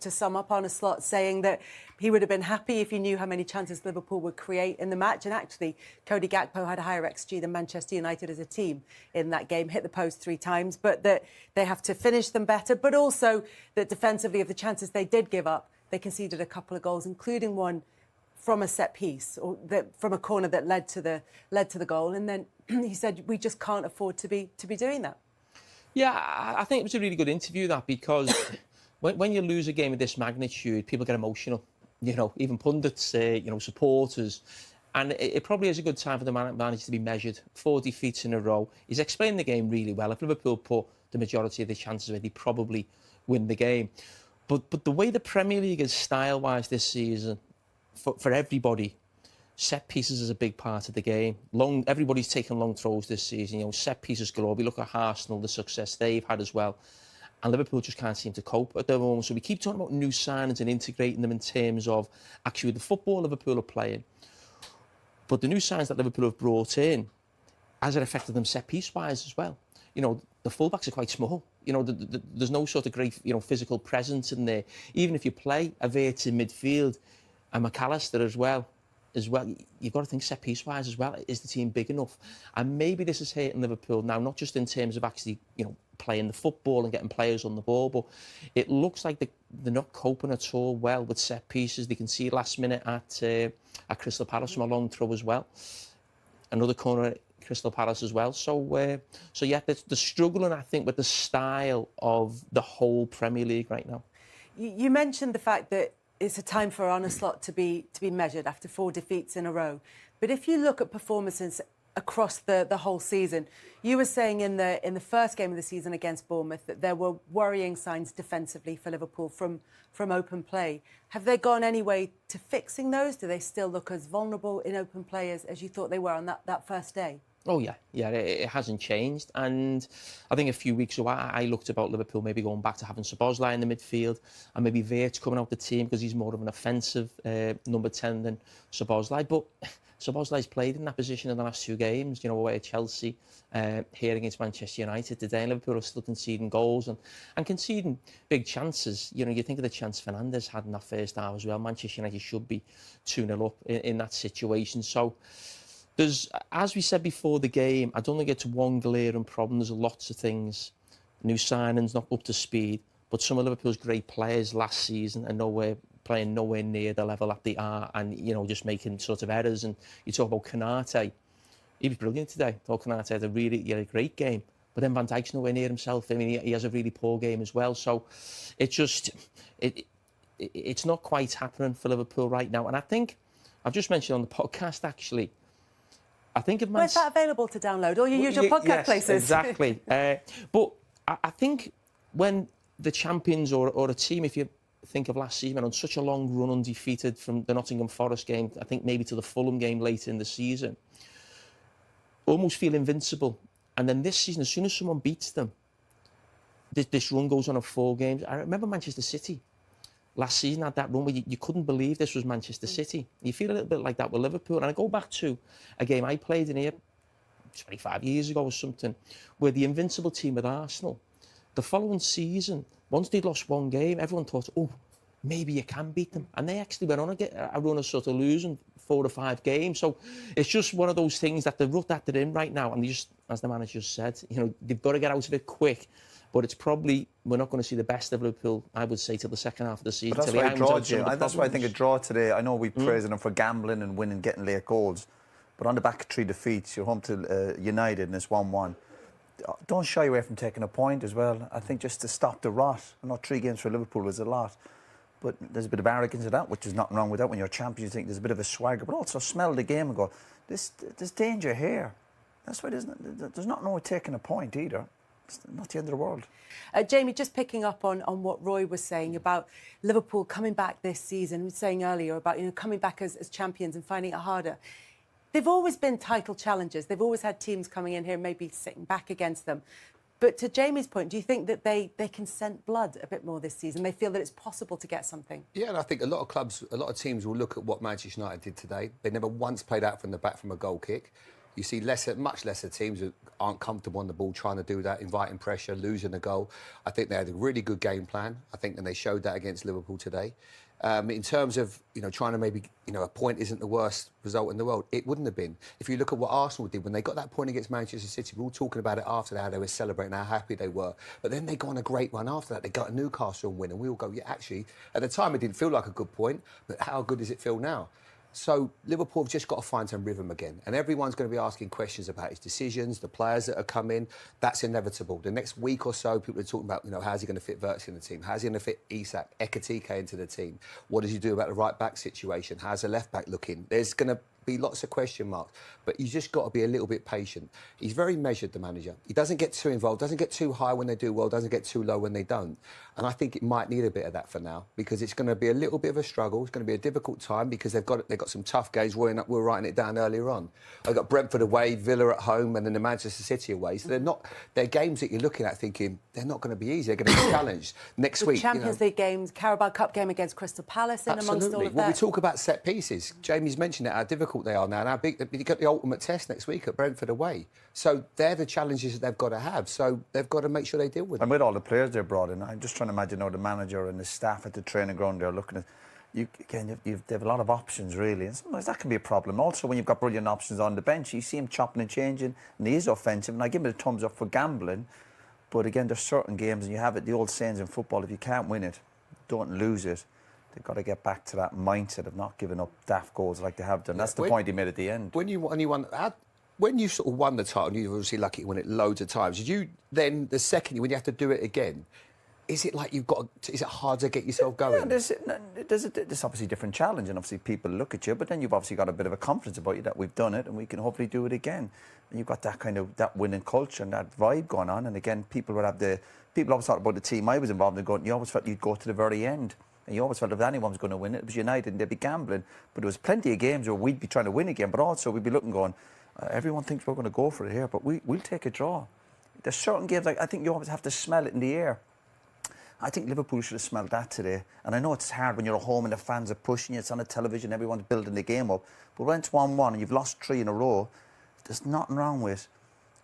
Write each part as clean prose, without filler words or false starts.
to sum up, Arne Slot saying that he would have been happy if he knew how many chances Liverpool would create in the match. And actually, Cody Gakpo had a higher XG than Manchester United as a team in that game, hit the post 3 times, but that they have to finish them better. But also that defensively, of the chances they did give up, they conceded a couple of goals, including one from a set piece or from a corner that led to the goal. And then he said, we just can't afford to be doing that. Yeah, I think it was a really good interview, that, because when you lose a game of this magnitude, people get emotional. You know, even pundits, supporters. And it probably is a good time for the manager to be measured. 4 defeats in a row. He's explained the game really well. If Liverpool put the majority of the chances away, they probably win the game. But the way the Premier League is style-wise this season, for everybody, set pieces is a big part of the game. Everybody's taken long throws this season. You know, set pieces galore. We look at Arsenal, the success they've had as well. And Liverpool just can't seem to cope at the moment. So we keep talking about new signings and integrating them in terms of actually the football Liverpool are playing. But the new signings that Liverpool have brought in, has it affected them set piece-wise as well? You know, the fullbacks are quite small. You know, there's no sort of great, physical presence in there. Even if you play a Verts in midfield and McAllister as well, you've got to think set piece-wise as well. Is the team big enough? And maybe this is hurting Liverpool now, not just in terms of actually, playing the football and getting players on the ball, but it looks like they're not coping at all well with set pieces. They can see last minute at Crystal Palace from a long throw as well. Another corner at Crystal Palace as well. So yeah, they're struggling, I think, with the style of the whole Premier League right now. You mentioned the fact that it's a time for Arne Slot to be measured after 4 defeats in a row. But if you look at performances across the whole season, you were saying in the first game of the season against Bournemouth that there were worrying signs defensively for Liverpool from open play. Have they gone any way to fixing those? Do they still look as vulnerable in open play as you thought they were on that first day? Oh, yeah, it hasn't changed. And I think a few weeks ago, I looked about Liverpool maybe going back to having Szoboszlai in the midfield and maybe Verts coming out the team because he's more of an offensive number 10 than Szoboszlai. But Szoboszlai's played in that position in the last 2 games, away at Chelsea, here against Manchester United today. And Liverpool are still conceding goals and conceding big chances. You think of the chance Fernandes had in that first half as well. Manchester United should be 2-0 up in that situation. So there's, as we said before the game, I don't think it's one glaring problem. There's lots of things. New signings, not up to speed. But some of Liverpool's great players last season are playing nowhere near the level that they are and, just making sort of errors. And you talk about Konate. He was brilliant today. I thought Konate had a great game. But then Van Dijk's nowhere near himself. I mean, he has a really poor game as well. So it's not quite happening for Liverpool right now. And I think, I've just mentioned on the podcast, actually, I think of Where's that available to download? All your usual podcast places. Exactly. But I think when the champions or a team, if you think of last season, on such a long run undefeated from the Nottingham Forest game, I think maybe to the Fulham game later in the season, almost feel invincible. And then this season, as soon as someone beats them, this run goes on of 4 games. I remember Manchester City last season had that run where you couldn't believe this was Manchester City. You feel a little bit like that with Liverpool. And I go back to a game I played in here 25 years ago or something, where the invincible team with Arsenal, the following season, once they'd lost 1 game, everyone thought, oh, maybe you can beat them. And they actually went on a run of sort of losing 4 or 5 games. So it's just one of those things that the rut that they're in right now, and they just, as the manager said, they've got to get out of it quick. But it's probably, we're not going to see the best of Liverpool, I would say, till the second half of the season. But that's why I think a draw today, I know we praising them for gambling and winning, getting late goals. But on the back of 3 defeats, you're home to United and it's 1-1. Don't shy away from taking a point as well. I think just to stop the rot. I know 3 games for Liverpool was a lot. But there's a bit of arrogance in that, which is nothing wrong with that. When you're champions, you think there's a bit of a swagger. But also smell the game and go, there's danger here. That's why there's not no taking a point either. It's not the end of the world. Jamie, just picking up on what Roy was saying about Liverpool coming back this season, he was saying earlier about coming back as champions and finding it harder. They've always been title challengers. They've always had teams coming in here maybe sitting back against them. But to Jamie's point, do you think that they can scent blood a bit more this season? They feel that it's possible to get something? Yeah, and I think a lot of clubs, a lot of teams will look at what Manchester United did today. They never once played out from the back from a goal kick. You see much lesser teams that aren't comfortable on the ball trying to do that, inviting pressure, losing the goal. I think they had a really good game plan. I think and they showed that against Liverpool today. In terms of, trying to maybe, a point isn't the worst result in the world. It wouldn't have been. If you look at what Arsenal did when they got that point against Manchester City, we were all talking about it after that, how they were celebrating, how happy they were. But then they got on a great run after that. They got a Newcastle win, and we all go, yeah, actually, at the time it didn't feel like a good point, but how good does it feel now? So Liverpool have just got to find some rhythm again. And everyone's going to be asking questions about his decisions, the players that are coming. That's inevitable. The next week or so, people are talking about, how's he going to fit Virtue in the team? How's he going to fit Isak, Ekatike into the team? What does he do about the right-back situation? How's the left-back looking? There's going to be lots of question marks. But you just got to be a little bit patient. He's very measured, the manager. He doesn't get too involved, doesn't get too high when they do well, doesn't get too low when they don't. And I think it might need a bit of that for now, because it's going to be a little bit of a struggle. It's going to be a difficult time because they've got some tough games. We were writing it down earlier on. They've got Brentford away, Villa at home, and then the Manchester City away. So they're games that you're looking at thinking they're not going to be easy. They're going to be challenged. Next week, Champions League games, Carabao Cup game against Crystal Palace, and amongst all of that. Well, we talk about set pieces. Jamie's mentioned it, how difficult they are now, and how big. You've got the ultimate test next week at Brentford away. So they're the challenges that they've got to have. So they've got to make sure they deal with them. And with all the players they brought in, I'm just trying to imagine how the manager and the staff at the training ground they're looking at. They have a lot of options, really, and sometimes that can be a problem. Also, when you've got brilliant options on the bench, you see him chopping and changing, and he is offensive, and I give him a thumbs up for gambling. But again, there's certain games, and you have it, the old sayings in football, if you can't win it, don't lose it. They've got to get back to that mindset of not giving up daft goals like they have done. That's the point he made at the end. When you sort of won the title, and you're obviously lucky to win it loads of times, did you then, the second year, when you have to do it again, is it like is it hard to get yourself going? Yeah, there's obviously a different challenge, and obviously people look at you, but then you've obviously got a bit of a confidence about you that we've done it and we can hopefully do it again. And you've got that winning culture and that vibe going on. And again, people always thought about the team I was involved in going, you always felt you'd go to the very end. And you always felt if anyone was going to win it, it was United and they'd be gambling. But there was plenty of games where we'd be trying to win again, but also we'd be looking going, everyone thinks we're going to go for it here, but we'll take a draw. There's certain games, I think you always have to smell it in the air. I think Liverpool should have smelled that today. And I know it's hard when you're at home and the fans are pushing you, it's on the television, everyone's building the game up. But when it's 1-1 and you've lost 3 in a row, there's nothing wrong with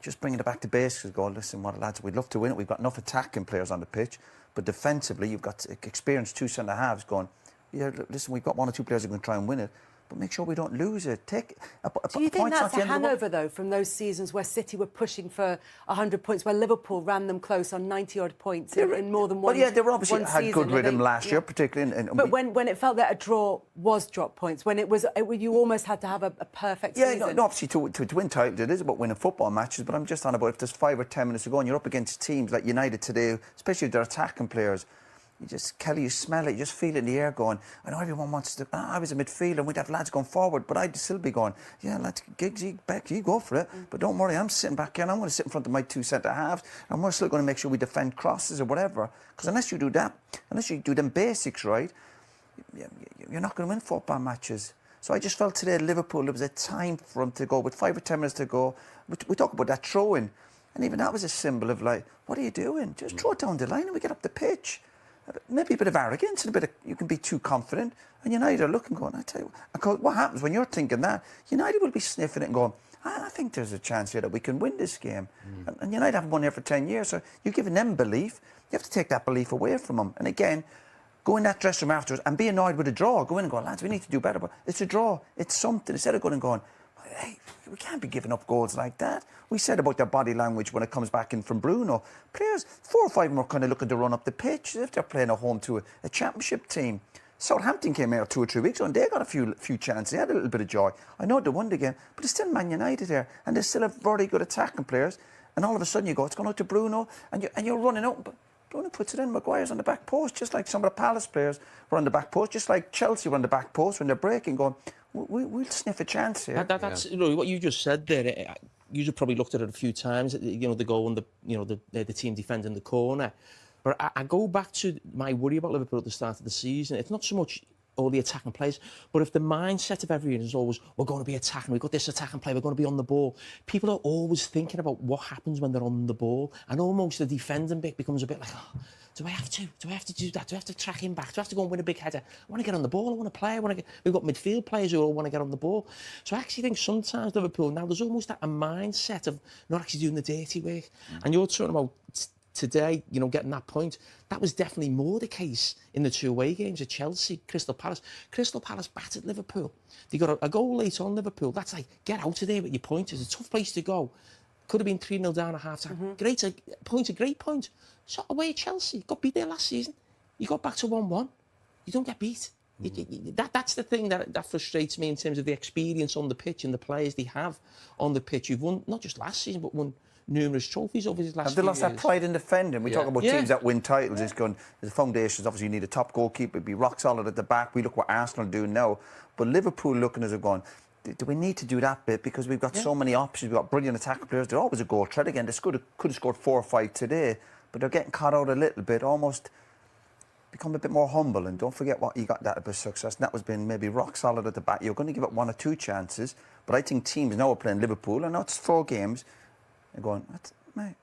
just bringing it back to basics and going, listen, lads, we'd love to win it. We've got enough attacking players on the pitch. But defensively, you've got experienced 2 centre-halves going, yeah, listen, we've got 1 or 2 players who can try and win it, but make sure we don't lose it. Do you think that's a hangover, though, from those seasons where City were pushing for 100 points, where Liverpool ran them close on 90-odd points in more than one season? Well, yeah, they were obviously had good rhythm last year, particularly. But when it felt that a draw was drop points, when you almost had to have a perfect season. Yeah, no, obviously to win titles, it is about winning football matches, but I'm just on about if there's 5 or 10 minutes to go and you're up against teams like United today, especially if they're attacking players, Kelly, you smell it, you just feel it in the air going, I know everyone wants to, I was a midfielder and we'd have lads going forward, but I'd still be going, yeah, lads, Giggsy, Beck, you go for it, but don't worry, I'm sitting back here and I'm going to sit in front of my 2 centre-halves and we're still going to make sure we defend crosses or whatever, because unless you do that, unless you do them basics right, you're not going to win football matches. So I just felt today at Liverpool, there was a time for them to go, with 5 or 10 minutes to go, we talk about that throw-in, and even that was a symbol of like, what are you doing? Just throw it down the line and we get up the pitch. Maybe a bit of arrogance and you can be too confident. And United are looking, going, I tell you, what happens when you're thinking that? United will be sniffing it and going, I think there's a chance here that we can win this game. And United haven't won here for 10 years, so you're giving them belief. You have to take that belief away from them. And again, go in that dressing room afterwards and be annoyed with a draw. Go in and go, lads, we need to do better. But it's a draw. It's something. Instead of going and going, hey, we can't be giving up goals like that. We said about their body language when it comes back in from Bruno. Players, 4 or 5 of them are kind of looking to run up the pitch as if they're playing at home to a championship team. Southampton came out 2 or 3 weeks ago and they got a few chances. They had a little bit of joy. I know they won the game, but it's still Man United here. And they still have very good attacking players. And all of a sudden you go, it's going out to Bruno and you're running out. But Bruno puts it in, Maguire's on the back post, just like some of the Palace players were on the back post, just like Chelsea were on the back post when they're breaking, going, we'll sniff a chance here. That's what you just said there. You probably looked at it a few times. The goal and the team defending the corner. But I go back to my worry about Liverpool at the start of the season. It's not so much all the attacking players, but if the mindset of everyone is always, we're going to be attacking, we've got this attacking play, we're going to be on the ball. People are always thinking about what happens when they're on the ball, and almost the defending bit becomes a bit like, do I have to? Do I have to do that? Do I have to track him back? Do I have to go and win a big header? I want to get on the ball. I want to play. We've got midfield players who all want to get on the ball. So I actually think sometimes Liverpool, now there's almost a mindset of not actually doing the dirty work. And you're talking about today, you know, getting that point. That was definitely more the case in the 2 away games at Chelsea, Crystal Palace. Crystal Palace battered Liverpool. They got a goal late on Liverpool. That's like, get out of there with your point. It's a tough place to go. Could have been 3-0 down at half-time. Great point. So away at Chelsea, got beat there last season. You got back to 1-1. You don't get beat. That's the thing that frustrates me in terms of the experience on the pitch and the players they have on the pitch. You've won, not just last season, but won numerous trophies over these last Have they lost that pride in defending? We talk about teams that win titles. It's going, the foundations, obviously you need a top goalkeeper, be rock solid at the back. We look what Arsenal are doing now. But Liverpool looking as if going, do we need to do that bit? Because we've got so many options. We've got brilliant attacking players. They're always a goal threat again. They could have scored 4 or 5 today, but they're getting caught out a little bit, almost become a bit more humble. And don't forget what you got that bit of success, and that was being maybe rock solid at the back. You're going to give up 1 or 2 chances, but I think teams now are playing Liverpool, and now it's 4 games, they're going, mate,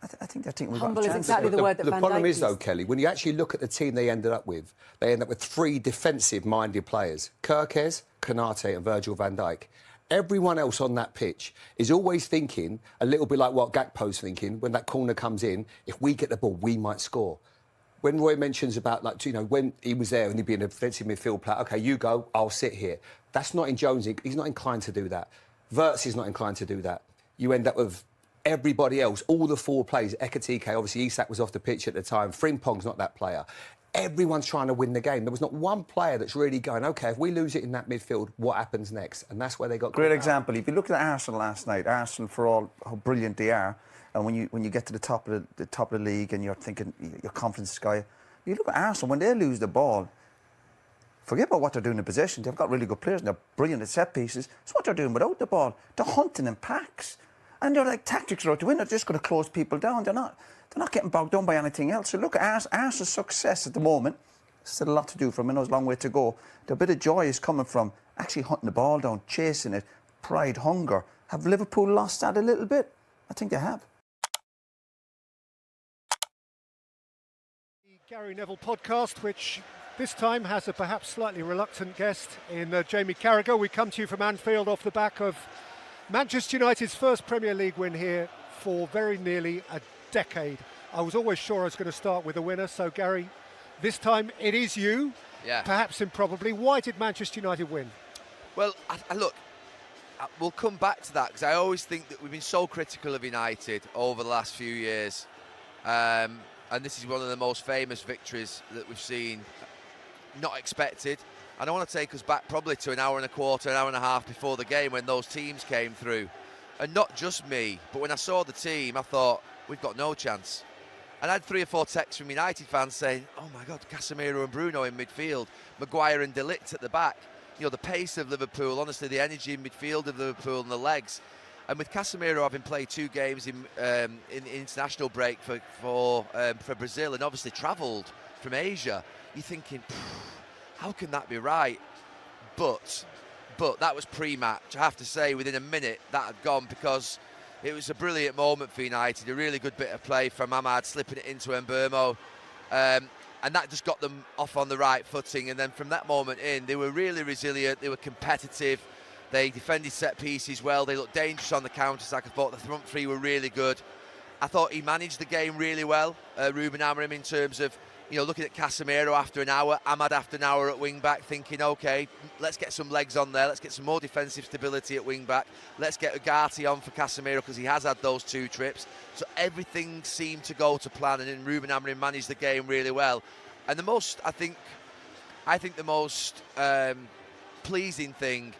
I think they're thinking we've humble got a is chance. exactly the word that the Van problem Dijk is, though, used. Kelly, when you actually look at the team they end up with 3 defensive-minded players: Kerkez, Konate and Virgil van Dijk. Everyone else on that pitch is always thinking a little bit like what Gakpo's thinking when that corner comes in. If we get the ball, we might score. When Roy mentions about, like, you know, when he was there and he'd be in a defensive midfield player, OK, you go, I'll sit here. That's not in Jones. He's not inclined to do that. Wirtz is not inclined to do that. You end up with everybody else, all the 4 players. Ekitike, obviously Isak was off the pitch at the time. Frimpong's not that player. Everyone's trying to win the game. There was not one player that's really going, OK, if we lose it in that midfield, what happens next? And that's where they got... Great example. If you look at Arsenal last night, Arsenal, for all how brilliant they are, and when you get to the top of the league and you're thinking your confidence is sky, you look at Arsenal, when they lose the ball, forget about what they're doing in possession. They've got really good players and they're brilliant at set pieces. It's what they're doing without the ball. They're hunting in packs. And they're like tactics are out the window. They're just going to close people down. They're not getting bogged down by anything else. So look at Arsenal's success at the moment. Still a lot to do for them. I know there's a long way to go. The bit of joy is coming from actually hunting the ball down, chasing it, pride, hunger. Have Liverpool lost that a little bit? I think they have. The Gary Neville podcast, which this time has a perhaps slightly reluctant guest in Jamie Carragher. We come to you from Anfield off the back of Manchester United's first Premier League win here for very nearly a decade. I was always sure I was going to start with a winner, so Gary, this time it is you, perhaps improbably. Why did Manchester United win? Well, look, we'll come back to that, because I always think that we've been so critical of United over the last few years. And this is one of the most famous victories that we've seen, not expected. And I want to take us back probably to an hour and a quarter, an hour and a half before the game when those teams came through. And not just me, but when I saw the team, I thought, we've got no chance. And I had 3 or 4 texts from United fans saying, oh my God, Casemiro and Bruno in midfield, Maguire and De Ligt at the back. You know, the pace of Liverpool, honestly, the energy in midfield of Liverpool and the legs. And with Casemiro having played 2 games in international break for Brazil and obviously travelled from Asia, you're thinking, how can that be right? But that was pre-match. I have to say, within a minute, that had gone, because it was a brilliant moment for United. A really good bit of play from Ahmad, slipping it into Mbeumo. And that just got them off on the right footing. And then from that moment in, they were really resilient. They were competitive. They defended set pieces well. They looked dangerous on the counter-attack. I thought the front 3 were really good. I thought he managed the game really well, Ruben Amorim, in terms of, you know, looking at Casemiro after an hour, Ahmad after an hour at wing-back, thinking, OK, let's get some legs on there. Let's get some more defensive stability at wing-back. Let's get Ugarte on for Casemiro, because he has had those 2 trips. So everything seemed to go to plan, and then Ruben Amorim managed the game really well. And the most, I think the most pleasing thing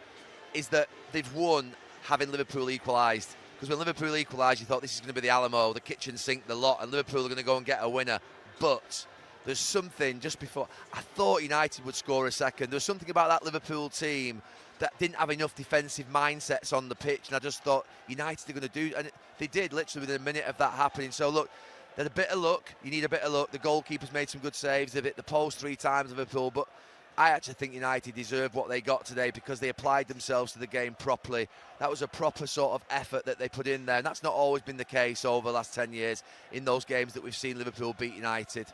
is that they've won having Liverpool equalised. Because when Liverpool equalised, you thought this is going to be the Alamo, the kitchen sink, the lot, and Liverpool are going to go and get a winner. But there's something just before, I thought United would score a second. There was something about that Liverpool team that didn't have enough defensive mindsets on the pitch, and I just thought United are going to do, and they did literally within a minute of that happening. So look, they had a bit of luck. You need a bit of luck. The goalkeeper's made some good saves. They've hit the post 3 times, Liverpool, but I actually think United deserved what they got today, because they applied themselves to the game properly. That was a proper sort of effort that they put in there, and that's not always been the case over the last 10 years in those games that we've seen Liverpool beat United.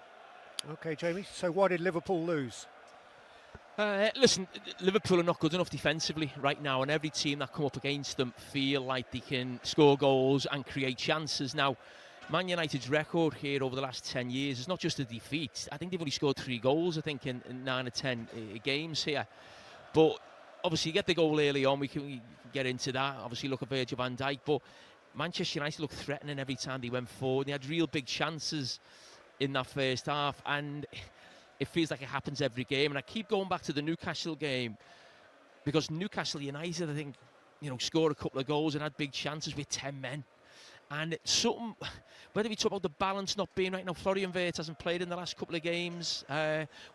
OK, Jamie, so why did Liverpool lose? Listen, Liverpool are not good enough defensively right now, and every team that come up against them feel like they can score goals and create chances. Now, Man United's record here over the last 10 years is not just a defeat. I think they've only scored 3 goals, I think, in 9 or 10 games here. But obviously, you get the goal early on, we can get into that. Obviously, look at Virgil van Dijk, but Manchester United looked threatening every time they went forward. They had real big chances in that first half, and it feels like it happens every game. And I keep going back to the Newcastle game, because Newcastle United, I think, scored a couple of goals and had big chances with 10 men. And it's something, whether we talk about the balance not being right now, Florian Wirtz hasn't played in the last couple of games,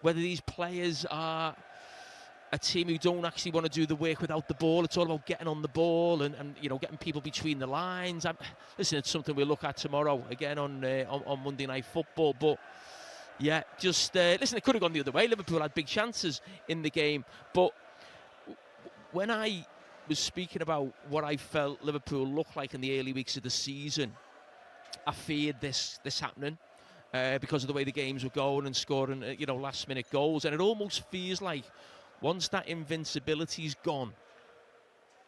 whether these players are a team who don't actually want to do the work without the ball. It's all about getting on the ball and getting people between the lines. Listen, it's something we'll look at tomorrow again on Monday Night Football. But yeah, just listen, it could have gone the other way. Liverpool had big chances in the game, but when I was speaking about what I felt Liverpool looked like in the early weeks of the season, I feared this happening because of the way the games were going and scoring last minute goals. And it almost feels like once that invincibility's gone,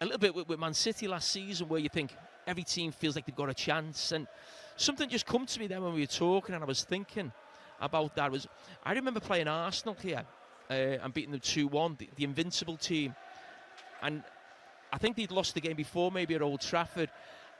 a little bit with Man City last season, where you think every team feels like they've got a chance. And something just come to me then when we were talking, and I was thinking about that. I remember playing Arsenal here and beating them 2-1, the invincible team. And I think they'd lost the game before, maybe at Old Trafford.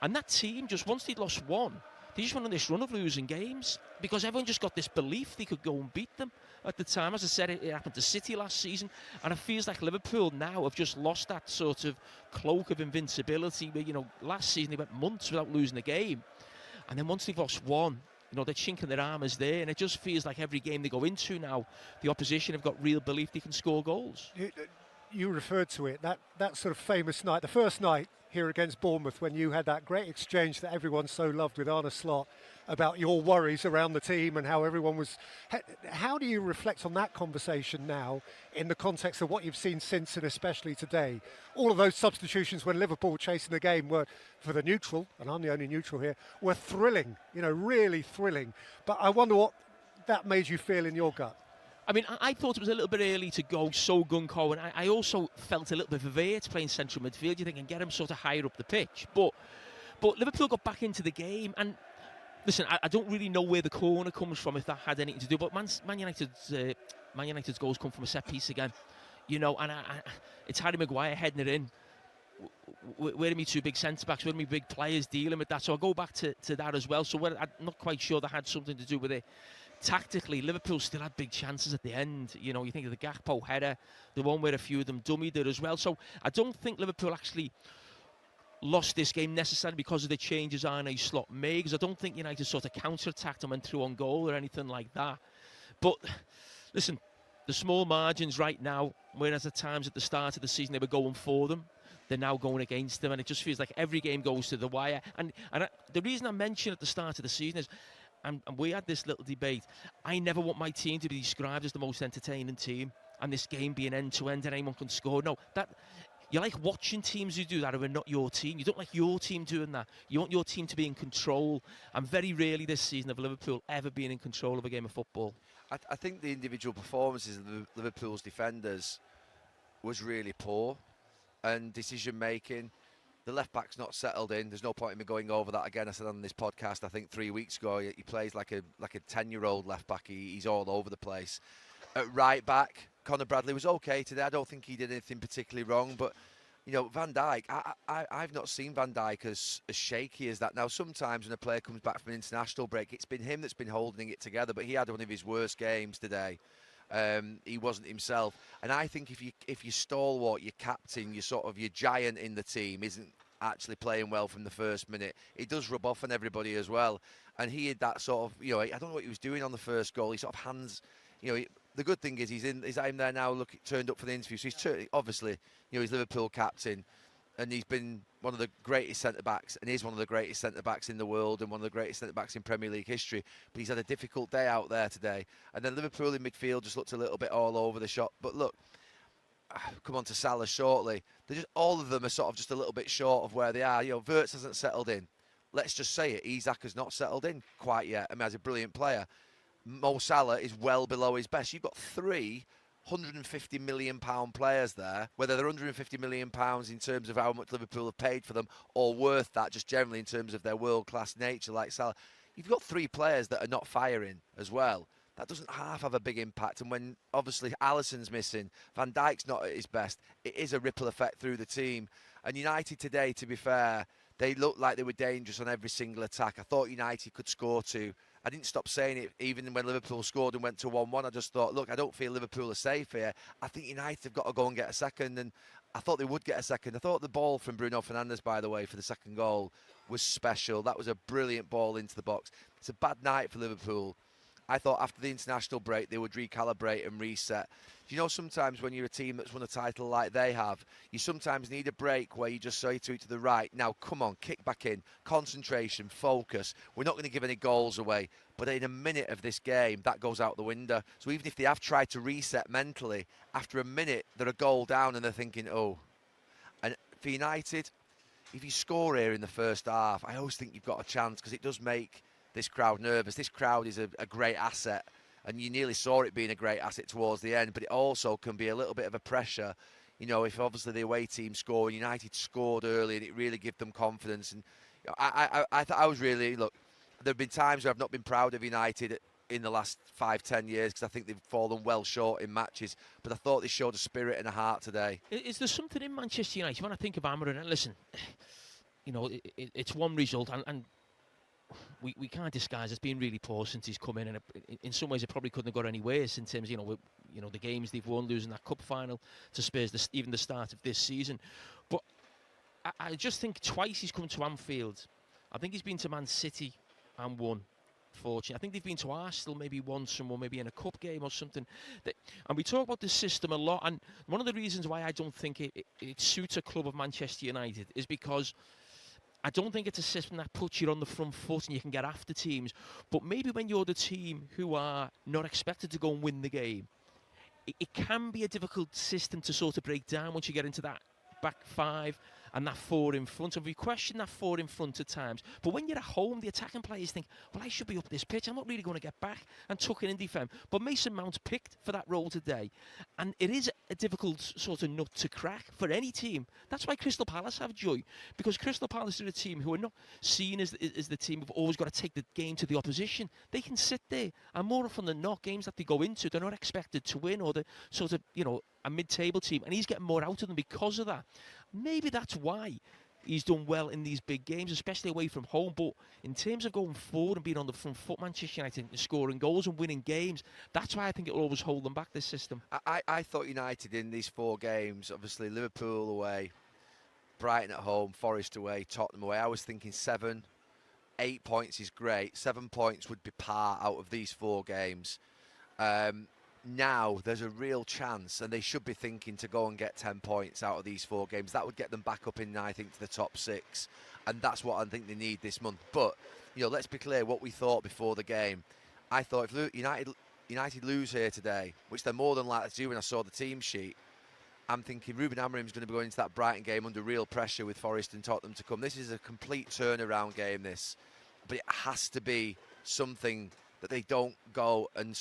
And that team, just once they'd lost one, they just went on this run of losing games, because everyone just got this belief they could go and beat them at the time. As I said, it happened to City last season. And it feels like Liverpool now have just lost that sort of cloak of invincibility where, last season they went months without losing a game. And then once they've lost one, they're chinking their armours there. And it just feels like every game they go into now, the opposition have got real belief they can score goals. You referred to it, that sort of famous night, the first night here against Bournemouth, when you had that great exchange that everyone so loved with Arne Slot about your worries around the team and how everyone was. How do you reflect on that conversation now in the context of what you've seen since, and especially today? All of those substitutions when Liverpool were chasing the game were, for the neutral, and I'm the only neutral here, were thrilling, really thrilling. But I wonder what that made you feel in your gut. I mean, I thought it was a little bit early to go so gung-ho, and I also felt a little bit of Wirtz playing central midfield. You think, and get him sort of higher up the pitch. But Liverpool got back into the game, and listen, I don't really know where the corner comes from, if that had anything to do. But Man United's goals come from a set piece again, and it's Harry Maguire heading it in. Where are my 2 big centre-backs? Where are my big players dealing with that? So I'll go back to that as well. So I'm not quite sure that had something to do with it. Tactically, Liverpool still had big chances at the end. You think of the Gakpo header, the one where a few of them dummied it as well. So I don't think Liverpool actually lost this game necessarily because of the changes Arne Slot made, because I don't think United sort of counter-attacked and went through on goal or anything like that. But listen, the small margins right now, whereas at times at the start of the season they were going for them, they're now going against them, and it just feels like every game goes to the wire. And the reason I mentioned at the start of the season is, and we had this little debate, I never want my team to be described as the most entertaining team, and this game being end-to-end and anyone can score. No, you like watching teams who do that who are not your team. You don't like your team doing that. You want your team to be in control. And very rarely this season have Liverpool ever been in control of a game of football. I think the individual performances of Liverpool's defenders was really poor, and decision-making. The left-back's not settled in. There's no point in me going over that again. I said on this podcast, I think 3 weeks ago, he plays like a 10-year-old left-back. He's all over the place. At right-back, Conor Bradley was okay today. I don't think he did anything particularly wrong. But, Van Dijk, I've not seen Van Dijk as shaky as that. Now, sometimes when a player comes back from an international break, it's been him that's been holding it together. But he had one of his worst games today. He wasn't himself, and I think if you stalwart, your captain, your giant in the team isn't actually playing well from the first minute, it does rub off on everybody as well. And he had that sort of, I don't know what he was doing on the first goal. He sort of hands, the good thing is he's in there now. Turned up for the interview, so he's obviously, he's Liverpool captain. And he's been one of the greatest centre-backs, and is one of the greatest centre-backs in the world and one of the greatest centre-backs in Premier League history. But he's had a difficult day out there today. And then Liverpool in midfield just looked a little bit all over the shop. But look, come on to Salah shortly. All of them are sort of just a little bit short of where they are. Wirtz hasn't settled in. Let's just say it. Isak has not settled in quite yet. I mean, he's a brilliant player. Mo Salah is well below his best. You've got three £150 million players there, whether they're £150 million in terms of how much Liverpool have paid for them, or worth that just generally in terms of their world-class nature like Salah. You've got three players that are not firing as well. That doesn't half have a big impact. And when obviously Alisson's missing, Van Dijk's not at his best, it is a ripple effect through the team. And United today, to be fair, they looked like they were dangerous on every single attack. I thought United could score two. I didn't stop saying it even when Liverpool scored and went to 1-1. I just thought, look, I don't feel Liverpool are safe here. I think United have got to go and get a second, and I thought they would get a second. I thought the ball from Bruno Fernandes, by the way, for the second goal was special. That was a brilliant ball into the box. It's a bad night for Liverpool. I thought after the international break they would recalibrate and reset. You know, sometimes when you're a team that's won a title like they have, you sometimes need a break where you just say to it to the right, now come on, kick back in, concentration, focus. We're not going to give any goals away. But in a minute of this game, that goes out the window. So even if they have tried to reset mentally, after a minute they're a goal down and they're thinking, oh. And for United, if you score here in the first half, I always think you've got a chance, because it does make this crowd nervous. This crowd is a great asset, and you nearly saw it being a great asset towards the end, but it also can be a little bit of a pressure, you know, if obviously the away team score and United scored early, and it really gave them confidence. And you know, I was really, look, there have been times where I've not been proud of United in the last 5-10 years, because I think they've fallen well short in matches, but I thought they showed a spirit and a heart today. Is there something in Manchester United when I think of Amorim? And listen, you know, it's one result, and we can't disguise it's been really poor since he's come in, and in some ways it probably couldn't have got any worse in terms of, the games they've won, losing that cup final to Spurs, even the start of this season. But I just think twice he's come to Anfield. I think he's been to Man City and won. Fortunately, I think they've been to Arsenal maybe once, or maybe in a cup game or something. And we talk about this system a lot, and one of the reasons why I don't think it suits a club of Manchester United is because I don't think it's a system that puts you on the front foot and you can get after teams. But maybe when you're the team who are not expected to go and win the game, it can be a difficult system to sort of break down once you get into that back five and that four in front. And we question that four in front at times. But when you're at home, the attacking players think, well, I should be up this pitch. I'm not really going to get back and tuck it in defend. But Mason Mount's picked for that role today. And it is a difficult sort of nut to crack for any team. That's why Crystal Palace have joy. Because Crystal Palace are a team who are not seen as the team who've always got to take the game to the opposition. They can sit there. And more often than not, games that they go into, they're not expected to win, or they're sort of, a mid-table team. And he's getting more out of them because of that. Maybe that's why he's done well in these big games, especially away from home. But in terms of going forward and being on the front foot, Manchester United scoring goals and winning games, that's why I think it will always hold them back, this system. I thought United in these four games, obviously Liverpool away, Brighton at home, Forest away, Tottenham away, I was thinking 7, 8 points is great. 7 points would be par out of these four games. Now there's a real chance, and they should be thinking to go and get 10 points out of these four games. That would get them back up in, I think, to the top 6, and that's what I think they need this month. But let's be clear, what we thought before the game, I thought if United lose here today, which they're more than likely to do when I saw the team sheet, I'm thinking Ruben Amorim's going to be going into that Brighton game under real pressure with Forest and Tottenham to come. This is a complete turnaround game, this, but it has to be something that they don't go and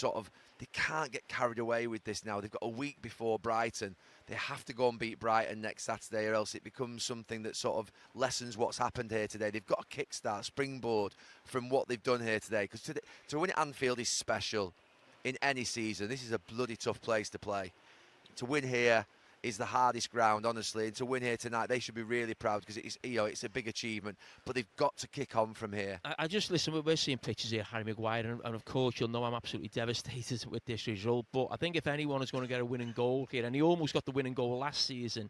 they can't get carried away with this now. They've got a week before Brighton. They have to go and beat Brighton next Saturday, or else it becomes something that sort of lessens what's happened here today. They've got a kickstart, springboard from what they've done here today. Because to win at Anfield is special in any season. This is a bloody tough place to play. To win here is the hardest ground, honestly, and to win here tonight, they should be really proud, because it's a big achievement, but they've got to kick on from here. I just listen, we're seeing pictures here, Harry Maguire, and of course you'll know I'm absolutely devastated with this result, but I think if anyone is going to get a winning goal here, and he almost got the winning goal last season,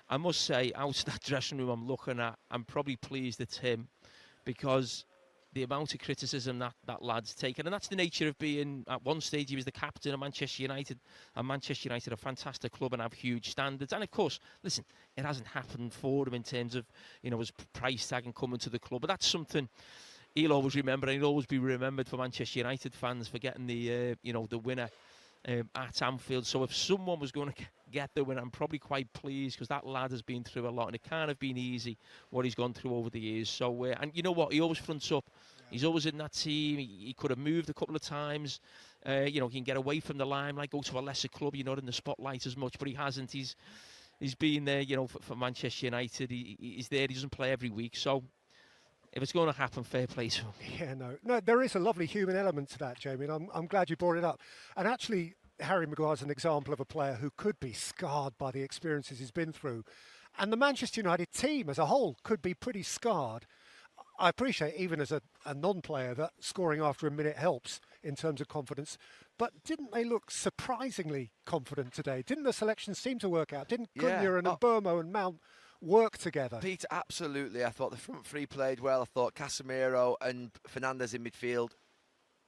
I must say, out of that dressing room I'm looking at, I'm probably pleased it's him, because the amount of criticism that lad's taken, and that's the nature of being, at one stage he was the captain of Manchester United, and Manchester United are a fantastic club and have huge standards, and of course, listen, it hasn't happened for him in terms of, his price tag and coming to the club, but that's something he'll always remember, and he'll always be remembered for Manchester United fans for getting the winner at Anfield. So if someone was going to get the win, I'm probably quite pleased, because that lad has been through a lot, and it can't have been easy what he's gone through over the years. So and you know what, he always fronts up He's always in that team. He could have moved a couple of times. You know, he can get away from the limelight, go to a lesser club. You're not in the spotlight as much, but he hasn't. He's been there, you know, for Manchester United. He's there. He doesn't play every week, so if it's going to happen, fair play to him. Yeah, no, there is a lovely human element to that, Jamie, and I'm glad you brought it up. And actually, Harry Maguire's an example of a player who could be scarred by the experiences he's been through. And the Manchester United team as a whole could be pretty scarred. I appreciate, even as a non-player, that scoring after a minute helps in terms of confidence. But didn't they look surprisingly confident today? Didn't the selection seem to work out? Didn't Cunha and Mbeumo and Mount work together? Peter, absolutely. I thought the front three played well. I thought Casemiro and Fernandes in midfield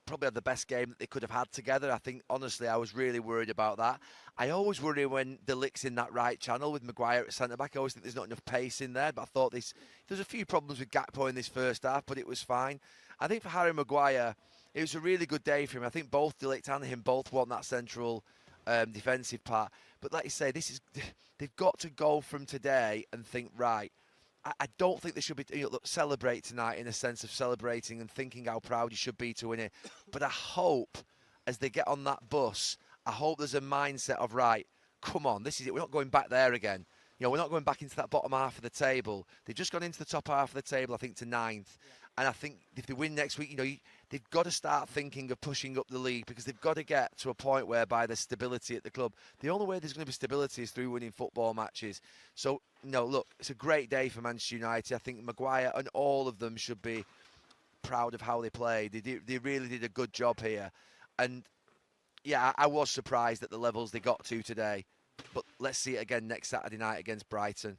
probably had the best game that they could have had together. I think, honestly, I was really worried about that. I always worry when De Ligt's in that right channel with Maguire at centre-back. I always think there's not enough pace in there, but I thought there's a few problems with Gakpo in this first half, but it was fine. I think for Harry Maguire, it was a really good day for him. I think both De Ligt and him both want that central defensive part. But like you say, they've got to go from today and think, right, I don't think they should be celebrate tonight in a sense of celebrating and thinking how proud you should be to win it. But I hope as they get on that bus, I hope there's a mindset of, right, come on, this is it. We're not going back there again. You know, we're not going back into that bottom half of the table. They've just gone into the top half of the table, I think, to 9th. And I think if they win next week, you know, they've got to start thinking of pushing up the league because they've got to get to a point whereby there's stability at the club. The only way there's going to be stability is through winning football matches. So, no, look, it's a great day for Manchester United. I think Maguire and all of them should be proud of how they played. They really did a good job here. And, yeah, I was surprised at the levels they got to today. But let's see it again next Saturday night against Brighton.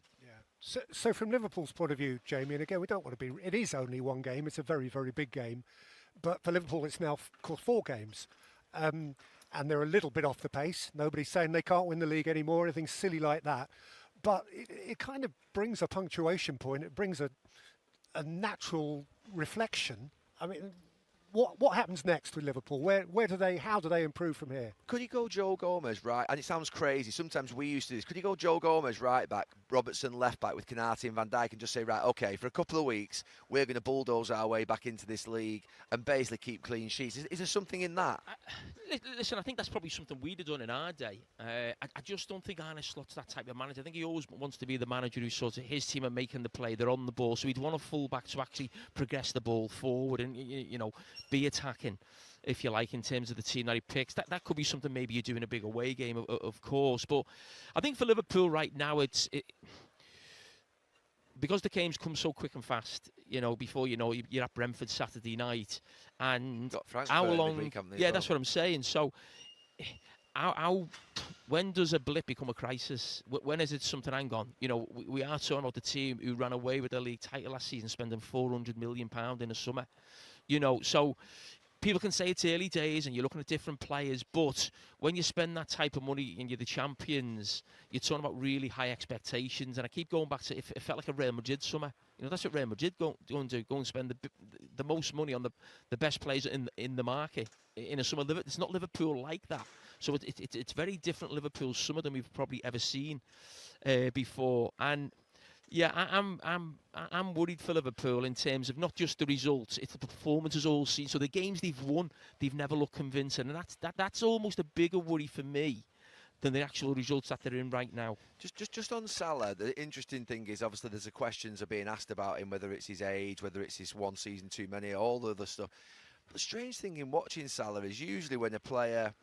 So from Liverpool's point of view, Jamie, and again, we don't want to be... It is only one game. It's a very, very big game. But for Liverpool, it's now, of course, 4 games. And they're a little bit off the pace. Nobody's saying they can't win the league anymore, anything silly like that. But it kind of brings a punctuation point. It brings a natural reflection. I mean, what happens next with Liverpool? How do they improve from here? Could you go Joe Gomez right? And it sounds crazy. Sometimes we used to do this. Could you go Joe Gomez right back, Robertson left back with Konate and Van Dijk and just say, right, okay, for a couple of weeks, we're going to bulldoze our way back into this league and basically keep clean sheets. Is there something in that? Listen, I think that's probably something we'd have done in our day. I just don't think Arne Slot's that type of manager. I think he always wants to be the manager who sort of his team are making the play, they're on the ball, so he'd want a full-back to actually progress the ball forward and, you know, be attacking, if you like, in terms of the team that he picks. That could be something maybe you do in a big away game, of course. But I think for Liverpool right now, because the games come so quick and fast, you know, before you know, you're at Brentford Saturday night, and how long? Yeah, that's what I'm saying. So, when does a blip become a crisis? When is it something? Hang on, you know, we are talking about the team who ran away with the league title last season, spending £400 million in the summer. You know, so people can say it's early days and you're looking at different players, but when you spend that type of money and you're the champions, you're talking about really high expectations. And I keep going back to it felt like a Real Madrid summer. You know, that's what Real Madrid go and do. Go and spend the most money on the best players in the market in a summer. It's not Liverpool like that. So it's very different Liverpool summer than we've probably ever seen before. And yeah, I'm worried for Liverpool in terms of not just the results, it's the performances all season. So the games they've won, they've never looked convincing, and that's almost a bigger worry for me than the actual results that they're in right now. Just on Salah, the interesting thing is obviously there's questions are being asked about him, whether it's his age, whether it's his one season too many, all the other stuff. But the strange thing in watching Salah is usually when a player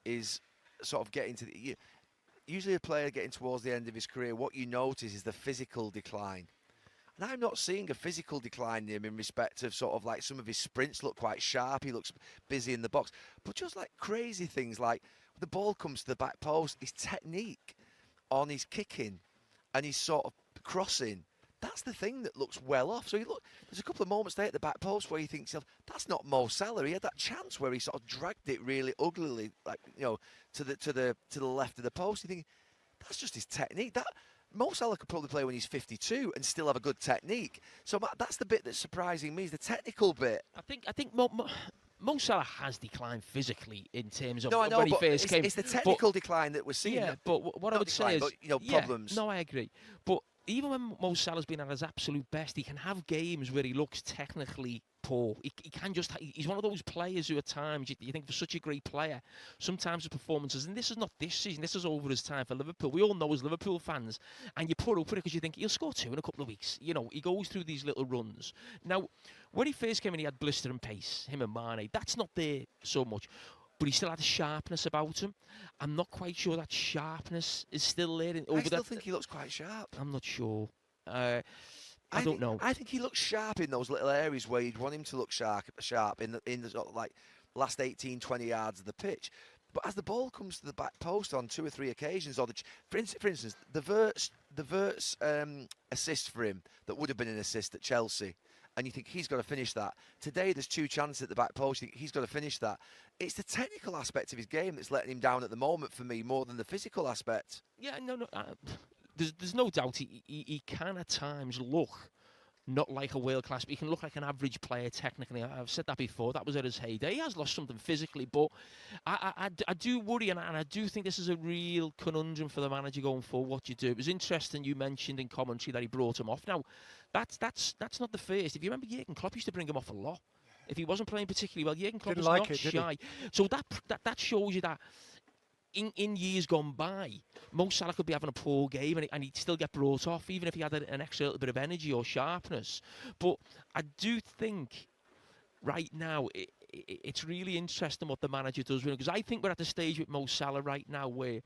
is sort of getting to the... Usually a player getting towards the end of his career, what you notice is the physical decline. And I'm not seeing a physical decline in him in respect of sort of like some of his sprints look quite sharp. He looks busy in the box. But just like crazy things like the ball comes to the back post, his technique on his kicking and his sort of crossing, that's the thing that looks well off. So you look, there's a couple of moments there at the back post where you think to yourself, that's not Mo Salah. He had that chance where he sort of dragged it really uglily, like, you know, to the left of the post. You think that's just his technique. That Mo Salah could probably play when he's 52 and still have a good technique. So that's the bit that's surprising me, is the technical bit. I think Mo Salah has declined physically in terms of no, I know, when he but first came. It's the technical decline that we're seeing. Yeah, but what I would say is, but, you know, problems. No, I agree. But even when Mo Salah's been at his absolute best, he can have games where he looks technically poor. He can just, he's one of those players who at times, you think for such a great player, sometimes his performances, and this is not this season, this is over his time for Liverpool. We all know as Liverpool fans, and you put up with it because you think he'll score 2 in a couple of weeks. You know, he goes through these little runs. Now, when he first came in, he had blistering pace, him and Mane. That's not there so much. But he still had a sharpness about him. I'm not quite sure that sharpness is still there. I still think he looks quite sharp. I'm not sure. I don't know. I think he looks sharp in those little areas where you'd want him to look sharp in the sort of like last 18, 20 yards of the pitch. But as the ball comes to the back post on 2 or 3 occasions, or for instance, the Verts assist for him that would have been an assist at Chelsea, and you think he's got to finish that. Today, there's 2 chances at the back post. You think he's got to finish that. It's the technical aspect of his game that's letting him down at the moment for me, more than the physical aspect. Yeah, no. There's no doubt he can at times look not like a world class, but he can look like an average player technically. I've said that before. That was at his heyday. He has lost something physically, but I do worry, and I do think this is a real conundrum for the manager going forward. What you do. It was interesting you mentioned in commentary that he brought him off. Now, that's not the first. If you remember, Jurgen Klopp used to bring him off a lot. If he wasn't playing particularly well, Jurgen Klopp was not shy. So that shows you that. In years gone by, Mo Salah could be having a poor game and he'd still get brought off, even if he had an extra little bit of energy or sharpness. But I do think right now it's really interesting what the manager does, because I think we're at the stage with Mo Salah right now where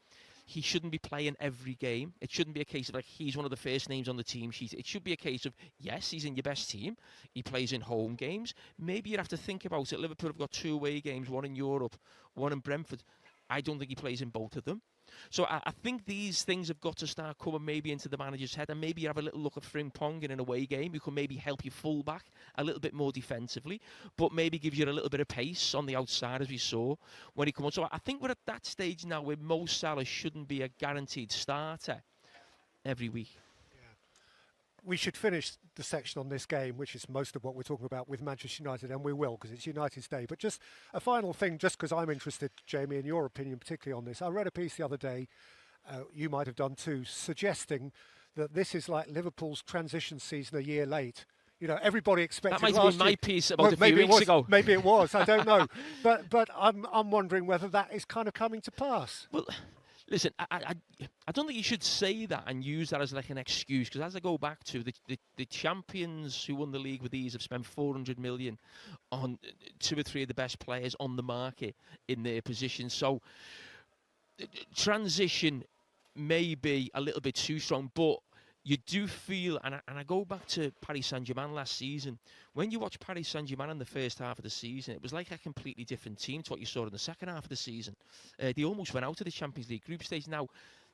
he shouldn't be playing every game. It shouldn't be a case of like he's one of the first names on the team sheet. It should be a case of, yes, he's in your best team. He plays in home games. Maybe you'd have to think about it. Liverpool have got 2 away games, 1 in Europe, 1 in Brentford. I don't think he plays in both of them. So I think these things have got to start coming maybe into the manager's head, and maybe you have a little look at Frimpong in an away game who can maybe help you full back a little bit more defensively, but maybe gives you a little bit of pace on the outside, as we saw when he comes on. So I think we're at that stage now where Mo Salah shouldn't be a guaranteed starter every week. We should finish the section on this game, which is most of what we're talking about, with Manchester United, and we will, because it's United's day. But just a final thing, just because I'm interested, Jamie, in your opinion particularly on this. I read a piece the other day, you might have done too, suggesting that this is like Liverpool's transition season a year late. You know, everybody expected that might have been my piece about a few weeks ago. Maybe it was, I don't know. But I'm wondering whether that is kind of coming to pass. Well, listen, I don't think you should say that and use that as like an excuse, because as I go back to the champions who won the league with these have spent 400 million on 2 or 3 of the best players on the market in their position. So transition may be a little bit too strong, but you do feel, and I go back to Paris Saint-Germain last season. When you watch Paris Saint-Germain in the first half of the season, it was like a completely different team to what you saw in the second half of the season. They almost went out of the Champions League group stage. Now,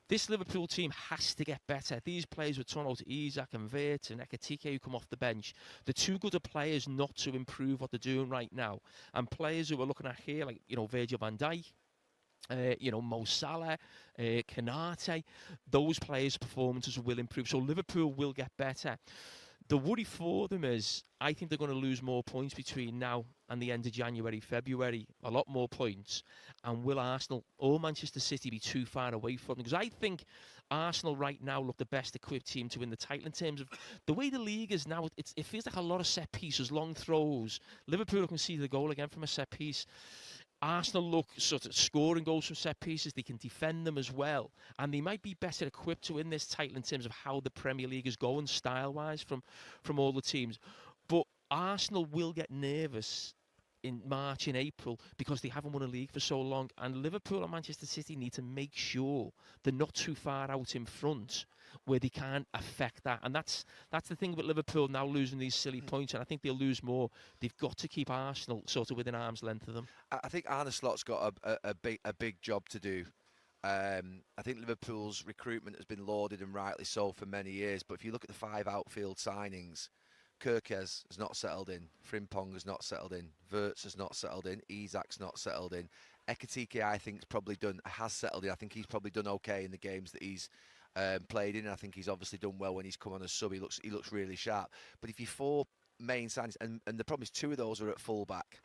this Liverpool team has to get better. These players with Tono, Isak and Vert and Ekitike who come off the bench, they're too good at players not to improve what they're doing right now. And players who we're looking at here, like, Virgil van Dijk, Mo Salah, Kanate, those players' performances will improve. So Liverpool will get better. The worry for them is, I think they're going to lose more points between now and the end of January, February, a lot more points. And will Arsenal or Manchester City be too far away from them? Because I think Arsenal right now look the best equipped team to win the title in terms of the way the league is now. It feels like a lot of set pieces, long throws. Liverpool can see the goal again from a set piece. Arsenal look sort of scoring goals from set pieces. They can defend them as well. And they might be better equipped to win this title in terms of how the Premier League is going style-wise from all the teams. But Arsenal will get nervous in March and April because they haven't won a league for so long. And Liverpool and Manchester City need to make sure they're not too far out in front where they can't affect that. And that's the thing with Liverpool now losing these silly points, and I think they'll lose more. They've got to keep Arsenal sort of within arm's length of them. I think Arne Slot's got a big job to do. I think Liverpool's recruitment has been lauded, and rightly so, for many years. But if you look at the 5 outfield signings, Kerkez has not settled in, Frimpong has not settled in, Verts has not settled in, Isak's not settled in. Ekitike, I think, has settled in. I think he's probably done okay in the games that he's played in. I think he's obviously done well when he's come on as sub. He looks really sharp. But if you 4 main signings, and the problem is 2 of those are at full back.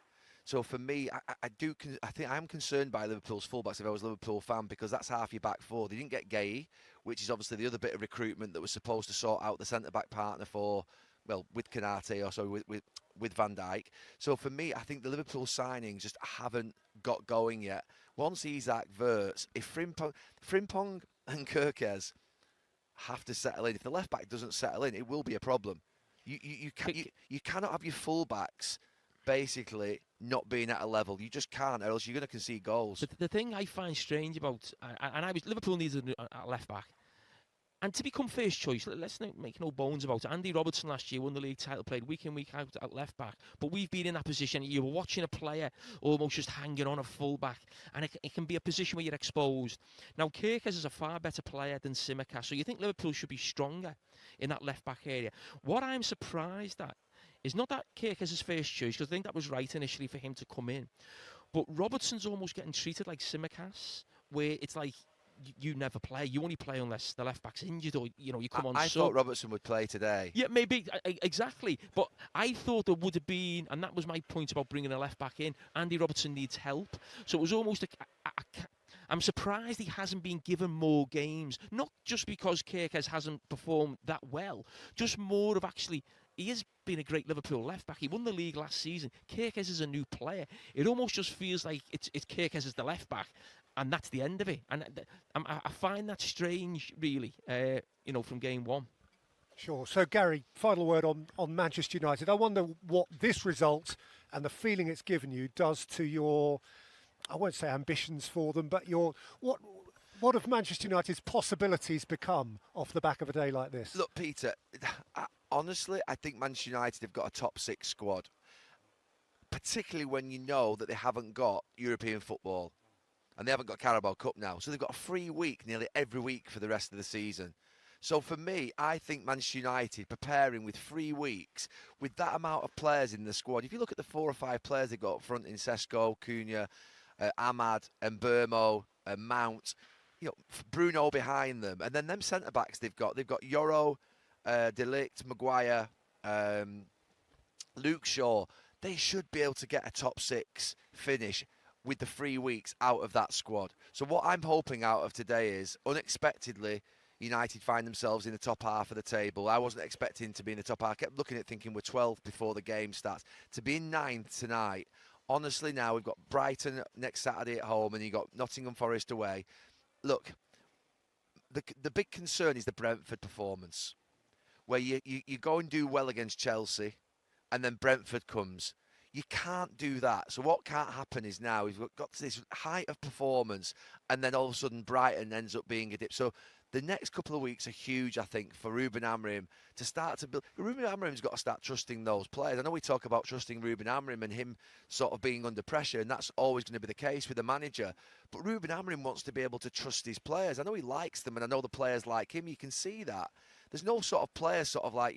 So for me, I think I'm concerned by Liverpool's fullbacks if I was a Liverpool fan, because that's half your back four. They didn't get Gay, which is obviously the other bit of recruitment that was supposed to sort out the centre-back partner for, well, with Canate, or sorry, with Van Dijk. So for me, I think the Liverpool signings just haven't got going yet. Once Isak, Wirtz, if Frimpong and Kerkez have to settle in, if the left back doesn't settle in, it will be a problem. You cannot have your full-backs basically not being at a level. You just can't, or else you're going to concede goals. The thing I find strange about, Liverpool needs a left back, and to become first choice, let's not make no bones about it. Andy Robertson last year won the league title, played week in, week out at left back, but we've been in that position. You were watching a player almost just hanging on a full back, and it can be a position where you're exposed. Now, Kerkez is a far better player than Tsimikas, so you think Liverpool should be stronger in that left back area. What I'm surprised at is not that Kerkez is first choice, because I think that was right initially for him to come in, but Robertson's almost getting treated like Tsimikas, where it's like, you never play. You only play unless the left back's injured, or you come on. I thought Robertson would play today. Yeah, maybe exactly. But I thought there would have been, and that was my point about bringing a left back in. Andy Robertson needs help, so it was almost I'm surprised he hasn't been given more games. Not just because Kerkez hasn't performed that well, just more of actually. He has been a great Liverpool left back. He won the league last season. Kerkez is a new player. It almost just feels like it's Kerkez as the left back, and that's the end of it. And I find that strange, really, from game one. Sure. So, Gary, final word on Manchester United. I wonder what this result and the feeling it's given you does to your, I won't say ambitions for them, but what have Manchester United's possibilities become off the back of a day like this? Look, Peter, honestly, I think Manchester United have got a top six squad, particularly when you know that they haven't got European football and they haven't got Carabao Cup now. So they've got a free week nearly every week for the rest of the season. So for me, I think Manchester United preparing with 3 weeks, with that amount of players in the squad. If you look at the 4 or 5 players they've got up front in Sesko, Cunha, Ahmad, and Burmo, Mount, Bruno behind them, and then them centre backs they've got Yoro, De Ligt, Maguire, Luke Shaw. They should be able to get a top 6 finish with the 3 weeks out of that squad. So what I'm hoping out of today is, unexpectedly, United find themselves in the top half of the table. I wasn't expecting to be in the top half. I kept looking at thinking we're 12th before the game starts. To be in 9th tonight, honestly, now we've got Brighton next Saturday at home, and you've got Nottingham Forest away. Look, the big concern is the Brentford performance, where you go and do well against Chelsea, and then Brentford comes. You can't do that. So what can't happen is now we've got this height of performance, and then all of a sudden Brighton ends up being a dip. So the next couple of weeks are huge, I think, for Ruben Amorim to start to build. Ruben Amorim's got to start trusting those players. I know we talk about trusting Ruben Amorim and him sort of being under pressure, and that's always going to be the case with the manager. But Ruben Amorim wants to be able to trust his players. I know he likes them, and I know the players like him. You can see that. There's no sort of players sort of like,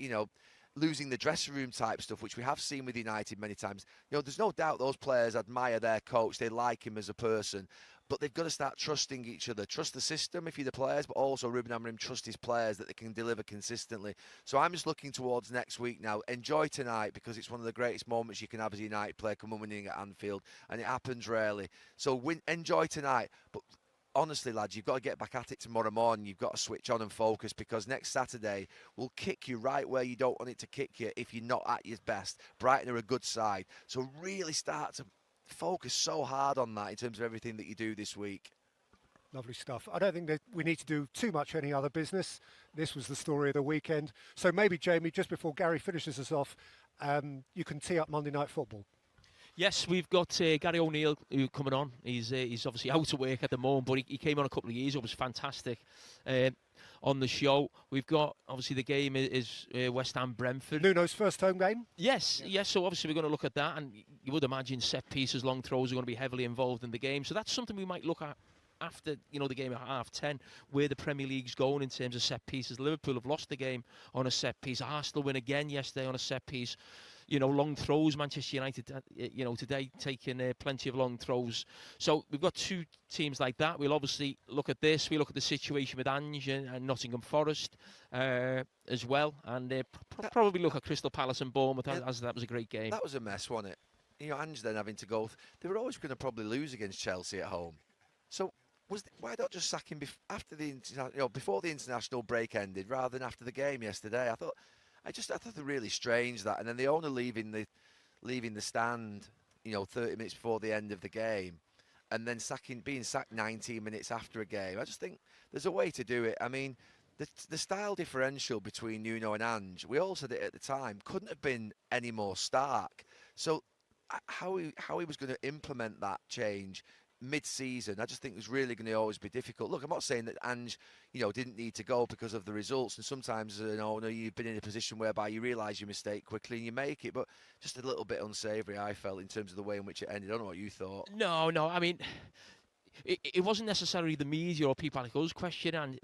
losing the dressing room type stuff, which we have seen with United many times. There's no doubt those players admire their coach. They like him as a person. But they've got to start trusting each other. Trust the system if you're the players, but also Ruben Amorim trust his players that they can deliver consistently. So I'm just looking towards next week now. Enjoy tonight, because it's one of the greatest moments you can have as a United player, come winning at Anfield, and it happens rarely. So enjoy tonight. But honestly, lads, you've got to get back at it tomorrow morning. You've got to switch on and focus, because next Saturday will kick you right where you don't want it to kick you if you're not at your best. Brighton are a good side. So really start to focus so hard on that in terms of everything that you do this week. Lovely stuff. I don't think that we need to do too much any other business. This was the story of the weekend. So maybe, Jamie, just before Gary finishes us off, you can tee up Monday Night Football. Yes, we've got Gary O'Neill coming on. He's obviously out of work at the moment, but he came on a couple of years ago. It was fantastic on the show. We've got, obviously, the game is West Ham Brentford. Nuno's first home game? Yes. So obviously we're going to look at that, and you would imagine set pieces, long throws are going to be heavily involved in the game. So that's something we might look at after the game at 10:30, where the Premier League's going in terms of set pieces. Liverpool have lost the game on a set piece. Arsenal win again yesterday on a set piece. Long throws. Manchester United, today taking plenty of long throws. So we've got 2 teams like that. We'll obviously look at this. We look at the situation with Ange and Nottingham Forest as well, and probably look at Crystal Palace and Bournemouth, as that was a great game. That was a mess, wasn't it? Ange then having to go. They were always going to probably lose against Chelsea at home. So why not just sack him after before the international break ended, rather than after the game yesterday? I thought it really strange that, and then the owner leaving the stand, 30 minutes before the end of the game, and then being sacked 19 minutes after a game. I just think there's a way to do it. I mean, the style differential between Nuno and Ange, we all said it at the time, couldn't have been any more stark. So how he was going to implement that change mid-season, I just think it was really going to always be difficult. Look, I'm not saying that Ange, didn't need to go because of the results, and sometimes as an owner you've been in a position whereby you realise your mistake quickly and you make it, but just a little bit unsavoury, I felt, in terms of the way in which it ended. I don't know what you thought. No, I mean, it wasn't necessarily the media or people like us questioning, and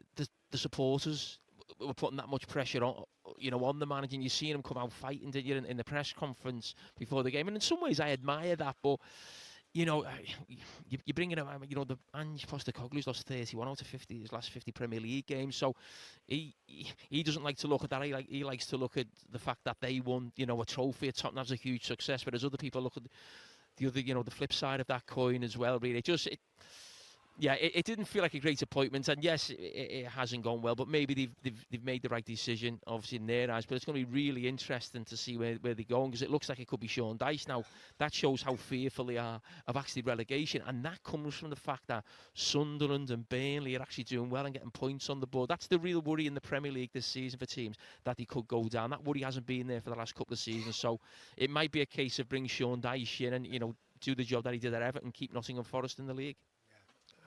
the supporters were putting that much pressure on, on the manager. And you seen him come out fighting, did you, in the press conference before the game? And in some ways, I admire that, but you bring in the Ange Postecoglou's lost 31 out of 50 his last 50 Premier League games, so he doesn't like to look at that. He likes to look at the fact that they won, a trophy at Tottenham. That's a huge success, but as other people look at the other, the flip side of that coin as well. Really, it didn't feel like a great appointment, and yes, it hasn't gone well, but maybe they've made the right decision, obviously, in their eyes. But it's going to be really interesting to see where they're going, because it looks like it could be Sean Dyche. Now, that shows how fearful they are of actually relegation, and that comes from the fact that Sunderland and Burnley are actually doing well and getting points on the board. That's the real worry in the Premier League this season for teams, that they could go down. That worry hasn't been there for the last couple of seasons, so it might be a case of bring Sean Dyche in and, do the job that he did at Everton, keep Nottingham Forest in the league.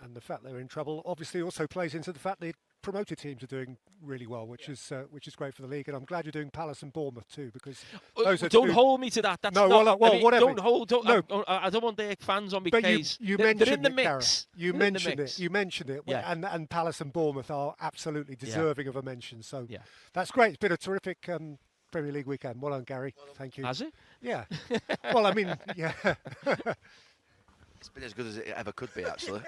And the fact they're in trouble obviously also plays into the fact the promoted teams are doing really well, which is great for the league. And I'm glad you're doing Palace and Bournemouth too, because those are don't hold me to that. That's no, not, whatever. I don't want their fans on me but case. They're in the mix. You mentioned it. You mentioned it. Yeah. And Palace and Bournemouth are absolutely deserving of a mention. So that's great. It's been a terrific Premier League weekend. Well done, Gary. Thank you. Has it? Yeah. Well, I mean, yeah. It's been as good as it ever could be, actually.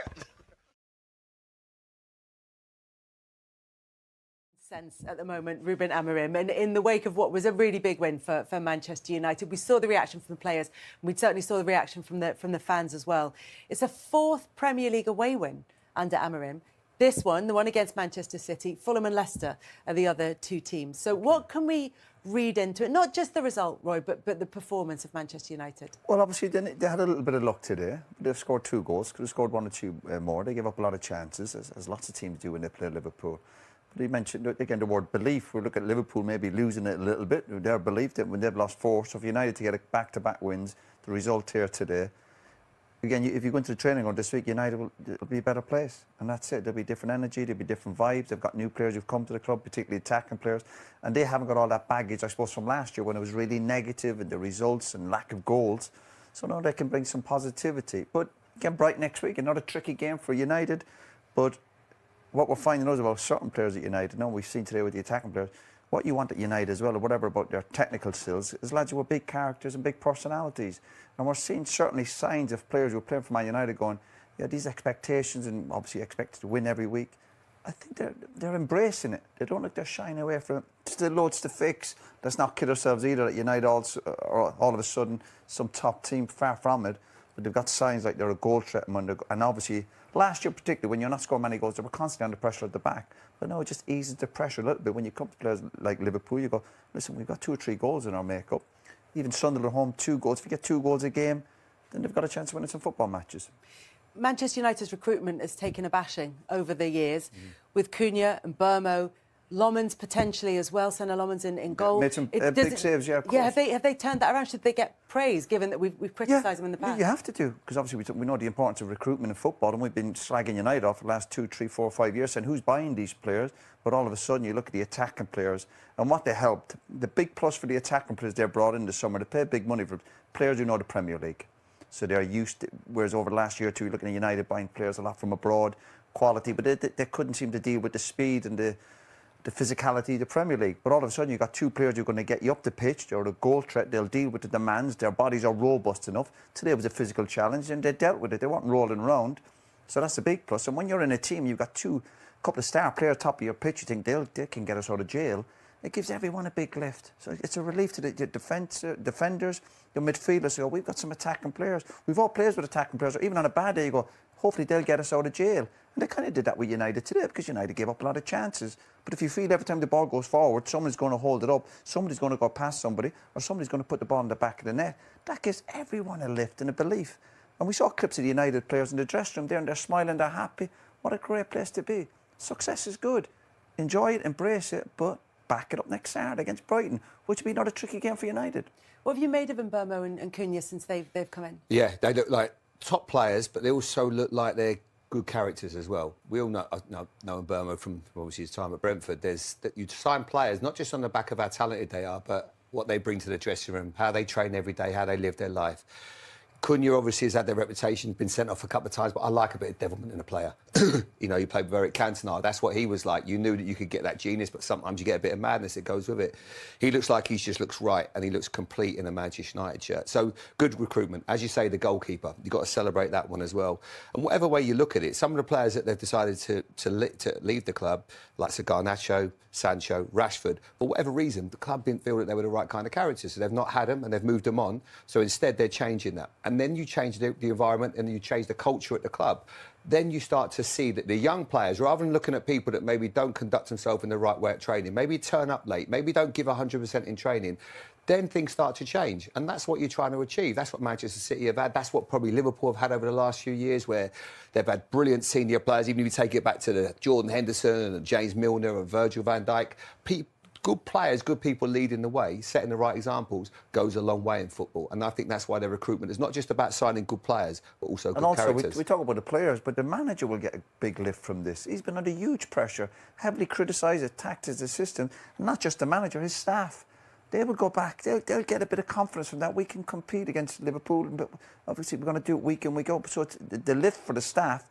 Sense at the moment, Ruben Amorim, and in the wake of what was a really big win for Manchester United, we saw the reaction from the players, and we certainly saw the reaction from the fans as well. It's a fourth Premier League away win under Amorim. This one, the one against Manchester City, Fulham and Leicester are the other two teams. So what can we read into it? Not just the result, Roy, but the performance of Manchester United. Well, obviously, they had a little bit of luck today. They've scored 2 goals. Could have scored 1 or 2 more. They gave up a lot of chances, as lots of teams do when they play Liverpool. But he mentioned, again, the word belief. We look at Liverpool maybe losing it a little bit. Their belief that when they've lost 4, so for United to get a back-to-back wins, the result here today, again, if you go into the training ground this week, United will be a better place. And that's it. There'll be different energy, there'll be different vibes. They've got new players who've come to the club, particularly attacking players. And they haven't got all that baggage, I suppose, from last year when it was really negative and the results and lack of goals. So now they can bring some positivity. But again, Brighton next week, another tricky game for United. But what we're finding out about certain players at United, now we've seen today with the attacking players, what you want at United as well, or whatever about their technical skills, is lads who are big characters and big personalities. And we're seeing certainly signs of players who are playing for Man United going, yeah, these expectations, and obviously expected to win every week, I think they're embracing it. They don't look they're shying away from it. Still loads to fix. Let's not kid ourselves either at United all of a sudden some top team, far from it. But they've got signs like they're a goal threat, and obviously last year particularly, when you're not scoring many goals, they were constantly under pressure at the back. But no, it just eases the pressure a little bit. When you come to players like Liverpool, you go, listen, we've got 2 or 3 goals in our makeup. Even Sunderland at home, 2 goals. If you get 2 goals a game, then they've got a chance of winning some football matches. Manchester United's recruitment has taken a bashing over the years, with Cunha and Burmo, Lomans potentially as well, Senna Lomans in goal. Made some big saves, yeah, of course. Yeah, have they turned that around? Should they get praise, given that we've criticised them in the past? You have to do, because obviously we know the importance of recruitment in football, and we've been slagging United off for the last 2, 3, 4, 5 years, saying who's buying these players? But all of a sudden you look at the attacking players and what they helped. The big plus for the attacking players they brought in this summer, they pay big money for players who know the Premier League. So they're used to, whereas over the last year or two, you're looking at United buying players a lot from abroad, quality, but they couldn't seem to deal with the speed and the physicality of the Premier League. But all of a sudden, you've got 2 players who are going to get you up the pitch. They're a goal threat. They'll deal with the demands. Their bodies are robust enough. Today was a physical challenge, and they dealt with it. They weren't rolling around. So that's a big plus. And when you're in a team, you've got 2 couple of star players top of your pitch. You think they can get us out of jail. it gives everyone a big lift. So it's a relief to the defenders, the midfielders. Go, we've got some attacking players. We've all players with attacking players. Or even on a bad day, you go, hopefully they'll get us out of jail. And they kind of did that with United today, because United gave up a lot of chances. But if you feel every time the ball goes forward, somebody's going to hold it up, somebody's going to go past somebody, or somebody's going to put the ball in the back of the net, that gives everyone a lift and a belief. And we saw clips of the United players in the dressing room there, and they're smiling, they're happy. What a great place to be. Success is good. Enjoy it, embrace it, but back it up next Saturday against Brighton, which would be not a tricky game for United. What have you made of Mbeumo and Cunha since they've come in? Yeah, they look like top players, but they also look like they're good characters as well. We all know Mbeumo from obviously his time at Brentford. There's that you sign players not just on the back of how talented they are, but what they bring to the dressing room, how they train every day, how they live their life. Cunha obviously has had their reputation, been sent off a couple of times, but I like a bit of devilment in a player. You know, you played with Eric Cantona, that's what he was like. You knew that you could get that genius, but sometimes you get a bit of madness that goes with it. He looks like he just looks right, and he looks complete in a Manchester United shirt. So, good recruitment. As you say, the goalkeeper, you've got to celebrate that one as well. And whatever way you look at it, some of the players that they've decided to leave the club, like Garnacho, Sancho, Rashford, for whatever reason, the club didn't feel that they were the right kind of characters, so they've not had them and they've moved them on. So instead, they're changing that. And then you change the environment and you change the culture at the club. Then you start to see that the young players, rather than looking at people that maybe don't conduct themselves in the right way at training, maybe turn up late, maybe don't give 100% in training, then things start to change. And that's what you're trying to achieve. That's what Manchester City have had. That's what probably Liverpool have had over the last few years, where they've had brilliant senior players, even if you take it back to the Jordan Henderson and James Milner and Virgil van Dijk. Good players, good people leading the way, setting the right examples, goes a long way in football. And I think that's why their recruitment is not just about signing good players, but also good characters. And also, we talk about the players, but the manager will get a big lift from this. He's been under huge pressure, heavily criticised, attacked as a system, and not just the manager, his staff. They will go back, they'll get a bit of confidence from that. We can compete against Liverpool, but obviously we're going to do it week in, week out. So it's the lift for the staff,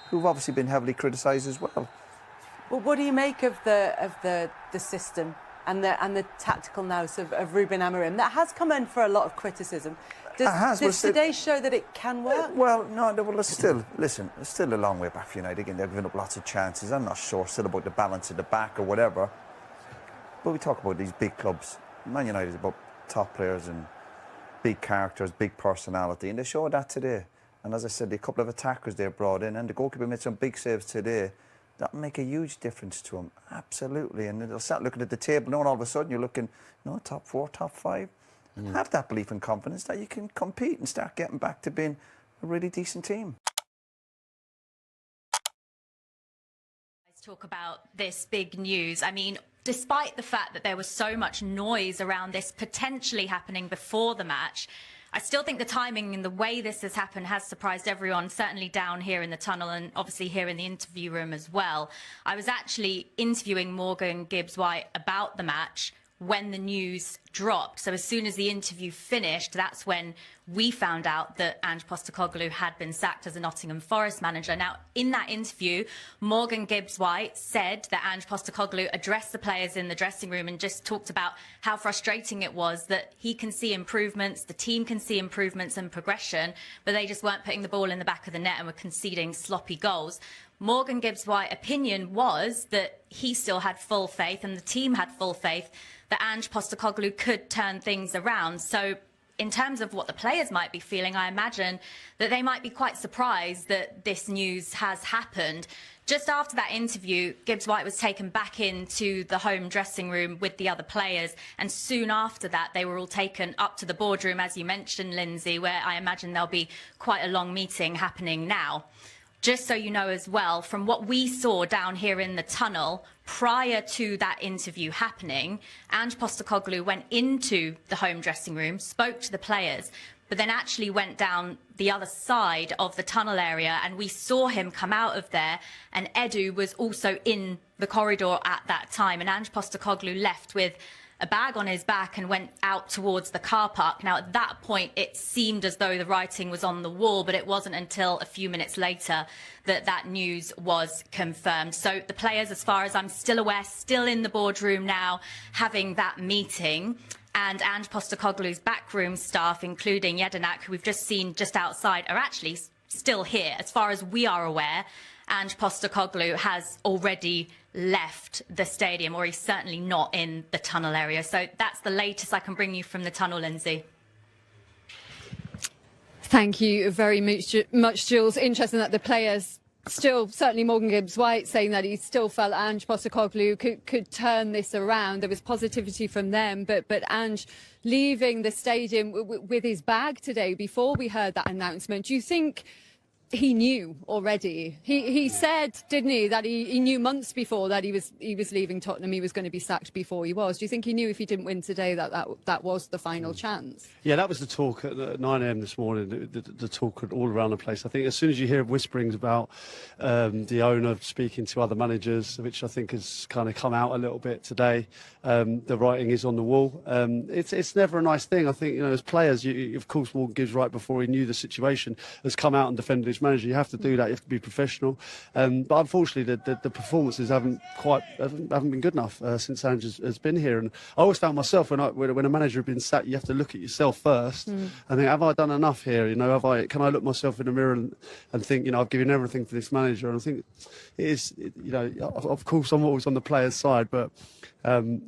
who've obviously been heavily criticised as well. Well, what do you make of the system and the tactical nous of Ruben Amorim? That has come in for a lot of criticism. Does today show that it can work? Well, no, well, it's still a long way back for United. Again, they're giving up lots of chances. I'm not sure still about the balance at the back or whatever. But we talk about these big clubs. Man United is about top players and big characters, big personality, and they showed that today. And as I said, a couple of attackers they brought in, and the goalkeeper made some big saves today. That'll make a huge difference to him, absolutely. And they'll start looking at the table, and all of a sudden you're looking, top 4, top 5. Have that belief and confidence that you can compete and start getting back to being a really decent team. Talk about this big news. I mean, despite the fact that there was so much noise around this potentially happening before the match, I still think the timing and the way this has happened has surprised everyone, certainly down here in the tunnel and obviously here in the interview room as well. I was actually interviewing Morgan Gibbs-White about the match when the news dropped. So as soon as the interview finished, that's when we found out that Ange Postecoglou had been sacked as a Nottingham Forest manager. Now, in that interview, Morgan Gibbs-White said that Ange Postecoglou addressed the players in the dressing room and just talked about how frustrating it was that he can see improvements, the team can see improvements and progression, but they just weren't putting the ball in the back of the net and were conceding sloppy goals. Morgan Gibbs-White's opinion was that he still had full faith and the team had full faith that Ange Postecoglou could turn things around. So in terms of what the players might be feeling, I imagine that they might be quite surprised that this news has happened. Just after that interview, Gibbs-White was taken back into the home dressing room with the other players, and soon after that they were all taken up to the boardroom, as you mentioned, Lindsay, where I imagine there'll be quite a long meeting happening now. Just so you know as well, from what we saw down here in the tunnel, prior to that interview happening, Ange Postecoglou went into the home dressing room, spoke to the players, but then actually went down the other side of the tunnel area, and we saw him come out of there, and Edu was also in the corridor at that time, and Ange Postecoglou left with a bag on his back and went out towards the car park. Now, at that point, it seemed as though the writing was on the wall, but it wasn't until a few minutes later that that news was confirmed. So the players, as far as I'm still aware, still in the boardroom now, having that meeting. And Ange Postecoglou's backroom staff, including Jedinak, who we've just seen just outside, are actually still here, as far as we are aware. Ange Postecoglou has already left the stadium, or he's certainly not in the tunnel area. So that's the latest I can bring you from the tunnel, Lindsay. Thank you very much, Jules. Interesting that the players still, certainly Morgan Gibbs-White, saying that he still felt Ange Postecoglou could turn this around. There was positivity from them, but Ange leaving the stadium with his bag today before we heard that announcement. Do you think he knew already? He said, didn't he, that he knew months before that he was leaving Tottenham, he was going to be sacked before he was. Do you think he knew if he didn't win today that was the final chance? Yeah, that was the talk at 9 a.m. this morning, the talk all around the place. I think as soon as you hear whisperings about the owner speaking to other managers, which I think has kind of come out a little bit today, the writing is on the wall. It's never a nice thing. I think, as players, of course, Morgan Gibbs, right before he knew the situation, has come out and defended his manager. You have to do that. You have to be professional. But unfortunately, the performances haven't been good enough since Ange has been here. And I always found myself when a manager had been sacked, you have to look at yourself first and think, have I done enough here? Can I look myself in the mirror and think, I've given everything for this manager? And I think it is, of course, I'm always on the player's side, but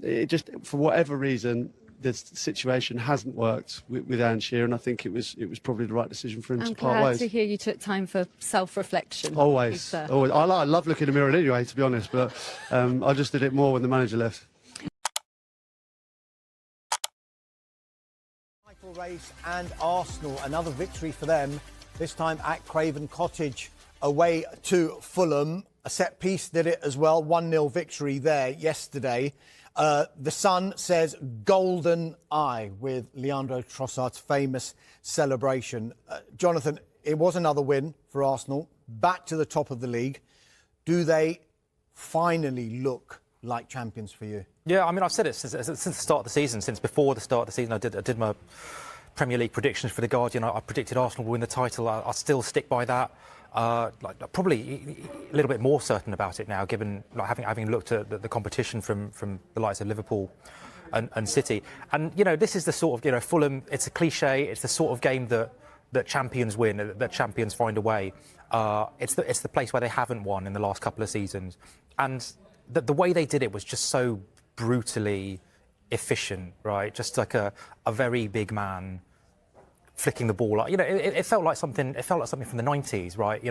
it just, for whatever reason, the situation hasn't worked with Ange here, and I think it was probably the right decision for him to part ways. I'm glad to hear you took time for self-reflection. Always. I love looking in the mirror anyway, to be honest, but I just did it more when the manager left. Title race and Arsenal, another victory for them, this time at Craven Cottage, away to Fulham. A set piece did it as well, 1-0 victory there yesterday. The Sun says golden eye with Leandro Trossard's famous celebration. Jonathan, it was another win for Arsenal, back to the top of the league. Do they finally look like champions for you? Yeah, I mean, I've said it since the start of the season, since before the start of the season. I did my Premier League predictions for The Guardian. I predicted Arsenal will win the title. I still stick by that. Probably a little bit more certain about it now, given having looked at the competition from the likes of Liverpool and City. And this is the sort of Fulham. It's a cliche. It's the sort of game that champions win, that champions find a way. It's the place where they haven't won in the last couple of seasons, and the way they did it was just so brutally efficient, right? Just like a very big man flicking the ball. It felt like something. It felt like something from the 90s, right?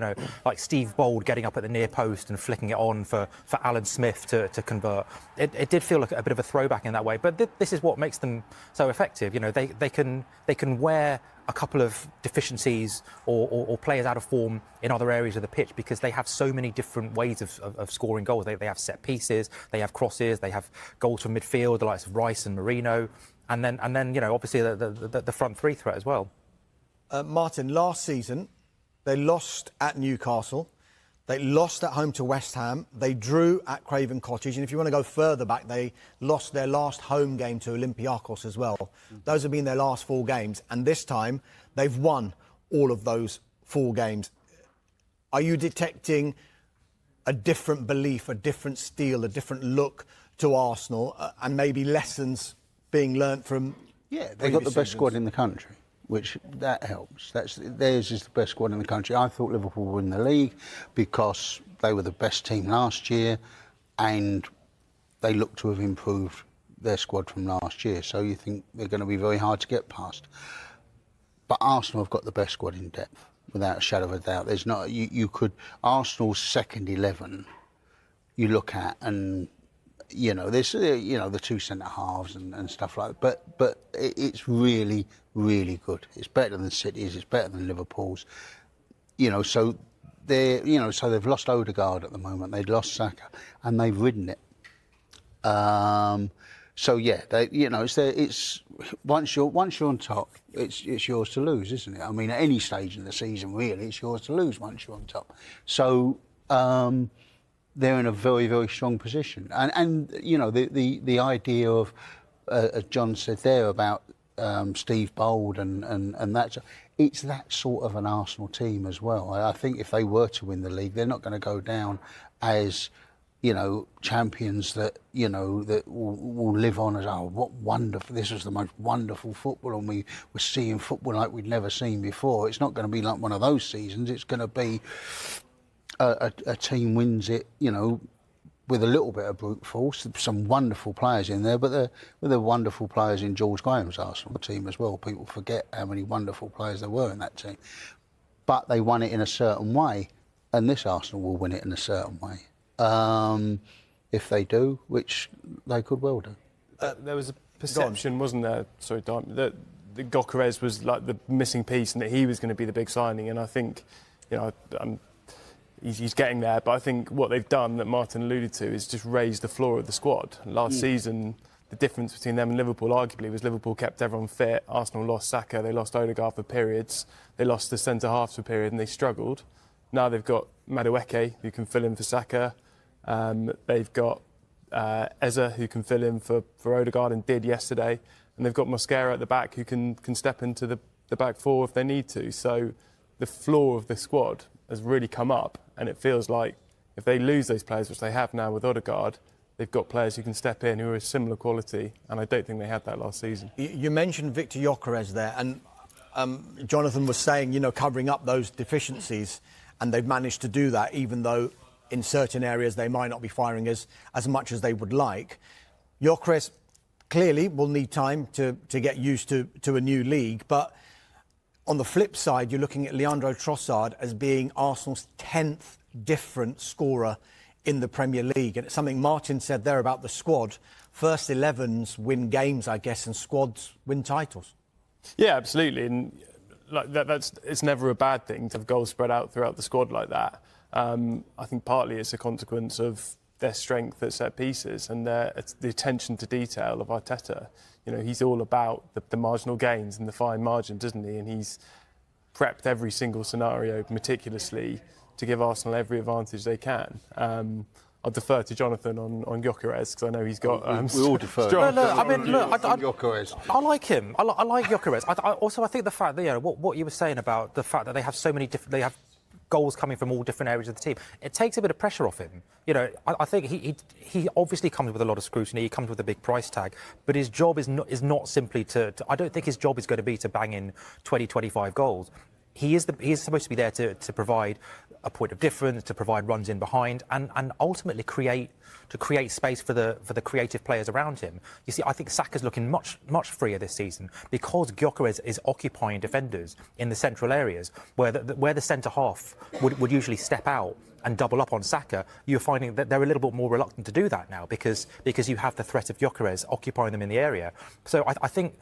Like Steve Bold getting up at the near post and flicking it on for Alan Smith to convert. It did feel like a bit of a throwback in that way. But this is what makes them so effective. They can wear a couple of deficiencies or players out of form in other areas of the pitch because they have so many different ways of scoring goals. They have set pieces, they have crosses, they have goals from midfield, the likes of Rice and Marino. And then, obviously the front three threat as well. Martin, last season they lost at Newcastle, they lost at home to West Ham, they drew at Craven Cottage, and if you want to go further back, they lost their last home game to Olympiacos as well. Those have been their last 4 games, and this time they've won all of those 4 games. Are you detecting a different belief, a different steel, a different look to Arsenal, and maybe lessons being learnt from? Yeah, they've got the best squad in the country, which that helps. Theirs is the best squad in the country. I thought Liverpool would win the league because they were the best team last year and they look to have improved their squad from last year. So you think they're going to be very hard to get past. But Arsenal have got the best squad in depth, without a shadow of a doubt. There's not Arsenal's second 11 you look at and there's the 2 centre halves and stuff like that. But it's really, really good. It's better than City's. It's better than Liverpool's. So they've lost Odegaard at the moment. They've lost Saka, and they've ridden it. So yeah, it's once you're on top, it's yours to lose, isn't it? I mean, at any stage in the season, really, it's yours to lose once you're on top. So. They're in a very, very strong position. And the idea of, as John said there, about Steve Bold and that, it's that sort of an Arsenal team as well. I think if they were to win the league, they're not going to go down as, champions that, that will live on as, what wonderful, this was the most wonderful football and we were seeing football like we'd never seen before. It's not going to be like one of those seasons. It's going to be a team wins it, you know, with a little bit of brute force. Some wonderful players in there, but there were wonderful players in George Graham's Arsenal team as well. People forget how many wonderful players there were in that team. But they won it in a certain way, and this Arsenal will win it in a certain way. If they do, which they could well do. There was a perception, wasn't there, sorry, that Gyökeres was like the missing piece and that he was going to be the big signing, and I think, you know, he's getting there, but I think what they've done, that Martin alluded to, is just raise the floor of the squad. Last season, the difference between them and Liverpool, arguably, was Liverpool kept everyone fit. Arsenal lost Saka, they lost Odegaard for periods, they lost the centre-halves for a period, and they struggled. Now they've got Madueke, who can fill in for Saka. They've got Eze, who can fill in for Odegaard and did yesterday. And they've got Mosquera at the back, who can step into the back four if they need to. So the floor of the squad has really come up, and it feels like if they lose those players, which they have now with Odegaard, they've got players who can step in who are of similar quality, and I don't think they had that last season. You mentioned Victor Gyökeres there, and Jonathan was saying, you know, covering up those deficiencies, and they've managed to do that, even though in certain areas they might not be firing as much as they would like. Gyökeres clearly will need time to get used to a new league, but on the flip side, you're looking at Leandro Trossard as being Arsenal's 10th different scorer in the Premier League. And it's something Martin said there about the squad. First 11s win games, I guess, and squads win titles. Yeah, absolutely. And like it's never a bad thing to have goals spread out throughout the squad like that. I think partly it's a consequence of their strength at set pieces and the attention to detail of Arteta. You know, he's all about the marginal gains and the fine margins, isn't he? And he's prepped every single scenario meticulously to give Arsenal every advantage they can. I'll defer to Jonathan on Gyökeres because I know he's got. We all defer. Gyökeres. I like him. I like Gyökeres. I think the fact that, you know, what you were saying about the fact that they have so many different, they have goals coming from all different areas of the team, it takes a bit of pressure off him. You know, I think he obviously comes with a lot of scrutiny. He comes with a big price tag, but his job is not simply to. I don't think his job is going to be to bang in 20, 25 goals. He is supposed to be there to provide a point of difference, to provide runs in behind, and ultimately create space for the creative players around him. You see, I think Saka's looking much freer this season because Gyökeres is occupying defenders in the central areas where the centre half would usually step out and double up on Saka. You're finding that they're a little bit more reluctant to do that now because you have the threat of Gyökeres occupying them in the area. So I think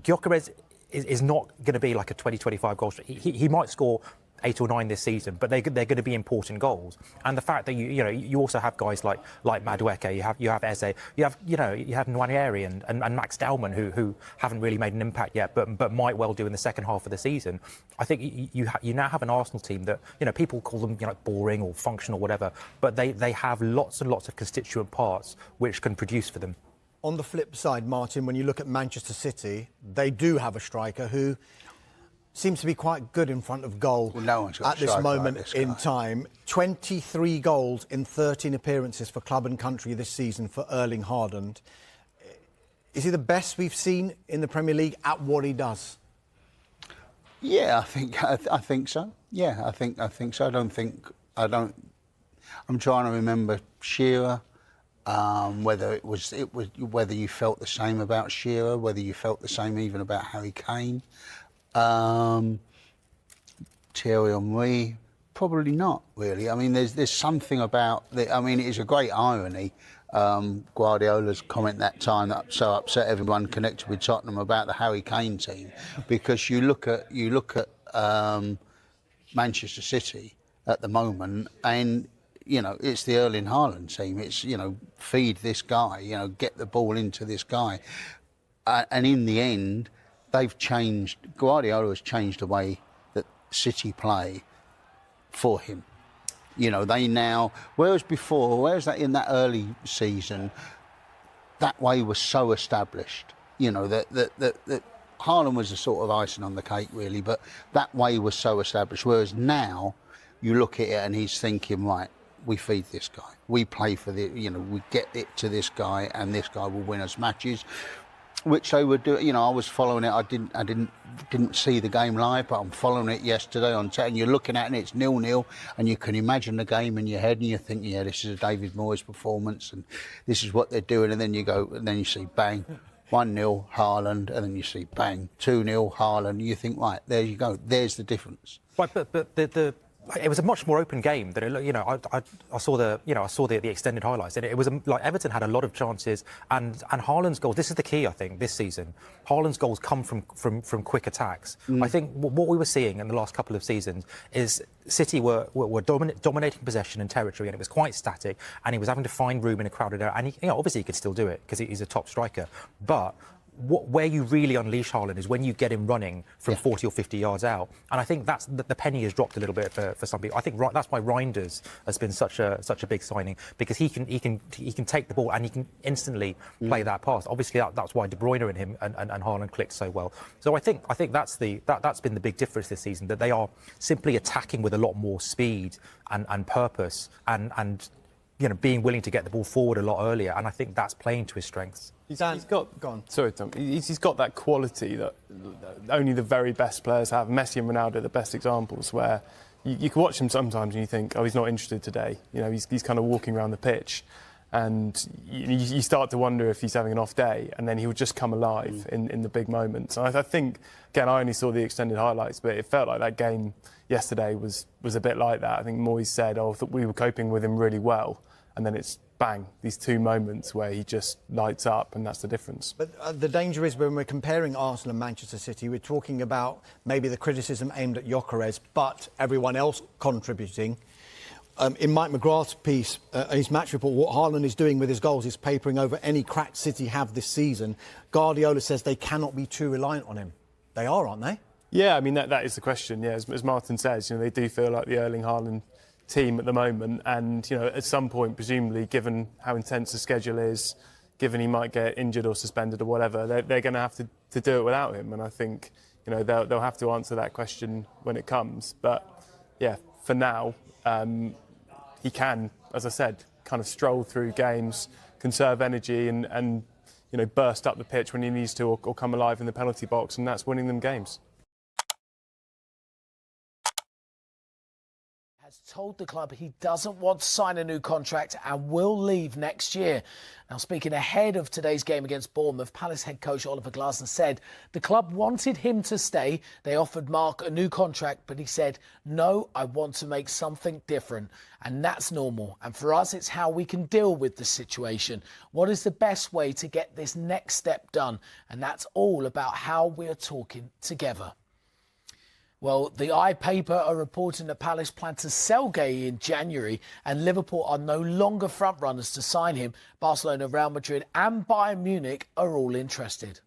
Gyökeres is not going to be like a 20-25 goal. He might score 8 or 9 this season, but they're going to be important goals. And the fact that you also have guys like Madueke, you have Eze, you have Nwaneri and Max Dellman who haven't really made an impact yet, but might well do in the second half of the season. I think you now have an Arsenal team that, you know, people call them, you know, boring or functional or whatever, but they have lots and lots of constituent parts which can produce for them. On the flip side, Martin, when you look at Manchester City, they do have a striker who seems to be quite good in front of goal at this moment in time. 23 goals in 13 appearances for club and country this season for Erling Haaland. Is he the best we've seen in the Premier League at what he does? Yeah, I think so. Yeah, I think so. I'm trying to remember Shearer. Whether whether you felt the same about Shearer, whether you felt the same even about Harry Kane, Thierry Henry, probably not really. I mean, there's something about I mean, it's a great irony. Guardiola's comment that time that so upset everyone connected with Tottenham about the Harry Kane team, because you look at Manchester City at the moment and, you know, it's the Erling Haaland team. It's, you know, feed this guy, you know, get the ball into this guy. And in the end, Guardiola has changed the way that City play for him. You know, they now, whereas that in that early season, that way was so established, you know, that Haaland was a sort of icing on the cake, really, but that way was so established. Whereas now, you look at it and he's thinking, right, we feed this guy. We play for we get it to this guy and this guy will win us matches. which they would do. You know, I was following it. I didn't see the game live, but I'm following it yesterday on chat. And you're looking at it, and it's 0-0, and you can imagine the game in your head, and you think, yeah, this is a David Moyes performance, and this is what they're doing. And then you go, and then you see bang, 1-0 Haaland, and then you see bang, 2-0 Haaland. You think, right, there you go. There's the difference. Right, but it was a much more open game than it. You know, I saw the extended highlights, and it was like Everton had a lot of chances, and Haaland's goals. This is the key, I think, this season. Haaland's goals come from quick attacks. I think what we were seeing in the last couple of seasons is City were dominating possession and territory, and it was quite static, and he was having to find room in a crowded area. And obviously he could still do it because he's a top striker, but where you really unleash Haaland is when you get him running from 40 or 50 yards out, and I think that's the penny has dropped a little bit for some people. I think that's why Reinders has been such a big signing, because he can take the ball and he can instantly play that pass. Obviously that's why De Bruyne and him and Haaland clicked so well. So I think that's been the big difference this season, that they are simply attacking with a lot more speed and purpose and you know, being willing to get the ball forward a lot earlier, and I think that's playing to his strengths. He's got that quality that only the very best players have. Messi and Ronaldo are the best examples, where you can watch him sometimes and you think, oh, he's not interested today. You know, he's kind of walking around the pitch, and you start to wonder if he's having an off day, and then he would just come alive in the big moments. And I think, again, I only saw the extended highlights, but it felt like that game yesterday was a bit like that. I think Moyes said, oh, I thought we were coping with him really well. And then it's bang, these two moments where he just lights up, and that's the difference. But the danger is when we're comparing Arsenal and Manchester City, we're talking about maybe the criticism aimed at Gyökeres, but everyone else contributing. In Mike McGrath's piece, his match report, what Haaland is doing with his goals is papering over any cracks City have this season. Guardiola says they cannot be too reliant on him. They are, aren't they? Yeah, I mean, that is the question. Yeah, as Martin says, you know, they do feel like the Erling Haaland team at the moment, and you know, at some point, presumably, given how intense the schedule is, given he might get injured or suspended or whatever, they're going to have to do it without him. And I think, you know, they'll have to answer that question when it comes. But yeah, for now, he can, as I said, kind of stroll through games, conserve energy, and you know, burst up the pitch when he needs to, or come alive in the penalty box, and that's winning them games. Has told the club he doesn't want to sign a new contract and will leave next year. Now, speaking ahead of today's game against Bournemouth, Palace head coach Oliver Glasner said the club wanted him to stay. They offered Mark a new contract, but he said, no, I want to make something different. And that's normal. And for us, it's how we can deal with the situation. What is the best way to get this next step done? And that's all about how we're talking together. Well, the iPaper are reporting that Palace plan to sell Gay in January, and Liverpool are no longer front-runners to sign him. Barcelona, Real Madrid and Bayern Munich are all interested.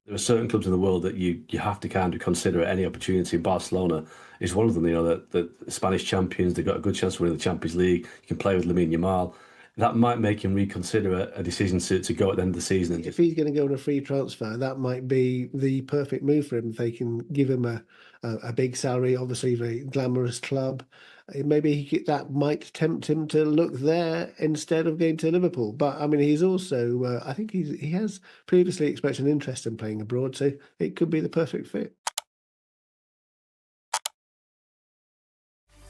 There are certain clubs in the world that you have to kind of consider any opportunity. Barcelona is one of them. You know, the Spanish champions, they've got a good chance of winning the Champions League. You can play with Lamine Yamal. That might make him reconsider a decision to go at the end of the season. If he's going to go on a free transfer, that might be the perfect move for him. If they can give him a big salary, obviously very glamorous club, maybe that might tempt him to look there instead of going to Liverpool. But I mean, he's also, I think he has previously expressed an interest in playing abroad, so it could be the perfect fit.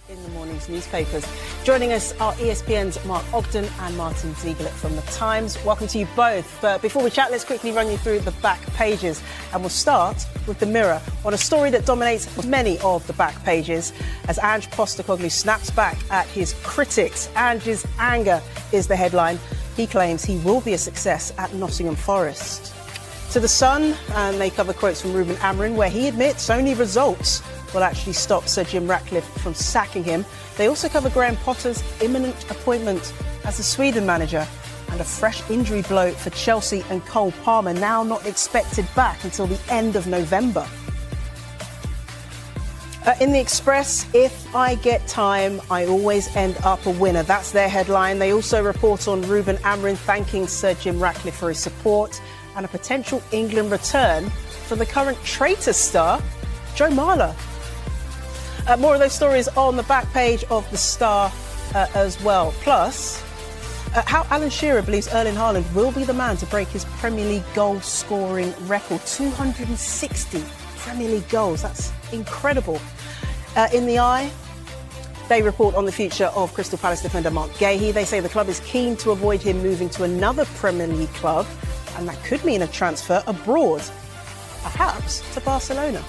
In the morning's newspapers. Joining us are ESPN's Mark Ogden and Martin Ziegler from The Times. Welcome to you both. But before we chat, let's quickly run you through the back pages. And we'll start with the Mirror on a story that dominates many of the back pages as Ange Postecoglou snaps back at his critics. Ange's anger is the headline. He claims he will be a success at Nottingham Forest. To The Sun, and they cover quotes from Ruben Amorim, where he admits only results will actually stop Sir Jim Ratcliffe from sacking him. They also cover Graham Potter's imminent appointment as the Sweden manager and a fresh injury blow for Chelsea and Cole Palmer, now not expected back until the end of November. In the Express, if I get time, I always end up a winner. That's their headline. They also report on Ruben Amorim thanking Sir Jim Ratcliffe for his support and a potential England return from the current traitor star, Joe Marler. More of those stories on the back page of The Star as well. Plus, how Alan Shearer believes Erling Haaland will be the man to break his Premier League goal-scoring record. 260 Premier League goals. That's incredible. In the Eye, they report on the future of Crystal Palace defender Mark Gahey. They say the club is keen to avoid him moving to another Premier League club, and that could mean a transfer abroad, perhaps to Barcelona.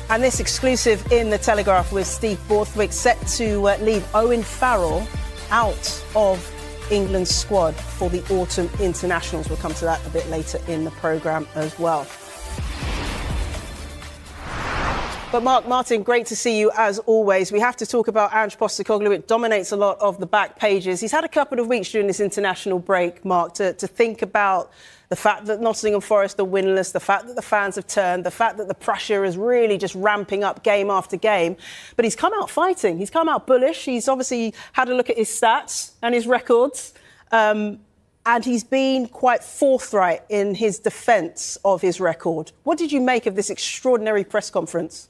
And this exclusive in the Telegraph with Steve Borthwick, set to leave Owen Farrell out of England's squad for the autumn internationals. We'll come to that a bit later in the programme as well. But Mark, Martin, great to see you as always. We have to talk about Ange Postecoglou. It dominates a lot of the back pages. He's had a couple of weeks during this international break, Mark, to think about the fact that Nottingham Forest are winless, the fact that the fans have turned, the fact that the pressure is really just ramping up game after game. But he's come out fighting. He's come out bullish. He's obviously had a look at his stats and his records. And he's been quite forthright in his defence of his record. What did you make of this extraordinary press conference?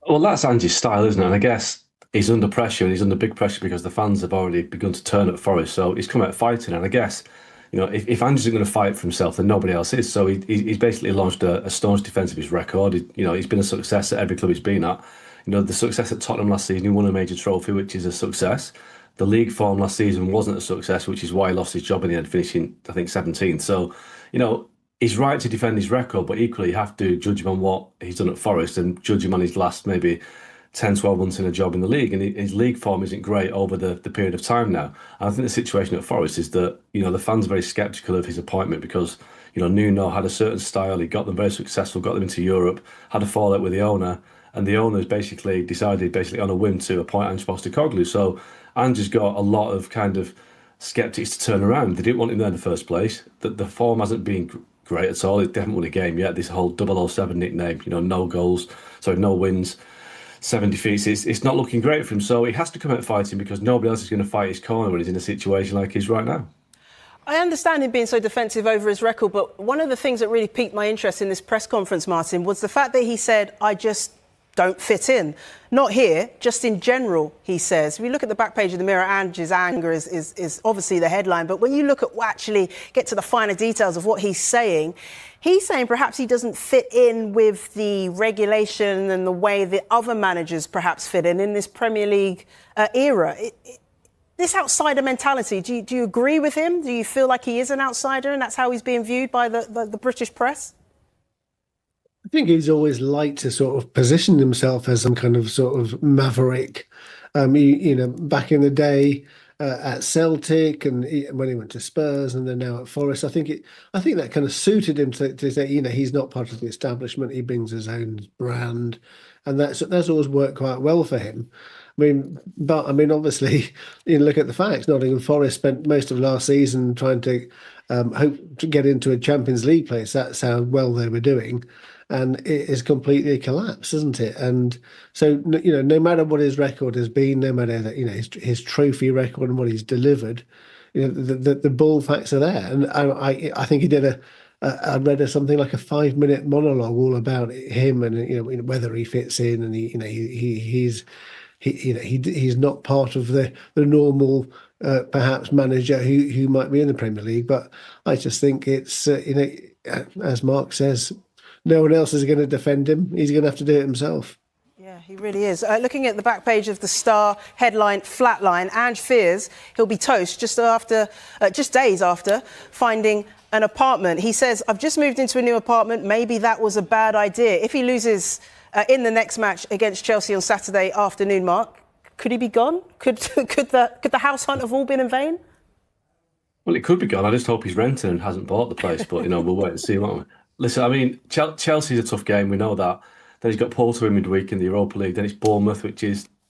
Well, that's Ange's style, isn't it? And I guess he's under pressure, and he's under big pressure because the fans have already begun to turn at Forest. So he's come out fighting. And I guess, you know, if Ange isn't going to fight for himself, then nobody else is. So he's basically launched a staunch defence of his record. He's been a success at every club he's been at. You know, the success at Tottenham last season, he won a major trophy, which is a success. The league form last season wasn't a success, which is why he lost his job in the end, finishing, I think, 17th. So, you know, he's right to defend his record, but equally you have to judge him on what he's done at Forest and judge him on his last maybe 10, 12 months in a job in the league. And his league form isn't great over the period of time now. And I think the situation at Forest is that, you know, the fans are very sceptical of his appointment because, you know, Nuno had a certain style. He got them very successful, got them into Europe, had a fallout with the owner. And the owner's basically decided on a whim to appoint Ange Postecoglou. So Ange has got a lot of kind of sceptics to turn around. They didn't want him there in the first place. The form hasn't been great at all. They haven't won a game yet. This whole 007 nickname, you know, no wins, 7 defeats. It's not looking great for him. So he has to come out fighting because nobody else is going to fight his corner when he's in a situation like he's right now. I understand him being so defensive over his record, but one of the things that really piqued my interest in this press conference, Martin, was the fact that he said, I just don't fit in. Not here, just in general, he says. If you look at the back page of the Mirror, Ange's anger is obviously the headline. But when you look at actually get to the finer details of what he's saying perhaps he doesn't fit in with the regulation and the way the other managers perhaps fit in this Premier League era. This outsider mentality, do you agree with him? Do you feel like he is an outsider and that's how he's being viewed by the British press? I think he's always liked to sort of position himself as some kind of sort of maverick. Back in the day at Celtic and when he went to Spurs and then now at Forest, I think that kind of suited him to say, you know, he's not part of the establishment. He brings his own brand, and that's always worked quite well for him. Obviously, you look at the facts. Nottingham Forest spent most of last season trying to hope to get into a Champions League place. That's how well they were doing. And it is completely collapsed, isn't it? And so, you know, no matter what his record has been, no matter that, you know, his trophy record and what he's delivered, you know, the ball facts are there. And I think he did I read something like a 5-minute monologue all about him and, you know, whether he fits in, and he's not part of the normal perhaps manager who might be in the Premier League. But I just think it's as Mark says, no one else is going to defend him. He's going to have to do it himself. Yeah, he really is. Looking at the back page of the Star headline, Flatline, Ange fears he'll be toast just days after finding an apartment. He says, I've just moved into a new apartment. Maybe that was a bad idea. If he loses in the next match against Chelsea on Saturday afternoon, Mark, could he be gone? Could the house hunt have all been in vain? Well, it could be gone. I just hope he's renting and hasn't bought the place. But, you know, we'll wait and see, won't we? Listen, I mean, Chelsea's a tough game. We know that. Then he's got Porto in midweek in the Europa League. Then it's Bournemouth,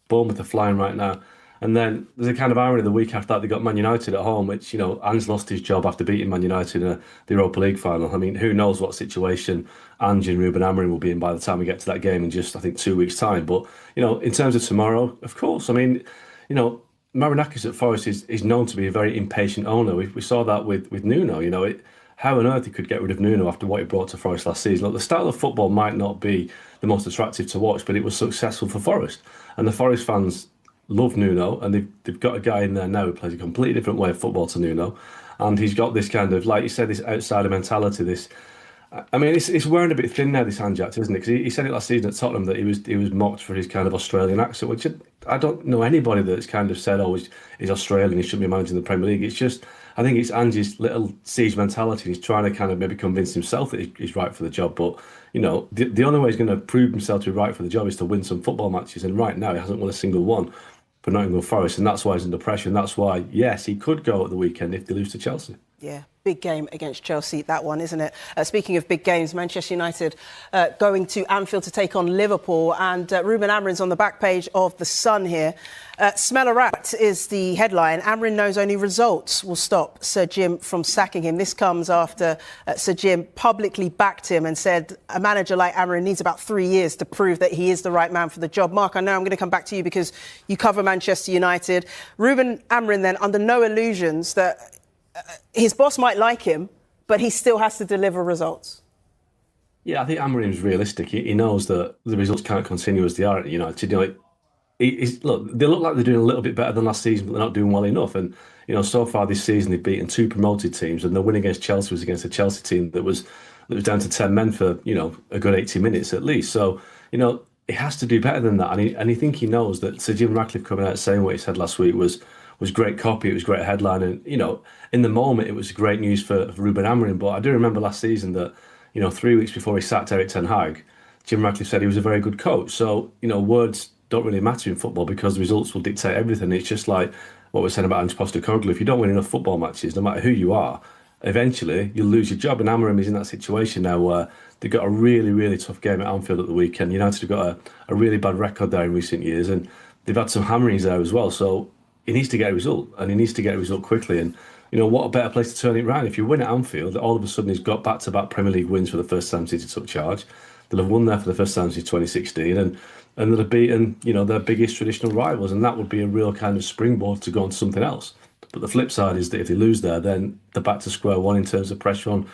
Bournemouth are flying right now. And then there's a kind of irony the week after that, they got Man United at home, which, you know, Ange lost his job after beating Man United in the Europa League final. I mean, who knows what situation Ange and Ruben Amorim will be in by the time we get to that game in just, I think, 2 weeks' time. But, you know, in terms of tomorrow, of course, I mean, you know, Marinakis at Forest is known to be a very impatient owner. We saw that with Nuno, you know. How on earth he could get rid of Nuno after what he brought to Forest last season. Look, the style of football might not be the most attractive to watch, but it was successful for Forest. And the Forest fans love Nuno, and they've got a guy in there now who plays a completely different way of football to Nuno, and he's got this kind of, like you said, this outsider mentality. I mean, it's wearing a bit thin now, this Ajax, isn't it? Because he said it last season at Tottenham that he was mocked for his kind of Australian accent, which I don't know anybody that's kind of said, oh, he's Australian, he shouldn't be managing the Premier League. It's just, I think it's Ange's little siege mentality. He's trying to kind of maybe convince himself that he's right for the job. But, you know, the only way he's going to prove himself to be right for the job is to win some football matches. And right now, he hasn't won a single one for Nottingham Forest. And that's why he's under pressure. And that's why, yes, he could go at the weekend if they lose to Chelsea. Yeah, big game against Chelsea, that one, isn't it? Speaking of big games, Manchester United going to Anfield to take on Liverpool. And Ruben Amorim's on the back page of The Sun here. Smell a rat is the headline. Amorim knows only results will stop Sir Jim from sacking him. This comes after Sir Jim publicly backed him and said a manager like Amorim needs about 3 years to prove that he is the right man for the job. Mark, I know I'm going to come back to you because you cover Manchester United. Ruben Amorim then, under no illusions that his boss might like him, but he still has to deliver results. Yeah, I think Amorim's realistic. He knows that the results can't continue as they are at United. You know, look, they look like they're doing a little bit better than last season, but they're not doing well enough. And, you know, so far this season they've beaten 2 promoted teams, and the win against Chelsea was against a Chelsea team that was down to 10 men for, you know, a good 80 minutes at least. So, you know, he has to do better than that. And I think he knows that Sir Jim Ratcliffe coming out saying what he said last week was great copy, it was great headline, and, you know, in the moment it was great news for Ruben Amorim. But I do remember last season that, you know, 3 weeks before he sacked Erik ten Hag, Jim Ratcliffe said he was a very good coach. So, you know, words don't really matter in football because the results will dictate everything. It's just like what we're saying about Ange Postecoglou. If you don't win enough football matches, no matter who you are, eventually you'll lose your job. And Amorim is in that situation now where they've got a really, really tough game at Anfield at the weekend. United have got a really bad record there in recent years, and they've had some hammerings there as well. So he needs to get a result, and he needs to get a result quickly. And, you know, what a better place to turn it around. If you win at Anfield, all of a sudden he's got back-to-back Premier League wins for the first time since he took charge. They'll have won there for the first time since 2016, and they'll have beaten, you know, their biggest traditional rivals, and that would be a real kind of springboard to go on to something else. But the flip side is that if they lose there, then they're back to square one in terms of pressure on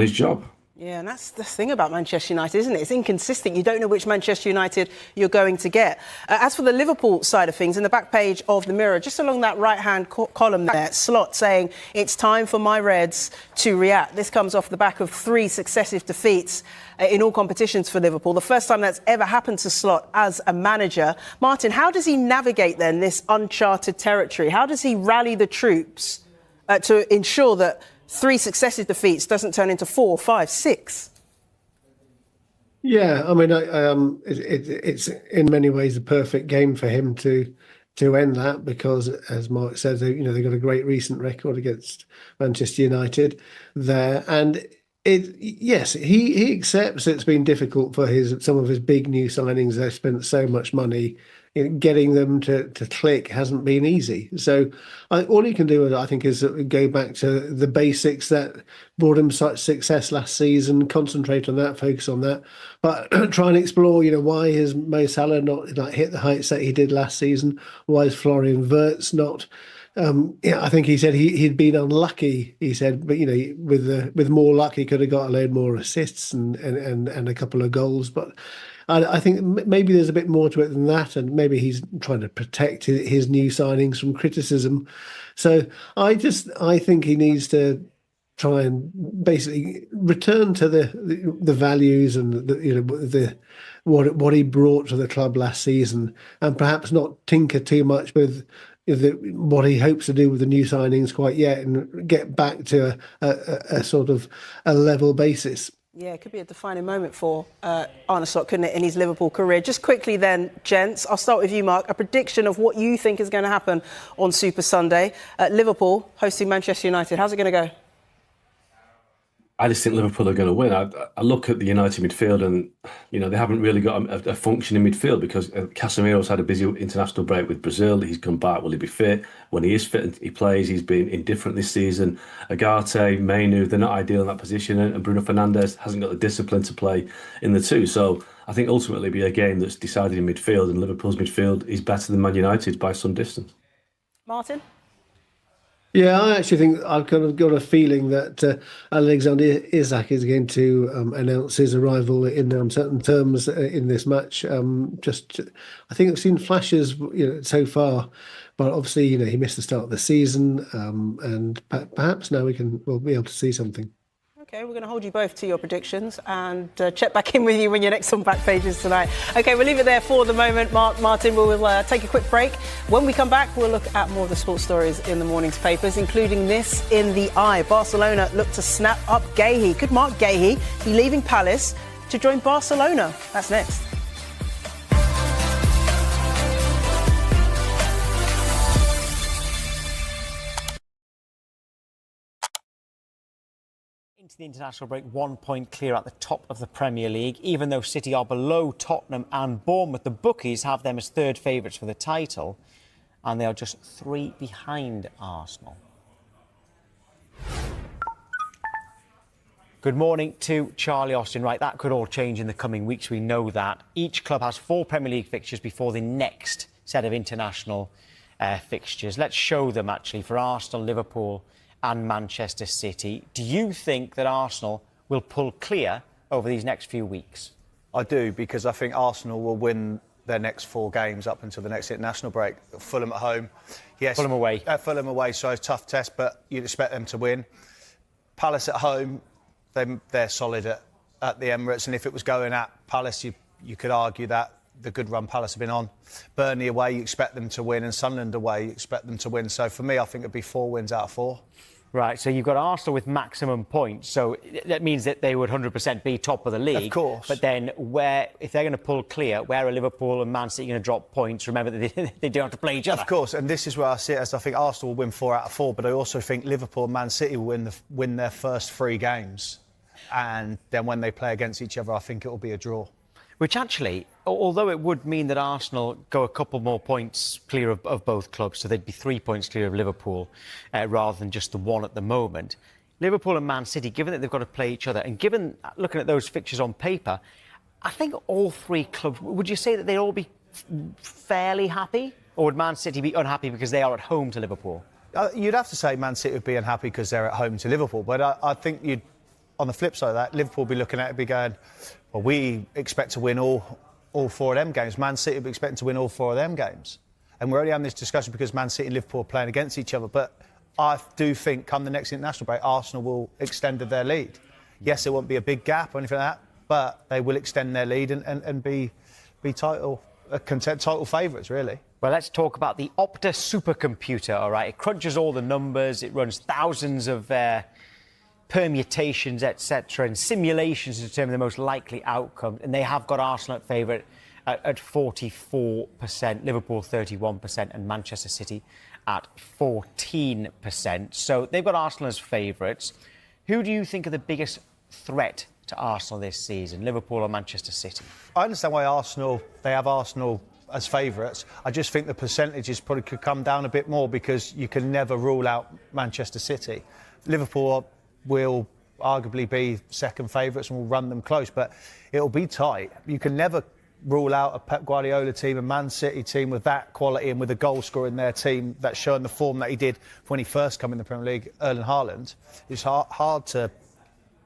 his job. Yeah, and that's the thing about Manchester United, isn't it? It's inconsistent. You don't know which Manchester United you're going to get. As for the Liverpool side of things, in the back page of the Mirror, just along that right-hand column there, Slot saying, it's time for my Reds to react. This comes off the back of 3 successive defeats in all competitions for Liverpool. The first time that's ever happened to Slot as a manager. Martin, how does he navigate then this uncharted territory? How does he rally the troops to ensure that 3 successive defeats doesn't turn into 4, 5, 6? Yeah, I mean, it's in many ways a perfect game for him to end that because, as Mark says, you know, they've got a great recent record against Manchester United there, and yes, he accepts it's been difficult for some of his big new signings. They've spent so much money. Getting them to click hasn't been easy. So all he can do, I think, is go back to the basics that brought him such success last season, concentrate on that, focus on that, but try and explore, you know, why has Mo Salah not hit the heights that he did last season? Why is Florian Wirtz not? Yeah, I think he said he'd been unlucky. He said, but you know, with more luck, he could have got a load more assists and a couple of goals, but. I think maybe there's a bit more to it than that, and maybe he's trying to protect his new signings from criticism. So I think he needs to try and basically return to the values and what he brought to the club last season, and perhaps not tinker too much with what he hopes to do with the new signings quite yet, and get back to a sort of a level basis. Yeah, it could be a defining moment for Arne Slot, couldn't it, in his Liverpool career. Just quickly then, gents, I'll start with you, Mark. A prediction of what you think is going to happen on Super Sunday. Liverpool hosting Manchester United. How's it going to go? I just think Liverpool are going to win. I look at the United midfield and, you know, they haven't really got a functioning midfield because Casemiro's had a busy international break with Brazil. He's come back. Will he be fit? When he is fit, he plays. He's been indifferent this season. Agate, Mainu, they're not ideal in that position. And Bruno Fernandes hasn't got the discipline to play in the two. So I think ultimately it'll be a game that's decided in midfield, and Liverpool's midfield is better than Man United's by some distance. Martin? Yeah, I actually think I've kind of got a feeling that Alexander Isak is going to announce his arrival in uncertain terms in this match. I think I've seen flashes, so far, but obviously, he missed the start of the season, and perhaps now we'll be able to see something. Okay, we're going to hold you both to your predictions and check back in with you when you're next on Backpages tonight. Okay, we'll leave it there for the moment. Martin, we'll take a quick break. When we come back, we'll look at more of the sports stories in the morning's papers, including this in the eye. Barcelona look to snap up Guehi. Could Marc Guehi be leaving Palace to join Barcelona? That's next. Into the international break, 1 point clear at the top of the Premier League. Even though City are below Tottenham and Bournemouth, the bookies have them as third favourites for the title, and they are just 3 behind Arsenal. Good morning to Charlie Austin. Right, that could all change in the coming weeks, we know that. Each club has 4 Premier League fixtures before the next set of international fixtures. Let's show them, actually, for Arsenal, Liverpool and Manchester City. Do you think that Arsenal will pull clear over these next few weeks? I do, because I think Arsenal will win their next 4 games up until the next international break. Fulham at home. Yes. Fulham away. Fulham away, so a tough test, but you'd expect them to win. Palace at home, they're solid at the Emirates, and if it was going at Palace, you could argue that the good run Palace have been on. Burnley away, you expect them to win, and Sunderland away, you expect them to win. So for me, I think it'd be 4 wins out of 4. Right, so you've got Arsenal with maximum points, so that means that they would 100% be top of the league. Of course. But then, if they're going to pull clear, where are Liverpool and Man City going to drop points? Remember that they don't have to play each other. Of course, and this is where I see it as I think Arsenal will win 4 out of 4, but I also think Liverpool and Man City will win their first 3 games. And then when they play against each other, I think it will be a draw. Which actually, although it would mean that Arsenal go a couple more points clear of both clubs, so they'd be 3 points clear of Liverpool rather than just the 1 at the moment. Liverpool and Man City, given that they've got to play each other, and given looking at those fixtures on paper, I think all 3 clubs, would you say that they'd all be fairly happy? Or would Man City be unhappy because they are at home to Liverpool? You'd have to say Man City would be unhappy because they're at home to Liverpool, but I think you'd, on the flip side of that, Liverpool will be looking at it, be going, well, we expect to win all 4 of them games. Man City will be expecting to win all 4 of them games. And we're only having this discussion because Man City and Liverpool are playing against each other. But I do think, come the next international break, Arsenal will extend their lead. Yes, there won't be a big gap or anything like that, but they will extend their lead and be title favourites, really. Well, let's talk about the Opta supercomputer, all right? It crunches all the numbers, it runs thousands of permutations, etc., and simulations to determine the most likely outcome. And they have got Arsenal at favourite at 44%, Liverpool 31%, and Manchester City at 14%. So they've got Arsenal as favourites. Who do you think are the biggest threat to Arsenal this season, Liverpool or Manchester City? I understand why they have Arsenal as favourites. I just think the percentages probably could come down a bit more because you can never rule out Manchester City. Liverpool will arguably be second favourites and will run them close, but it'll be tight. You can never rule out a Pep Guardiola team, a Man City team with that quality and with a goal scorer in their team that's showing the form that he did when he first came in the Premier League, Erling Haaland. It's hard to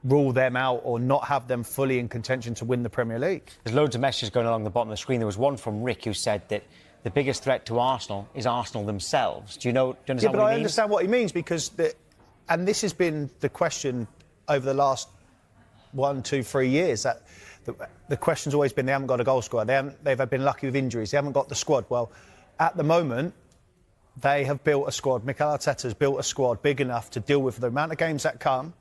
rule them out or not have them fully in contention to win the Premier League. There's loads of messages going along the bottom of the screen. There was one from Rick who said that the biggest threat to Arsenal is Arsenal themselves. Do you understand what he means? Yeah, but I understand what he means because and this has been the question over the last 1, 2, 3 years, that the question's always been they haven't got a goal scorer. They've been lucky with injuries. They haven't got the squad. Well, at the moment, they have built a squad. Mikel Arteta's built a squad big enough to deal with the amount of games that come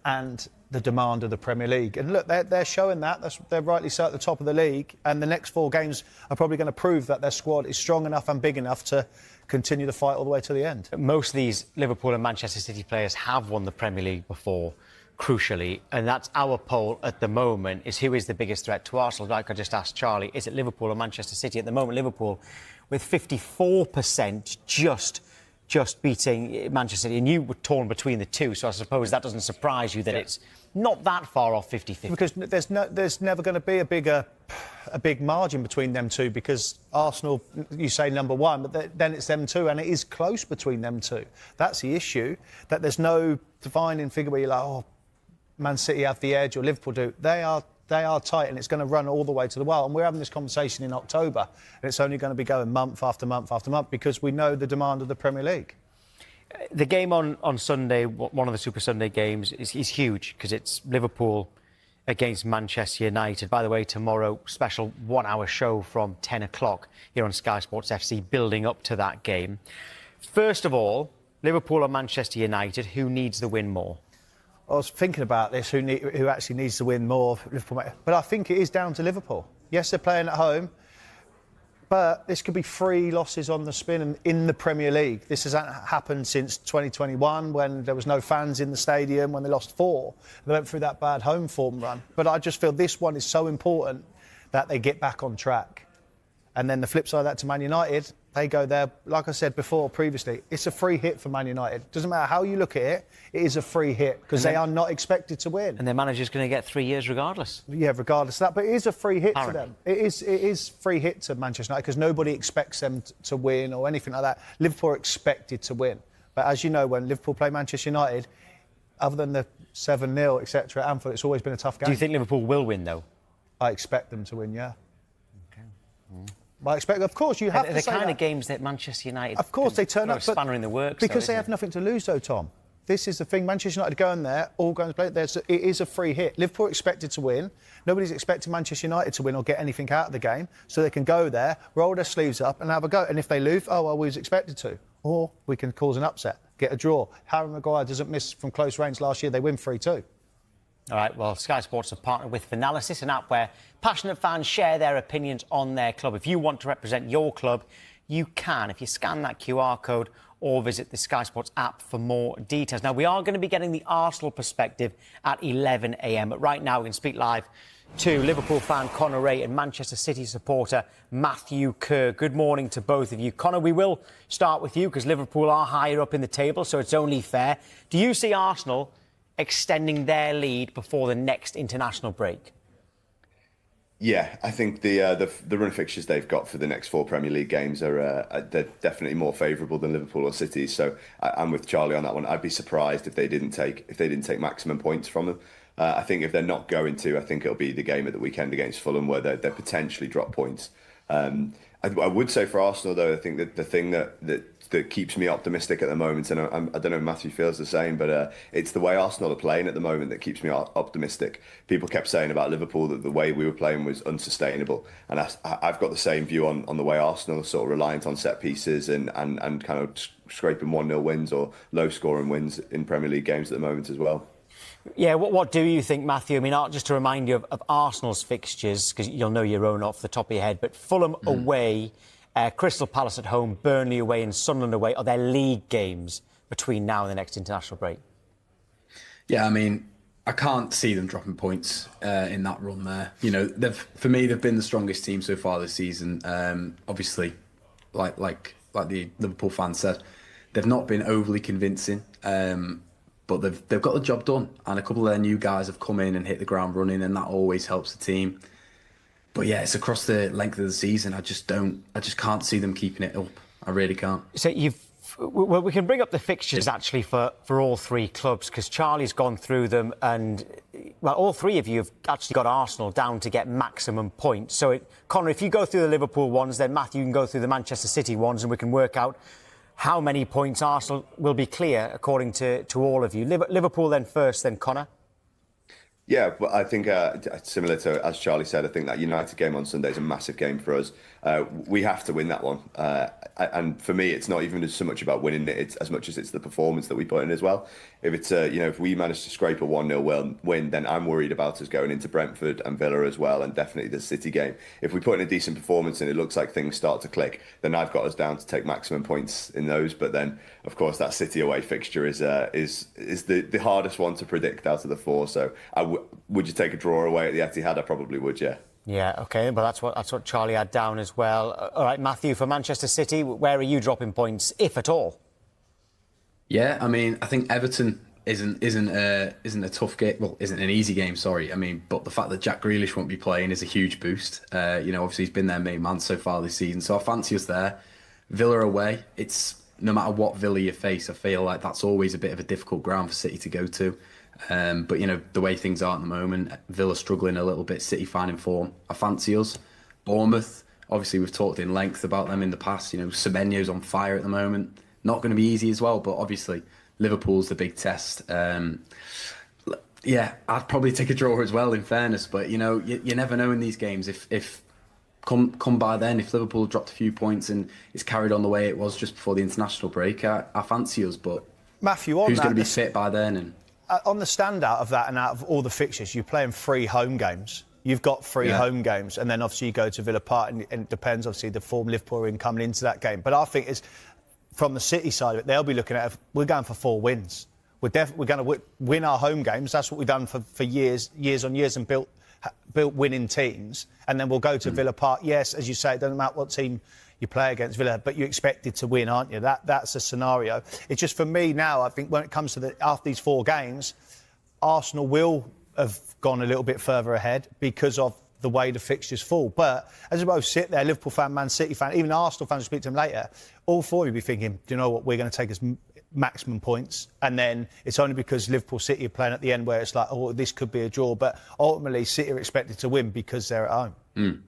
and the demand of the Premier League. And look, they're showing that. They're rightly so at the top of the league. And the next 4 games are probably going to prove that their squad is strong enough and big enough to continue the fight all the way to the end. Most of these Liverpool and Manchester City players have won the Premier League before, crucially, and that's our poll at the moment, is who is the biggest threat to Arsenal. Like I just asked Charlie, is it Liverpool or Manchester City? At the moment, Liverpool with 54% just just beating Manchester City, and you were torn between the two, so I suppose that doesn't surprise you that it's not that far off 50-50. Because there's never going to be a big margin between them two, because Arsenal, you say number one, but then it's them two, and it is close between them two. That's the issue, that there's no defining figure where you're like, oh, Man City have the edge or Liverpool do. They are tight, and it's going to run all the way to the wire. And we're having this conversation in October, and it's only going to be going month after month after month, because we know the demand of the Premier League. The game on Sunday, one of the Super Sunday games, is huge, because it's Liverpool against Manchester United. By the way, tomorrow, special 1 hour show from 10 o'clock here on Sky Sports FC, building up to that game. First of all, Liverpool or Manchester United, who needs the win more? I was thinking about this, who actually needs to win more, Liverpool, but I think it is down to Liverpool. Yes, they're playing at home, but this could be 3 losses on the spin in the Premier League. This hasn't happened since 2021, when there was no fans in the stadium, when they lost 4. They went through that bad home form run. But I just feel this one is so important that they get back on track. And then the flip side of that to Man United, they go there, like I said before, previously, it's a free hit for Man United. Doesn't matter how you look at it, it is a free hit, because they are not expected to win. And their manager's going to get 3 years regardless. Yeah, regardless of that. But it is a free hit to them. It is free hit to Manchester United, because nobody expects them to win or anything like that. Liverpool are expected to win. But as you know, when Liverpool play Manchester United, other than the 7-0, etc., at Anfield, it's always been a tough game. Do you think Liverpool will win, though? I expect them to win, yeah. I expect, of course, you have to say the kind of games that Manchester United... Of course, they turn up... spanner in the works, because they have nothing to lose, though, Tom. This is the thing. Manchester United going there, all going to play there. So it is a free hit. Liverpool are expected to win. Nobody's expecting Manchester United to win or get anything out of the game. So they can go there, roll their sleeves up and have a go. And if they lose, oh, well, we was expected to. Or we can cause an upset, get a draw. Harry Maguire doesn't miss from close range last year. They win 3-2. All right, well, Sky Sports have partnered with Finalysis, an app where passionate fans share their opinions on their club. If you want to represent your club, you can, if you scan that QR code or visit the Sky Sports app for more details. Now, we are going to be getting the Arsenal perspective at 11 a.m. But right now, we can speak live to Liverpool fan Conor Ray and Manchester City supporter Matthew Kerr. Good morning to both of you. Conor, we will start with you because Liverpool are higher up in the table, so it's only fair. Do you see Arsenal extending their lead before the next international break? Yeah, I think the run of fixtures they've got for the next 4 Premier League games are they're definitely more favourable than Liverpool or City. So I'm with Charlie on that one. I'd be surprised if they didn't take maximum points from them. I think if they're not going to, I think it'll be the game at the weekend against Fulham where they potentially drop points. I would say for Arsenal though, I think that the thing that keeps me optimistic at the moment, and I don't know if Matthew feels the same, but it's the way Arsenal are playing at the moment that keeps me optimistic. People kept saying about Liverpool that the way we were playing was unsustainable, and I've got the same view on the way Arsenal are sort of reliant on set pieces and kind of scraping 1-0 wins or low scoring wins in Premier League games at the moment as well. Yeah, what do you think, Matthew? I mean, just to remind you of Arsenal's fixtures, because you'll know your own off the top of your head, but Fulham away, Crystal Palace at home, Burnley away and Sunderland away are their league games between now and the next international break. Yeah, I mean, I can't see them dropping points in that run there. You know, for me, they've been the strongest team so far this season. Obviously, like the Liverpool fans said, they've not been overly convincing. But they've got the job done, and a couple of their new guys have come in and hit the ground running, and that always helps the team. But yeah, it's across the length of the season. I just can't see them keeping it up. I really can't. So we can bring up the fixtures actually for all 3 clubs, because Charlie's gone through them, and well, all 3 of you have actually got Arsenal down to get maximum points. So Conor, if you go through the Liverpool ones, then Matthew can go through the Manchester City ones, and we can work out how many points Arsenal will be clear, according to all of you. Liverpool then first, then Conor. Yeah, but I think similar to, as Charlie said, I think that United game on Sunday is a massive game for us. We have to win that one. And for me, it's not even so much about winning it, it's as much as it's the performance that we put in as well. If it's, if we manage to scrape a 1-0 win, then I'm worried about us going into Brentford and Villa as well, and definitely the City game. If we put in a decent performance and it looks like things start to click, then I've got us down to take maximum points in those. But then, of course, that City away fixture is the hardest one to predict out of the 4. So would you take a draw away at the Etihad? I probably would, yeah. Yeah, OK, but that's what Charlie had down as well. All right, Matthew, for Manchester City, where are you dropping points, if at all? Yeah, I mean, I think Everton isn't a tough game. Well, isn't an easy game. Sorry, I mean, but the fact that Jack Grealish won't be playing is a huge boost. Obviously he's been their main man so far this season, so I fancy us there. Villa away, it's no matter what Villa you face, I feel like that's always a bit of a difficult ground for City to go to. But the way things are at the moment, Villa struggling a little bit, City finding form. I fancy us. Bournemouth, obviously we've talked in length about them in the past. Semenyo's on fire at the moment. Not going to be easy as well, but obviously Liverpool's the big test. Yeah, I'd probably take a draw as well, in fairness. But you never know in these games if come by then, if Liverpool dropped a few points and it's carried on the way it was just before the international break, I fancy us. But Matthew, who's going to be fit by then? And on the standout of that, and out of all the fixtures, you're playing 3 home games. You've got 3 home games, and then obviously you go to Villa Park, and it depends, obviously, the form Liverpool are in coming into that game. But I think it's from the City side of it, they'll be looking at we're going for 4 wins. We're going to win our home games. That's what we've done for years on years, and built winning teams. And then we'll go to Villa Park. Yes, as you say, it doesn't matter what team you play against Villa, but you're expected to win, aren't you? That's a scenario. It's just for me now, I think when it comes to after these 4 games, Arsenal will have gone a little bit further ahead because of the way the fixtures fall. But as we both sit there, Liverpool fan, Man City fan, even Arsenal fans will speak to them later, all 4 of you be thinking, do you know what, we're going to take us maximum points, and then it's only because Liverpool City are playing at the end where it's like, oh, this could be a draw. But ultimately, City are expected to win because they're at home.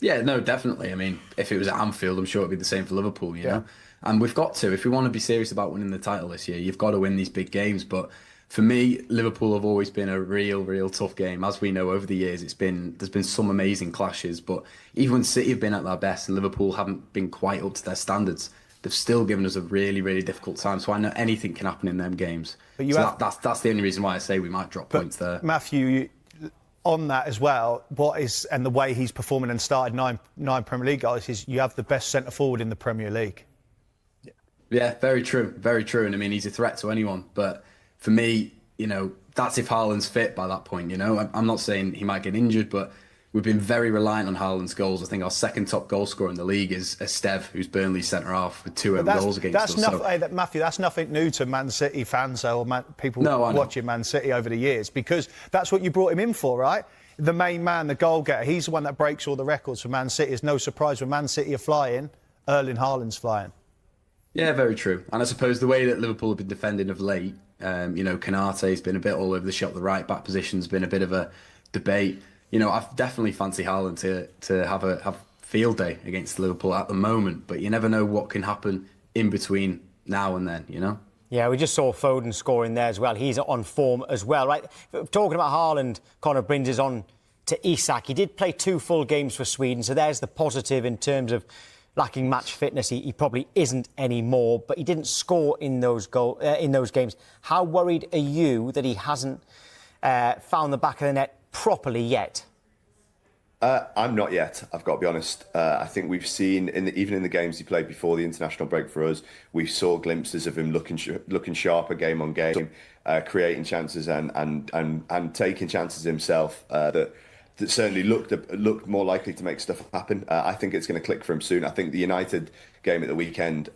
Yeah, no, definitely. I mean, if it was at Anfield, I'm sure it'd be the same for Liverpool, you know. And we've got to, if we want to be serious about winning the title this year, you've got to win these big games. But for me, Liverpool have always been a real tough game. As we know over the years, there's been some amazing clashes. But even when City have been at their best and Liverpool haven't been quite up to their standards, they've still given us a really difficult time. So I know anything can happen in them games. But that's the only reason why I say we might drop points there. Matthew, on that as well, and the way he's performing and started nine Premier League guys is you have the best centre forward in the Premier League. Yeah, very true. And I mean, he's a threat to anyone. But for me, that's if Haaland's fit by that point. I'm not saying he might get injured, but we've been very reliant on Haaland's goals. I think our second top goal scorer in the league is Esteve, who's Burnley's centre half with 2 goals against us. Matthew, that's nothing new to Man City fans or people watching Man City over the years, because that's what you brought him in for, right? The main man, the goal getter. He's the one that breaks all the records for Man City. It's no surprise when Man City are flying, Erling Haaland's flying. Yeah, very true. And I suppose the way that Liverpool have been defending of late, Konate's been a bit all over the shop. The right back position's been a bit of a debate. I definitely fancy Haaland to have field day against Liverpool at the moment, but you never know what can happen in between now and then, Yeah, we just saw Foden scoring there as well. He's on form as well, right? Talking about Haaland, Connor brings us on to Isak. He did play 2 full games for Sweden, so there's the positive in terms of lacking match fitness. He probably isn't anymore, but he didn't score in those games. How worried are you that he hasn't found the back of the net properly yet? I'm not yet, I've got to be honest. I think we've seen, even in the games he played before the international break for us, we saw glimpses of him looking sharper game on game, creating chances and taking chances himself that certainly looked more likely to make stuff happen. I think it's going to click for him soon. I think the United game at the weekend,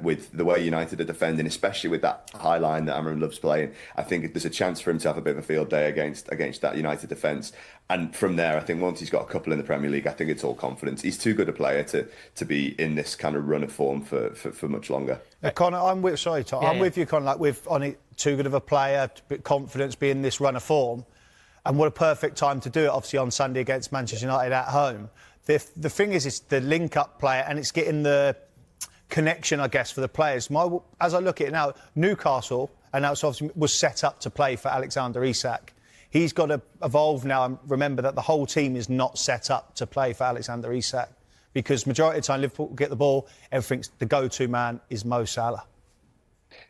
with the way United are defending, especially with that high line that Amram loves playing, I think there's a chance for him to have a bit of a field day against that United defence. And from there, I think once he's got a couple in the Premier League, I think it's all confidence. He's too good a player to be in this kind of run of form for much longer. Connor, I'm with you, Connor. Like with too good of a player, confidence, being this run of form. And what a perfect time to do it, obviously, on Sunday against Manchester United at home. The thing is, it's the link-up player, and it's getting the connection, I guess, for the players. As I look at it now, Newcastle, and that's obviously was set up to play for Alexander Isak. He's got to evolve now and remember that the whole team is not set up to play for Alexander Isak, because majority of the time Liverpool get the ball, the go-to man is Mo Salah.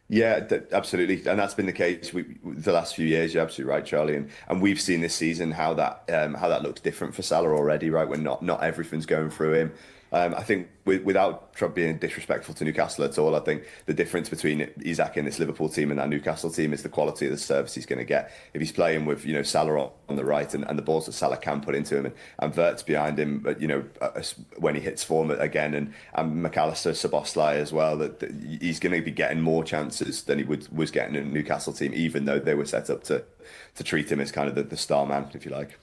Yeah, absolutely, and that's been the case the last few years. You're absolutely right, Charlie, and we've seen this season how that looks different for Salah already. Right, when not everything's going through him. I think without being disrespectful to Newcastle at all, I think the difference between Isak in this Liverpool team and that Newcastle team is the quality of the service he's going to get. If he's playing with, Salah on the right and the balls that Salah can put into him and Wirtz behind him, when he hits form again, and McAllister, Szoboszlai as well, that he's going to be getting more chances than he was getting in a Newcastle team, even though they were set up to treat him as kind of the star man, if you like.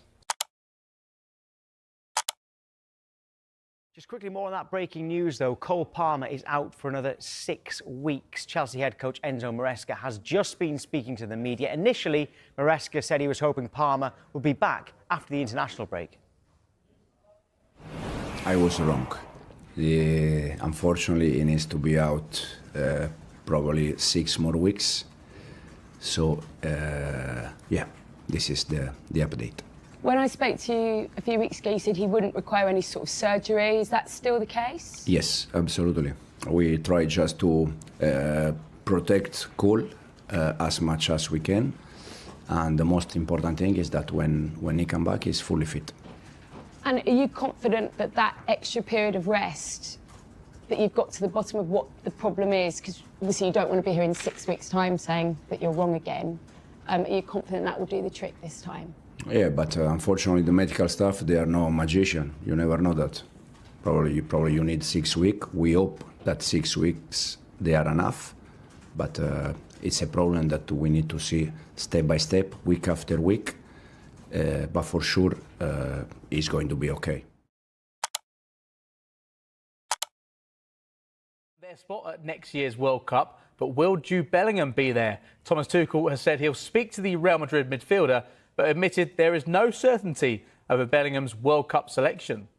Just quickly more on that breaking news, though. Cole Palmer is out for another 6 weeks. Chelsea head coach Enzo Maresca has just been speaking to the media. Initially, Maresca said he was hoping Palmer would be back after the international break. I was wrong. Unfortunately, he needs to be out probably 6 more weeks. So, yeah, this is the update. When I spoke to you a few weeks ago, you said he wouldn't require any sort of surgery. Is that still the case? Yes, absolutely. We try just to protect Cole as much as we can. And the most important thing is that when he comes back, he's fully fit. And are you confident that that extra period of rest, that you've got to the bottom of what the problem is? Because obviously you don't want to be here in 6 weeks' time saying that you're wrong again. Are you confident that will do the trick this time? Yeah, but unfortunately the medical staff, they are no magician. You never know that. Probably you need 6 weeks. We hope that 6 weeks they are enough, but it's a problem that we need to see step by step, week after week. But for sure, it's going to be okay. Their spot at next year's World Cup, but will Jude Bellingham be there? Thomas Tuchel has said he'll speak to the Real Madrid midfielder, but admitted there is no certainty over Bellingham's World Cup selection.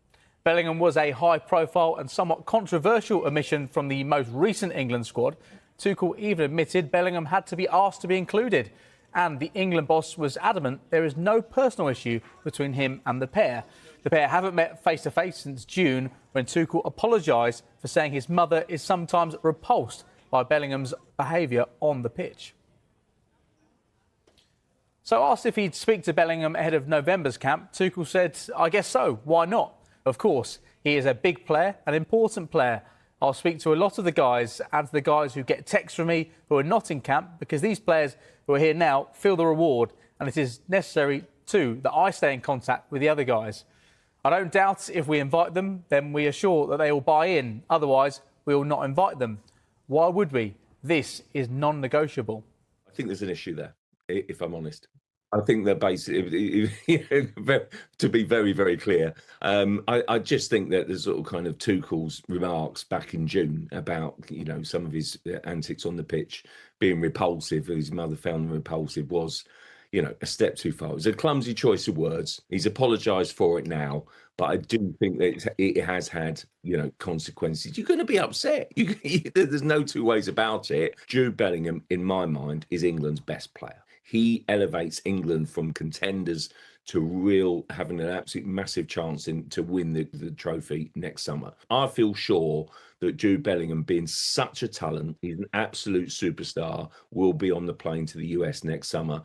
Bellingham was a high-profile and somewhat controversial omission from the most recent England squad. Tuchel even admitted Bellingham had to be asked to be included, and the England boss was adamant there is no personal issue between him and the pair. The pair haven't met face-to-face since June, when Tuchel apologised for saying his mother is sometimes repulsed by Bellingham's behaviour on the pitch. So asked if he'd speak to Bellingham ahead of November's camp, Tuchel said, I guess so, why not? Of course, he is a big player, an important player. I'll speak to a lot of the guys and to the guys who get texts from me who are not in camp, because these players who are here now feel the reward, and it is necessary too that I stay in contact with the other guys. I don't doubt if we invite them, then we are sure that they will buy in. Otherwise, we will not invite them. Why would we? This is non-negotiable. I think there's an issue there, if I'm honest. I think that basically, to be very, very clear, I just think that the sort of kind of Tuchel's remarks back in June about, some of his antics on the pitch being repulsive, his mother found them repulsive, was, a step too far. It was a clumsy choice of words. He's apologised for it now, but I do think that it has had, consequences. You're going to be upset. There's no two ways about it. Jude Bellingham, in my mind, is England's best player. He elevates England from contenders to having an absolute massive chance to win the trophy next summer. I feel sure that Jude Bellingham, being such a talent, he's an absolute superstar, will be on the plane to the US next summer.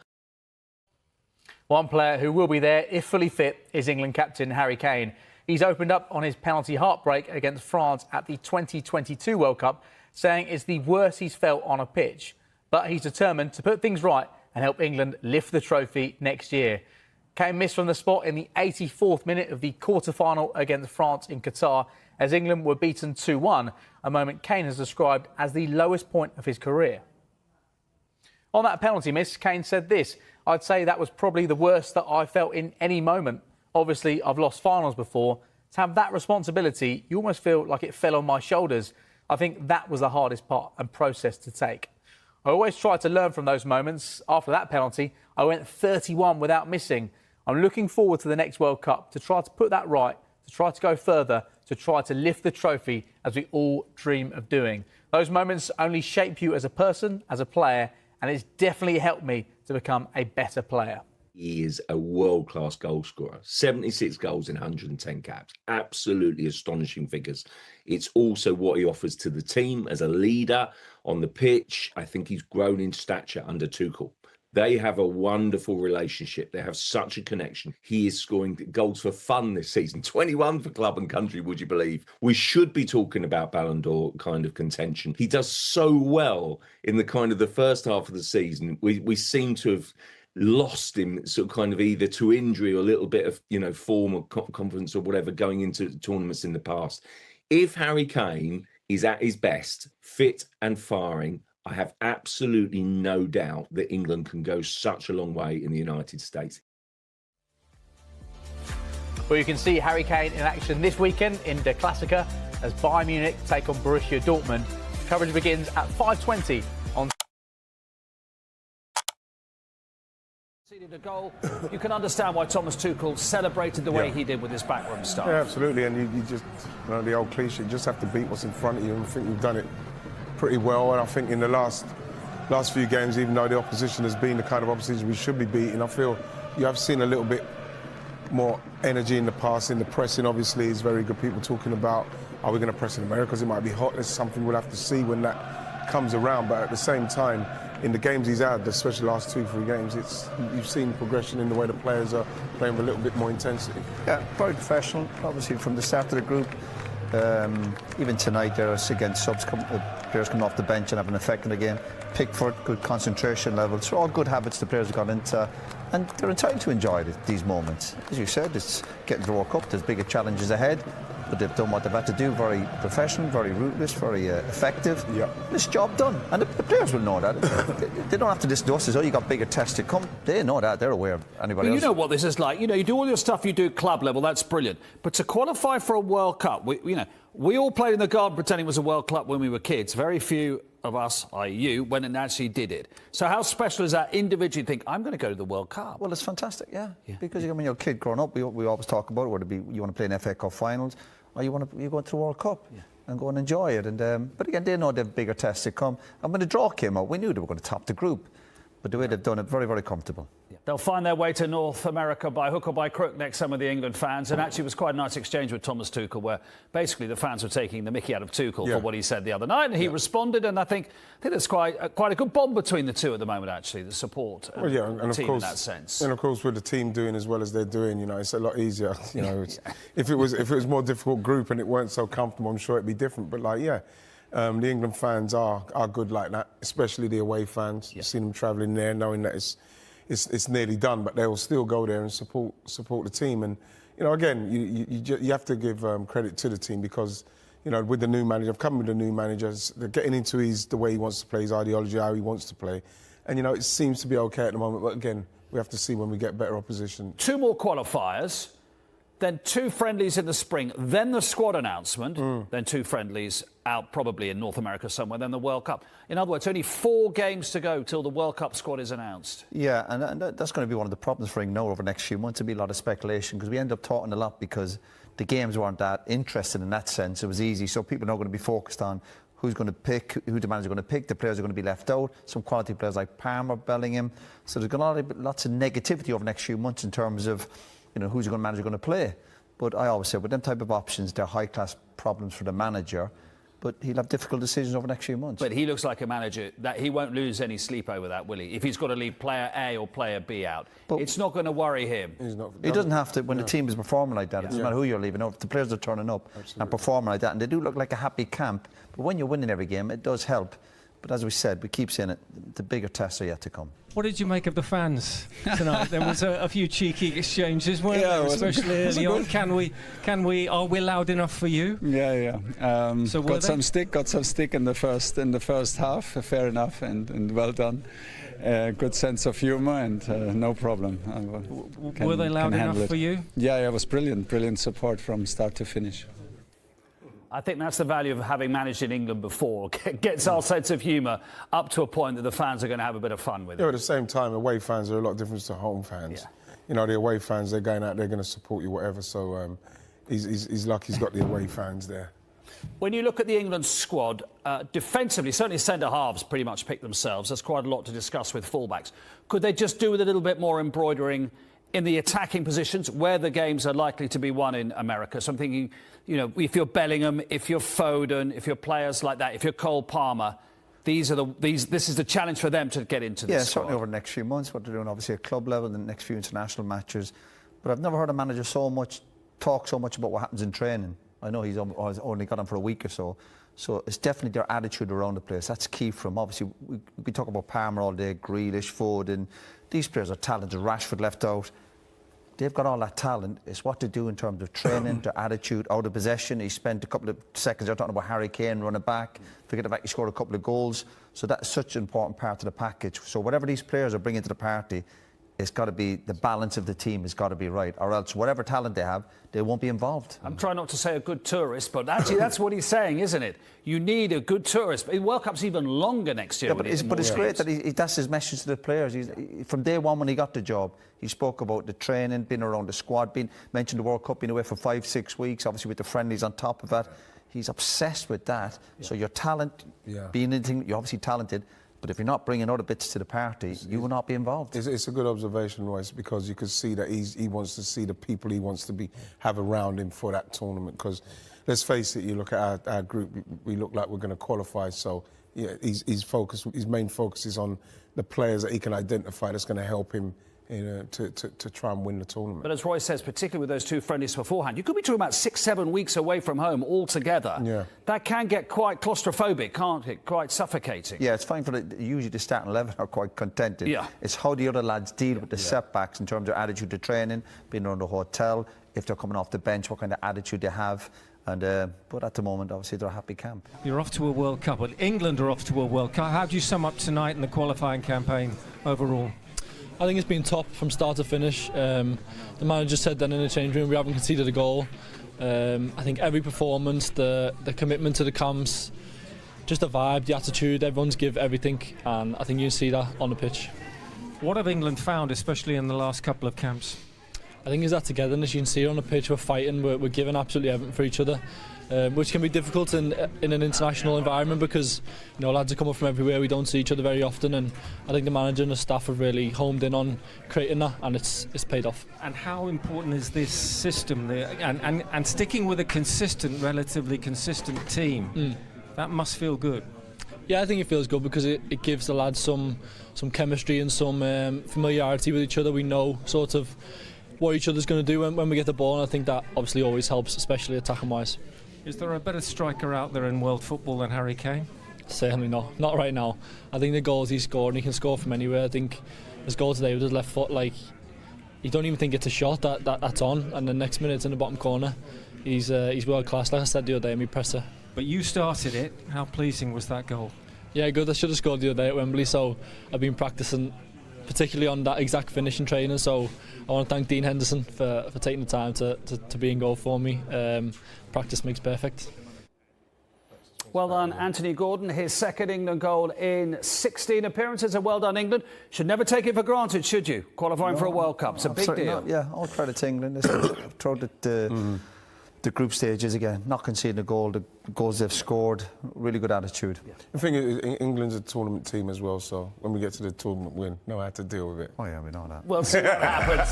One player who will be there, if fully fit, is England captain Harry Kane. He's opened up on his penalty heartbreak against France at the 2022 World Cup, saying it's the worst he's felt on a pitch. But he's determined to put things right and help England lift the trophy next year. Kane missed from the spot in the 84th minute of the quarter-final against France in Qatar as England were beaten 2-1, a moment Kane has described as the lowest point of his career. On that penalty miss, Kane said this, I'd say that was probably the worst that I felt in any moment. Obviously, I've lost finals before. To have that responsibility, you almost feel like it fell on my shoulders. I think that was the hardest part and process to take. I always try to learn from those moments. After that penalty, I went 31 without missing. I'm looking forward to the next World Cup to try to put that right, to try to go further, to try to lift the trophy as we all dream of doing. Those moments only shape you as a person, as a player, and it's definitely helped me to become a better player. He is a world-class goal scorer. 76 goals in 110 caps. Absolutely astonishing figures. It's also what he offers to the team as a leader on the pitch. I think he's grown in stature under Tuchel. They have a wonderful relationship. They have such a connection. He is scoring goals for fun this season. 21 for club and country, would you believe? We should be talking about Ballon d'Or kind of contention. He does so well in the kind of the first half of the season. We seem to have lost him sort of kind of either to injury or a little bit of, form or confidence or whatever going into tournaments in the past. If Harry Kane is at his best, fit and firing, I have absolutely no doubt that England can go such a long way in the United States. Well, you can see Harry Kane in action this weekend in Der Klassiker as Bayern Munich take on Borussia Dortmund. Coverage begins at 5:20 on. Conceded a goal. You can understand why Thomas Tuchel celebrated the way he did with his backroom staff. Yeah, absolutely. And you just, the old cliche, you just have to beat what's in front of you. And I think we've done it pretty well. And I think in the last few games, even though the opposition has been the kind of opposition we should be beating, I feel you have seen a little bit more energy in the passing. The pressing, obviously, is very good. People talking about, are we going to press in America because it might be hot? That's something we'll have to see when that comes around. But at the same time, in the games he's had, especially the last 2-3 games, you've seen progression in the way the players are playing with a little bit more intensity. Yeah, very professional, obviously, from the start of the group. Even tonight, there was again players coming off the bench and having an effect in the game. Pickford, good concentration levels. So all good habits the players have got into, and they're entitled to enjoy these moments. As you said, it's getting to the World Cup. There's bigger challenges ahead, but they've done what they've had to do. Very professional, very ruthless, very effective. Yeah. This job done, and the players will know that. They don't have to discuss this. Oh, you got bigger tests to come. They know that. They're aware of anybody else. You know what this is like. You do all your stuff you do club level. That's brilliant. But to qualify for a World Cup, we all played in the garden pretending it was a World Cup when we were kids. Very few of us, i.e. you, went and actually did it. So how special is that individually think, I'm going to go to the World Cup? Well, it's fantastic, yeah. Because when you're a kid growing up, we always talk about it, whether it be you want to play in FA Cup finals or you go to the World Cup and go and enjoy it. And but again, they know they have bigger tests to come. And when the draw came out, we knew they were going to top the group. But the way they've done it, very, very comfortable. They'll find their way to North America by hook or by crook next, some of the England fans. And actually, it was quite a nice exchange with Thomas Tuchel, where basically the fans were taking the mickey out of Tuchel for what he said the other night. And he responded. And I think there's quite a good bond between the two at the moment, actually, the support and the team in that sense. And of course, with the team doing as well as they're doing, it's a lot easier. If it was more difficult group and it weren't so comfortable, I'm sure it'd be different. But the England fans are good like that, especially the away fans. You've seen them travelling there, knowing that it's nearly done, but they'll still go there and support the team. And again, you have to give credit to the team because with the new manager, I've come with the new managers, they're getting into the way he wants to play, his ideology, how he wants to play, and it seems to be okay at the moment. But again, we have to see when we get better opposition. 2 more qualifiers. Then 2 friendlies in the spring, then the squad announcement, then 2 friendlies out probably in North America somewhere, then the World Cup. In other words, only 4 games to go till the World Cup squad is announced. Yeah, and that's going to be one of the problems for England over the next few months. There'll be a lot of speculation because we end up talking a lot because the games weren't that interested in that sense. It was easy, so people are not going to be focused on who's going to pick, who the manager's going to pick. The players are going to be left out. Some quality players like Palmer, Bellingham. So there's going to be lots of negativity over the next few months in terms of who's the manager going to play. But I always say, with them type of options, they're high-class problems for the manager. But he'll have difficult decisions over the next few months. But he looks like a manager that he won't lose any sleep over that, will he? If he's got to leave player A or player B out, it's not going to worry him. He doesn't have to. When the team is performing like that, it doesn't matter who you're leaving out. If the players are turning up and performing like that, and they do look like a happy camp. But when you're winning every game, it does help. But as we said, we keep saying it, the bigger tests are yet to come. What did you make of the fans tonight? There was a few cheeky exchanges, weren't there? Especially early on. Are we loud enough for you? Yeah. So got some stick in the first half. Fair enough, and well done. Good sense of humour and no problem. Were they loud enough for you? Yeah, it was brilliant support from start to finish. I think that's the value of having managed in England before. Gets our sense of humour up to a point that the fans are going to have a bit of fun with it. At the same time, away fans are a lot different to home fans. The away fans, they're going out, they're going to support you, whatever. So he's lucky he's got the away fans there. When you look at the England squad, defensively, certainly centre-halves pretty much pick themselves. There's quite a lot to discuss with fullbacks. Could they just do with a little bit more embroidering in the attacking positions where the games are likely to be won in America? So I'm thinking, if you're Bellingham, if you're Foden, if you're players like that, if you're Cole Palmer, this is the challenge for them to get into this. Yeah, squad. certainly over the next few months, what they're doing, obviously at club level, the next few international matches. But I've never heard a manager talk so much about what happens in training. I know he's only got him for a week or so. So it's definitely their attitude around the place. That's key for him. Obviously, we could talk about Palmer all day, Grealish, Foden. These players are talented. Rashford left out. They've got all that talent. It's what they do in terms of training, their attitude, out of possession. He spent a couple of seconds there talking about Harry Kane running back. Forget the fact he scored a couple of goals. So that's such an important part of the package. So whatever these players are bringing to the party, it's got to be, the balance of the team has got to be right, or else whatever talent they have, they won't be involved. I'm trying not to say a good tourist, but actually that's what he's saying, isn't it? You need a good tourist. The World Cup's even longer next year. Yeah, but it's great that that's his message to the players. From day one when he got the job, he spoke about the training, being around the squad, mentioned the World Cup, being away for 5-6 weeks, obviously with the friendlies on top of that. He's obsessed with that. Yeah. So your talent, being anything, you're obviously talented, but if you're not bringing other bits to the party, you will not be involved. It's a good observation, Royce, because you can see that he wants to see the people he wants to have around him for that tournament. Because let's face it, you look at our group, we look like we're going to qualify. So yeah, his main focus is on the players that he can identify that's going to help him. To try and win the tournament. But as Roy says, particularly with those two friendlies beforehand, you could be talking about 6-7 weeks away from home altogether. Yeah. That can get quite claustrophobic, can't it? Quite suffocating. Yeah, it's fine for usually the starting 11 are quite contented. Yeah. It's how the other lads deal with the setbacks in terms of attitude to training, being around the hotel, if they're coming off the bench, what kind of attitude they have. And but at the moment, obviously, they're a happy camp. You're off to a World Cup. Well, England are off to a World Cup. How do you sum up tonight in the qualifying campaign overall? I think it's been top from start to finish. The manager said then in the change room we haven't conceded a goal. I think every performance, the commitment to the camps, just the vibe, the attitude, everyone's give everything, and I think you see that on the pitch. What have England found, especially in the last couple of camps? I think it's that togetherness. You can see it on the pitch. We're fighting, we're giving absolutely everything for each other. Which can be difficult in an international environment because lads are coming from everywhere. We don't see each other very often, and I think the manager and the staff have really homed in on creating that, and it's paid off. And how important is this system and sticking with a relatively consistent team? That must feel good. Yeah, I think it feels good because it gives the lads some chemistry and some familiarity with each other. We know sort of what each other's going to do when we get the ball, and I think that obviously always helps, especially attacking wise. Is there a better striker out there in world football than Harry Kane? Certainly not. Not right now. I think the goals he scored, and he can score from anywhere. I think his goal today with his left foot, you don't even think it's a shot that's on, and the next minute it's in the bottom corner. He's world class. Like I said the other day, and we presser. But you started it. How pleasing was that goal? Yeah, good. I should have scored the other day at Wembley, so I've been practicing, particularly on that exact finish and training. So I want to thank Dean Henderson for taking the time to be in goal for me. Practice makes perfect. Well done, Anthony Gordon, his second England goal in 16 appearances. And well done, England. Should never take it for granted, should you? Qualifying for a World Cup. It's a big deal. Not. Yeah, all credit to England. Throughout the group stages again, not conceding a goal, the goals they've scored, really good attitude. Yeah. The thing is, England's a tournament team as well, so when we get to the tournament, we know how to deal with it. Oh yeah, we know that. We'll see what happens.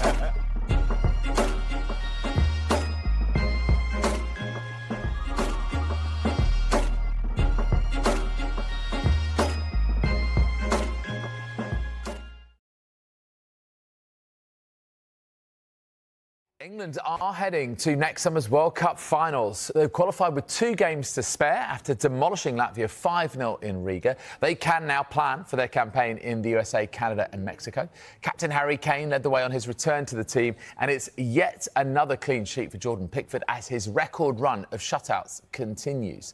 England are heading to next summer's World Cup finals. They've qualified with 2 games to spare after demolishing Latvia 5-0 in Riga. They can now plan for their campaign in the USA, Canada and Mexico. Captain Harry Kane led the way on his return to the team, and it's yet another clean sheet for Jordan Pickford as his record run of shutouts continues.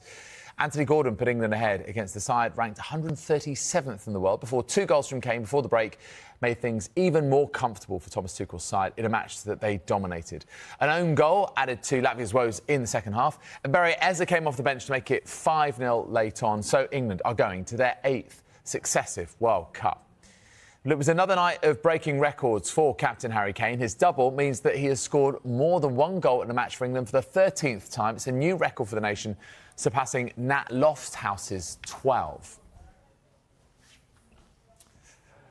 Anthony Gordon put England ahead against the side ranked 137th in the world before 2 goals from Kane before the break made things even more comfortable for Thomas Tuchel's side in a match that they dominated. An own goal added to Latvia's woes in the second half, and Barry Eze came off the bench to make it 5-0 late on, so England are going to their 8th successive World Cup. It was another night of breaking records for Captain Harry Kane. His double means that he has scored more than 1 goal in a match for England for the 13th time. It's a new record for the nation, surpassing Nat Lofthouse's 12.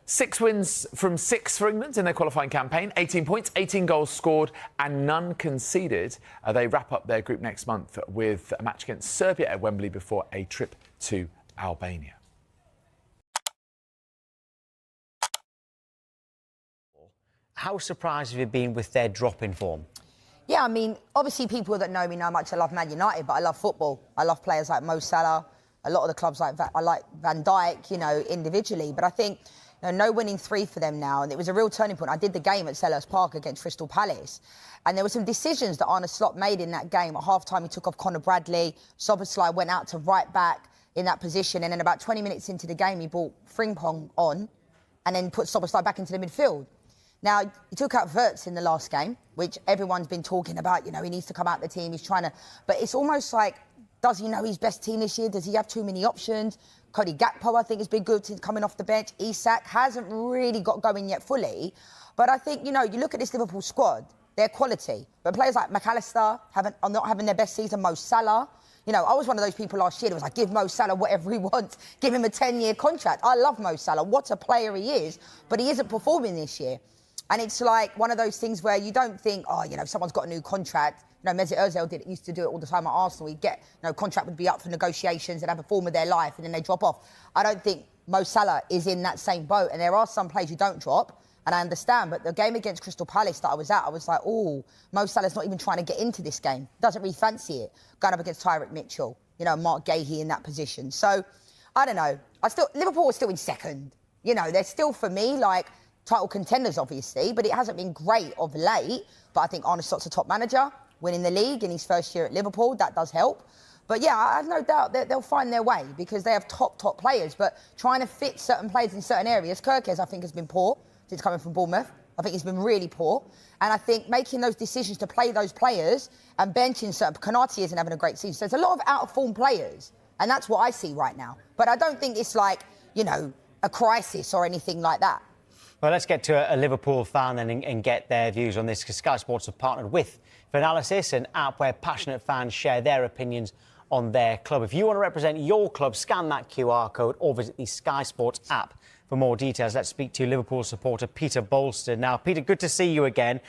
6 wins from 6 for England in their qualifying campaign, 18 points, 18 goals scored and none conceded. They wrap up their group next month with a match against Serbia at Wembley before a trip to Albania. how surprised have you been with their drop in form? Yeah, I mean, obviously people that know me know how much I love Man United, but I love football. I love players like Mo Salah, a lot of the clubs I like Van Dijk, you know, individually. But I think, you know, no winning 3 for them now, and it was a real turning point. I did the game at Selhurst Park against Crystal Palace, and there were some decisions that Arne Slot made in that game. At half-time, he took off Conor Bradley. Szoboszlai went out to right back in that position, and then about 20 minutes into the game, he brought Frimpong on and then put Szoboszlai back into the midfield. Now, he took out Wirtz in the last game, which everyone's been talking about. You know, he needs to come out the team. He's trying to... But it's almost like, does he know his best team this year? Does he have too many options? Cody Gakpo, I think, has been good since coming off the bench. Isak hasn't really got going yet fully. But I think, you know, you look at this Liverpool squad, they're quality. But players like McAllister are not having their best season. Mo Salah. You know, I was one of those people last year that was like, give Mo Salah whatever he wants. Give him a 10-year contract. I love Mo Salah. What a player he is. But he isn't performing this year. And it's like one of those things where you don't think, oh, you know, someone's got a new contract. You know, Mesut Ozil used to do it all the time at Arsenal. He'd get, you know, contract would be up for negotiations and have a form of their life and then they drop off. I don't think Mo Salah is in that same boat. And there are some players who don't drop, and I understand. But the game against Crystal Palace that I was at, I was like, oh, Mo Salah's not even trying to get into this game. Doesn't really fancy it. Going up against Tyreek Mitchell, you know, Mark Gahey in that position. So, I don't know. Liverpool are still in second. You know, they're still, for me, like, title contenders, obviously, but it hasn't been great of late. But I think Arne Slot's a top manager, winning the league in his first year at Liverpool. That does help. But yeah, I have no doubt that they'll find their way because they have top players. But trying to fit certain players in certain areas, Kerkez, I think, has been poor since coming from Bournemouth. I think he's been really poor. And I think making those decisions to play those players and benching certain... Konate isn't having a great season. So there's a lot of out-of-form players. And that's what I see right now. But I don't think it's like, you know, a crisis or anything like that. Well, let's get to a Liverpool fan then and get their views on this, because Sky Sports have partnered with Analysis, an app where passionate fans share their opinions on their club. If you want to represent your club, scan that QR code or visit the Sky Sports app for more details. Let's speak to Liverpool supporter Peter Bolston. Now, Peter, good to see you again.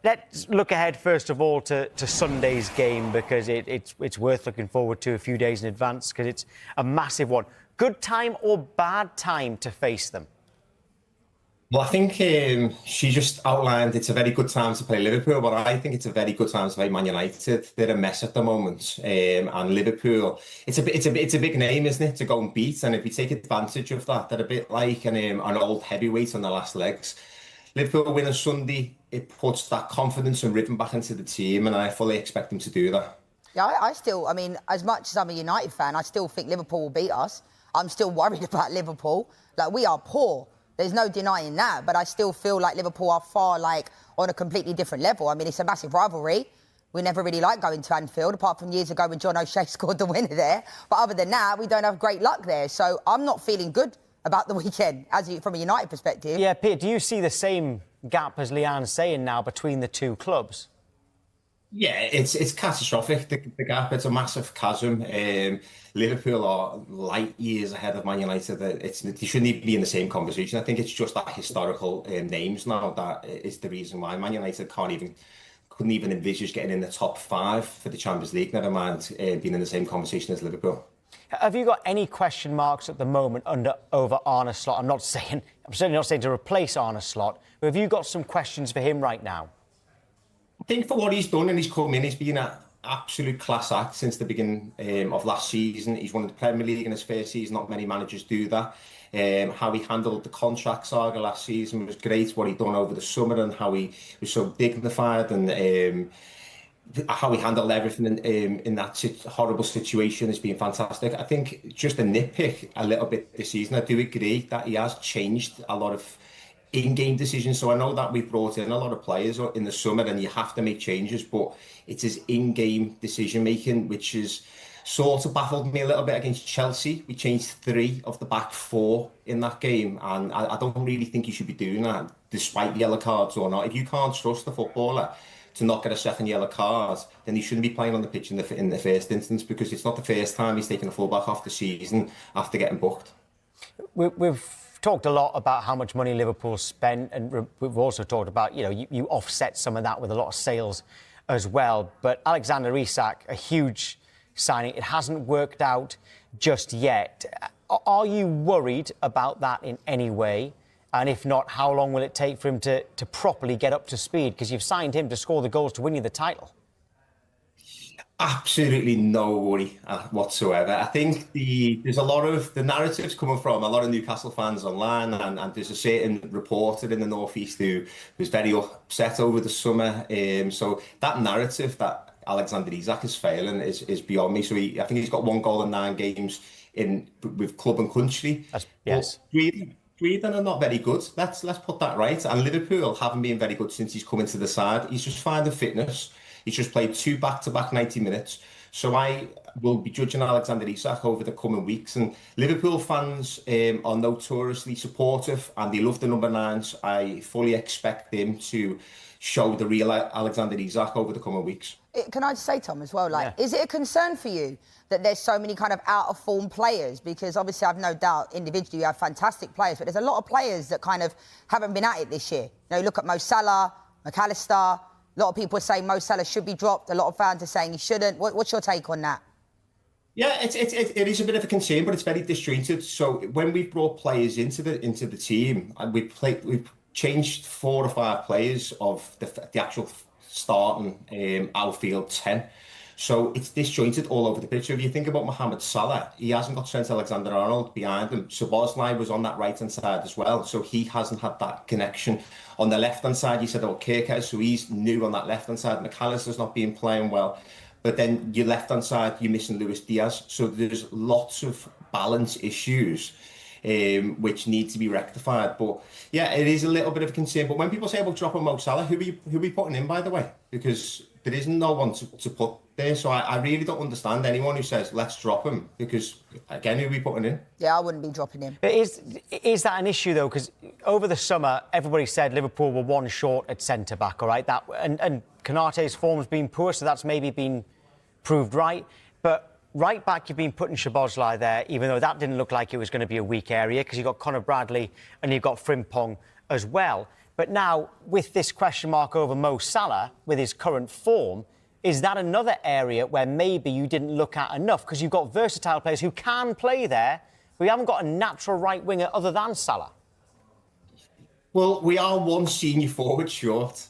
Let's look ahead, first of all, to Sunday's game, because it's worth looking forward to a few days in advance, because it's a massive one. Good time or bad time to face them? Well, I think she just outlined it's a very good time to play Liverpool, but I think it's a very good time to play Man United. They're a mess at the moment, and Liverpool, it's a big name, isn't it, to go and beat? And if we take advantage of that, they're a bit like an old heavyweight on the last legs. Liverpool win on Sunday, it puts that confidence and rhythm back into the team, and I fully expect them to do that. Yeah, I mean, as much as I'm a United fan, I still think Liverpool will beat us. I'm still worried about Liverpool. Like, we are poor. There's no denying that, but I still feel like Liverpool are far, like, on a completely different level. I mean, it's a massive rivalry. We never really like going to Anfield, apart from years ago when John O'Shea scored the winner there. But other than that, we don't have great luck there. So I'm not feeling good about the weekend, from a United perspective. Yeah, Peter, do you see the same gap as Leanne's saying now between the two clubs? Yeah, it's catastrophic, the gap. It's a massive chasm. Liverpool are light years ahead of Man United. They shouldn't even be in the same conversation. I think it's just that historical names now that is the reason why Man United couldn't even envisage getting in the top 5 for the Champions League, never mind being in the same conversation as Liverpool. Have you got any question marks at the moment over Arne Slot? I'm certainly not saying to replace Arne Slot, but have you got some questions for him right now? I think for what he's done and he's come in, he's been an absolute class act since the beginning of last season. He's won the Premier League in his first season. Not many managers do that. How he handled the contract saga last season was great. What he'd done over the summer and how he was so dignified and how he handled everything in that horrible situation has been fantastic. I think just a nitpick a little bit this season. I do agree that he has changed a lot of in-game decisions. So I know that we've brought in a lot of players in the summer and you have to make changes, but it's his in-game decision-making which has sort of baffled me a little bit against Chelsea. We changed 3 of the back 4 in that game, and I don't really think you should be doing that, despite yellow cards or not. If you can't trust the footballer to not get a second yellow card, then he shouldn't be playing on the pitch in the first instance, because it's not the first time he's taken a fullback off the season after getting booked. We've talked a lot about how much money Liverpool spent, and we've also talked about, you offset some of that with a lot of sales as well. But Alexander Isak, a huge signing. It hasn't worked out just yet. Are you worried about that in any way? And if not, how long will it take for him to properly get up to speed? Because you've signed him to score the goals to win you the title. Absolutely no worry whatsoever. I think there's a lot of the narratives coming from a lot of Newcastle fans online, and there's a certain reporter in the North East who was very upset over the summer. So that narrative that Alexander Isak is failing is beyond me. So I think he's got 1 goal in 9 games with club and country. Yes. Sweden are not very good. Let's put that right. And Liverpool haven't been very good since he's come into the side. He's just finding fitness. He's just played 2 back-to-back 90 minutes. So I will be judging Alexander Isak over the coming weeks. And Liverpool fans are notoriously supportive and they love the number 9s. I fully expect them to show the real Alexander Isak over the coming weeks. Can I just say, Tom, as well, is it a concern for you that there's so many kind of out-of-form players? Because obviously I've no doubt individually you have fantastic players, but there's a lot of players that kind of haven't been at it this year. You know, look at Mo Salah, McAllister. A lot of people are saying Mo Salah should be dropped. A lot of fans are saying he shouldn't. What's your take on that? Yeah, it is a bit of a concern, but it's very disjointed. So when we've brought players into the team, and we've changed 4 or 5 players of the actual starting outfield 10. So it's disjointed all over the pitch. So if you think about Mohamed Salah, he hasn't got Trent Alexander-Arnold behind him. Szoboszlai was on that right-hand side as well. So he hasn't had that connection. On the left-hand side, you said, Keargay, so he's new on that left-hand side. McAllister's not been playing well. But then your left-hand side, you're missing Luis Diaz. So there's lots of balance issues which need to be rectified. But yeah, it is a little bit of a concern. But when people say about dropping Mo Salah, who are we putting in, by the way? Because there isn't no one to put there. So I really don't understand anyone who says, let's drop him. Because, again, who are we putting in? Yeah, I wouldn't be dropping him. But is that an issue, though? Because over the summer, everybody said Liverpool were 1 short at centre-back, all right? And Konaté's form's been poor, so that's maybe been proved right. But right-back, you've been putting Szoboszlai there, even though that didn't look like it was going to be a weak area, because you've got Conor Bradley and you've got Frimpong as well. But now, with this question mark over Mo Salah, with his current form, is that another area where maybe you didn't look at enough? Because you've got versatile players who can play there, but you haven't got a natural right winger other than Salah. Well, we are 1 senior forward short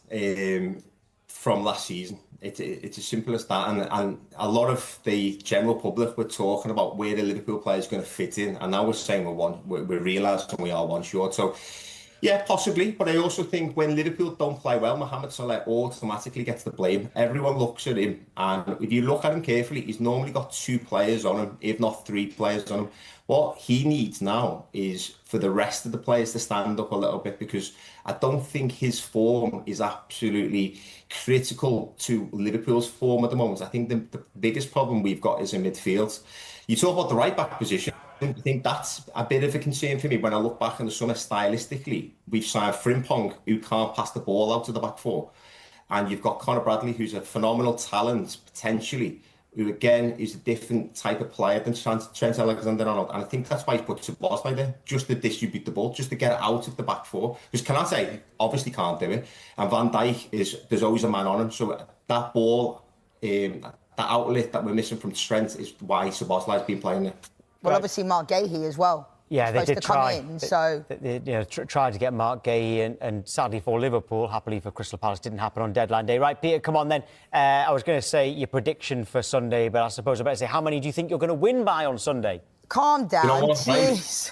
from last season. It's as simple as that. And a lot of the general public were talking about where the Liverpool player is going to fit in. And now we're saying we're realising we are 1 short. So, yeah, possibly. But I also think when Liverpool don't play well, Mohamed Salah automatically gets the blame. Everyone looks at him. And if you look at him carefully, he's normally got 2 players on him, if not 3 players on him. What he needs now is for the rest of the players to stand up a little bit, because I don't think his form is absolutely critical to Liverpool's form at the moment. I think the biggest problem we've got is in midfield. You talk about the right-back position. I think that's a bit of a concern for me when I look back in the summer stylistically. We've signed Frimpong, who can't pass the ball out to the back 4. And you've got Conor Bradley, who's a phenomenal talent, potentially, who again is a different type of player than Trent Alexander-Arnold. And I think that's why he's put Szoboszlai there, just to distribute the ball, just to get it out of the back 4. Because Konaté obviously can't do it. And Van Dijk, there's always a man on him. So that ball, that outlet that we're missing from Trent is why Szoboszlai's been playing there. Well, obviously Mark Gahey as well. Yeah, they did try. They tried to get Mark Gahey, and sadly for Liverpool, happily for Crystal Palace, didn't happen on deadline day. Right, Peter, come on then. I was going to say your prediction for Sunday, but I suppose I better say, how many do you think you're going to win by on Sunday? Calm down, jeez.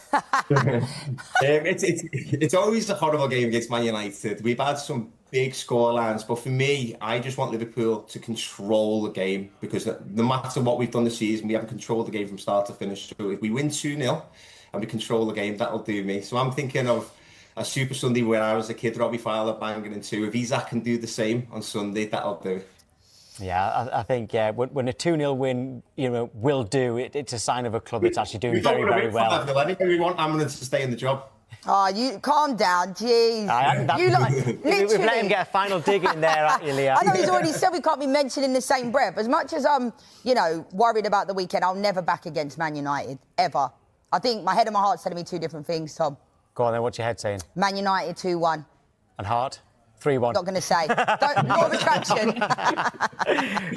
It's always a horrible game against Man United. We've had some big scorelines, but for me, I just want Liverpool to control the game, because no matter what we've done this season, we haven't controlled the game from start to finish. So if we win 2-0 and we control the game, that'll do me. So I'm thinking of a Super Sunday where I was a kid, Robbie Fowler banging in 2. If Isak can do the same on Sunday, that'll do. Yeah, I think when a 2-0 win, will do, it's a sign of a club that's actually doing very, very well. We want Ambulance to stay in the job. Oh, you calm down, jeez. We've let him get a final dig in there, at you, Leah. I know he's already said we can't be mentioned in the same breath. As much as I'm, worried about the weekend, I'll never back against Man United, ever. I think my head and my heart's telling me 2 different things, Tom. Go on then, what's your head saying? Man United 2-1. And heart? 3-1. Not going to say. More retraction.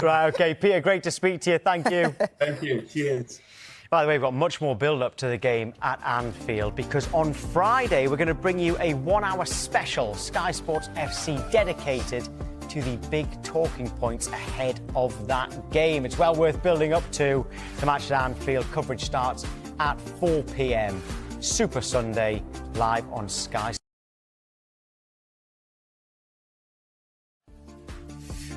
Right, OK. Peter, great to speak to you. Thank you. Thank you. Cheers. By the way, we've got much more build-up to the game at Anfield because on Friday we're going to bring you a 1-hour special, Sky Sports FC dedicated to the big talking points ahead of that game. It's well worth building up to. The match at Anfield coverage starts at 4 p.m. Super Sunday, live on Sky.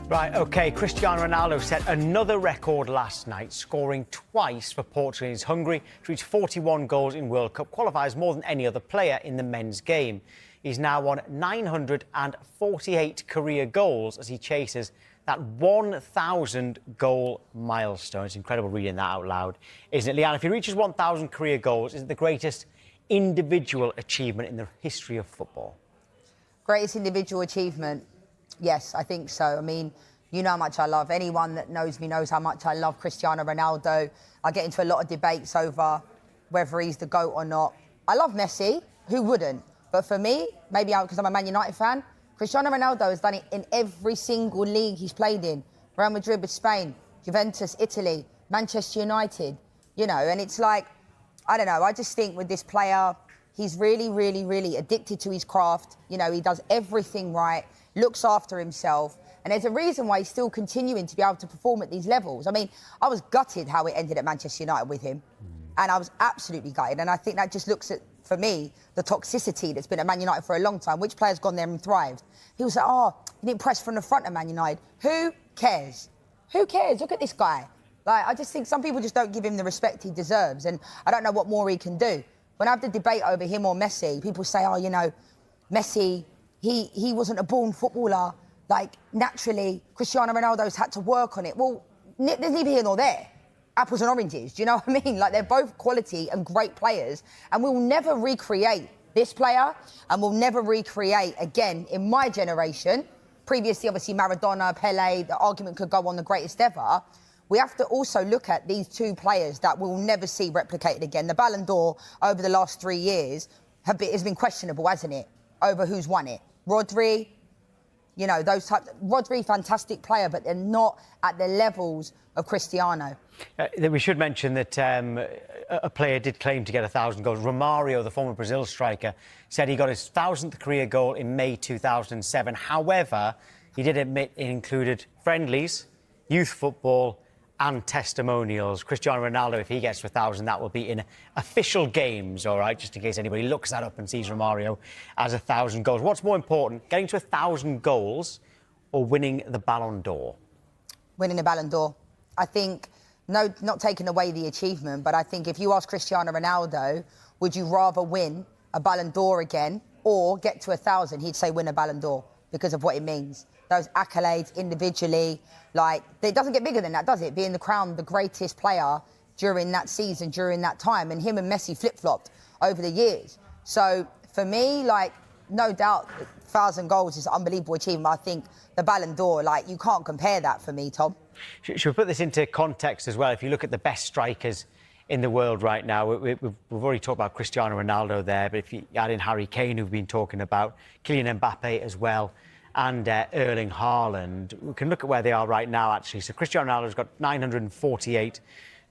Right, OK, Cristiano Ronaldo set another record last night, scoring twice for Portugal against Hungary to reach 41 goals in World Cup, qualifies more than any other player in the men's game. He's now on 948 career goals as he chases that 1,000 goal milestone. It's incredible reading that out loud, isn't it, Leanne? If he reaches 1,000 career goals, is it the greatest individual achievement in the history of football? Greatest individual achievement? Yes, I think so. I mean, you know how much I love. Anyone that knows me knows how much I love Cristiano Ronaldo. I get into a lot of debates over whether he's the GOAT or not. I love Messi. Who wouldn't? But for me, maybe because I'm a Man United fan, Cristiano Ronaldo has done it in every single league he's played in. Real Madrid with Spain, Juventus, Italy, Manchester United, you know, and it's like, I don't know, I just think with this player, he's really, really, really addicted to his craft. You know, he does everything right, looks after himself, and there's a reason why he's still continuing to be able to perform at these levels. I mean, I was gutted how it ended at Manchester United with him, and I was absolutely gutted, and I think that just looks at, for me, the toxicity that's been at Man United for a long time. Which player's gone there and thrived? People say, oh, he didn't press from the front of Man United. Who cares? Who cares? Look at this guy. Like, I just think some people just don't give him the respect he deserves, and I don't know what more he can do. When I have the debate over him or Messi, people say, oh, you know, Messi, he wasn't a born footballer. Like, naturally, Cristiano Ronaldo's had to work on it. Well, there's neither here nor there. Apples and oranges, do you know what I mean? Like, they're both quality and great players, and we'll never recreate this player, and we'll never recreate again in my generation. Previously, obviously, Maradona, Pele, the argument could go on the greatest ever. We have to also look at these two players that we'll never see replicated again. The Ballon d'Or over the last 3 years has been questionable, hasn't it, over who's won it. Rodri, you know, those types. Rodri, fantastic player, but they're not at the levels of Cristiano. We should mention that a player did claim to get 1,000 goals. Romario, the former Brazil striker, said he got his 1,000th career goal in May 2007. However, he did admit it included friendlies, youth football and testimonials. Cristiano Ronaldo, if he gets to 1,000, that will be in official games, all right, just in case anybody looks that up and sees Romario as 1,000 goals. What's more important, getting to 1,000 goals or winning the Ballon d'Or? Winning the Ballon d'Or. I think, no, not taking away the achievement, but I think if you ask Cristiano Ronaldo, would you rather win a Ballon d'Or again or get to 1,000, he'd say win a Ballon d'Or because of what it means. Those accolades individually, like, it doesn't get bigger than that, does it? Being the crowned the greatest player during that season, during that time, and him and Messi flip-flopped over the years. So for me, like, no doubt, 1,000 goals is an unbelievable achievement. I think the Ballon d'Or, like, you can't compare that for me, Tom. Should we put this into context as well? If you look at the best strikers in the world right now, we've already talked about Cristiano Ronaldo there, but if you add in Harry Kane, who've been talking about, Kylian Mbappe as well, and Erling Haaland, we can look at where they are right now, actually. So Cristiano Ronaldo's got 948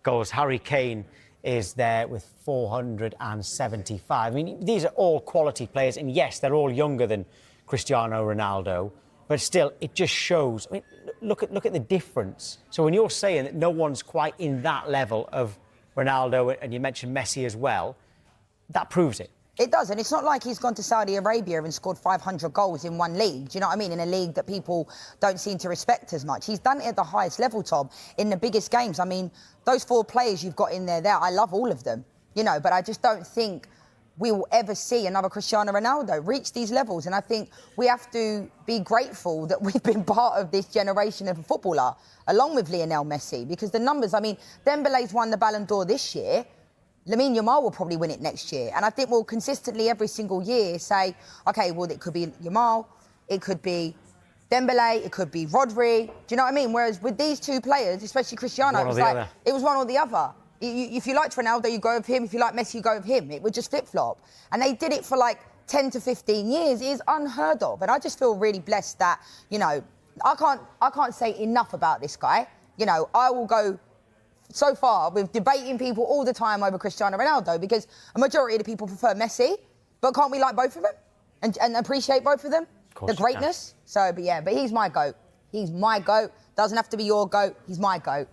goals. Harry Kane is there with 475. I mean, these are all quality players, and yes, they're all younger than Cristiano Ronaldo, but still, it just shows. I mean, look at the difference. So when you're saying that no one's quite in that level of Ronaldo, and you mentioned Messi as well, that proves it. It does, and it's not like he's gone to Saudi Arabia and scored 500 goals in one league. Do you know what I mean? In a league that people don't seem to respect as much. He's done it at the highest level, Tom, in the biggest games. I mean, those 4 players you've got in there, I love all of them, you know, but I just don't think we will ever see another Cristiano Ronaldo reach these levels. And I think we have to be grateful that we've been part of this generation of a footballer, along with Lionel Messi, because the numbers, I mean, Dembele's won the Ballon d'Or this year. Lamine Yamal will probably win it next year. And I think we'll consistently every single year say, OK, well, it could be Yamal, it could be Dembele, it could be Rodri. Do you know what I mean? Whereas with these two players, especially Cristiano, it was one or the other. If you liked Ronaldo, you go with him. If you like Messi, you go with him. It would just flip-flop. And they did it for like 10 to 15 years. It is unheard of. And I just feel really blessed that, you know, I can't say enough about this guy. You know, I will go so far, we're debating people all the time over Cristiano Ronaldo because a majority of the people prefer Messi, but can't we like both of them and appreciate both of them? The greatness. So, but he's my GOAT. He's my GOAT. Doesn't have to be your GOAT. He's my GOAT.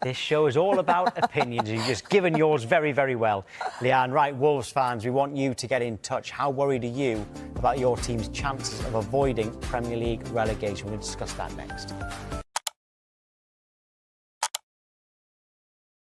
This show is all about opinions. You've just given yours very, very well. Leanne, right, Wolves fans, we want you to get in touch. How worried are you about your team's chances of avoiding Premier League relegation? We'll discuss that next.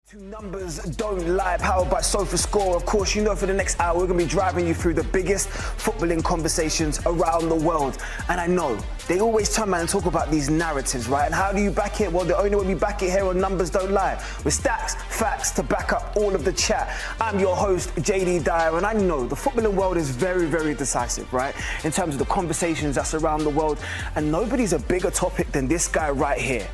Two numbers don't lie, powered by SofaScore. Of course, you know for the next hour we're going to be driving you through the biggest footballing conversations around the world. And I know, they always turn around and talk about these narratives, right? And how do you back it? Well, the only way we back it here on Numbers Don't Lie, with stats, facts to back up all of the chat. I'm your host, JD Dyer, and I know the footballing world is very, very decisive, right? In terms of the conversations that's around the world. And nobody's a bigger topic than this guy right here.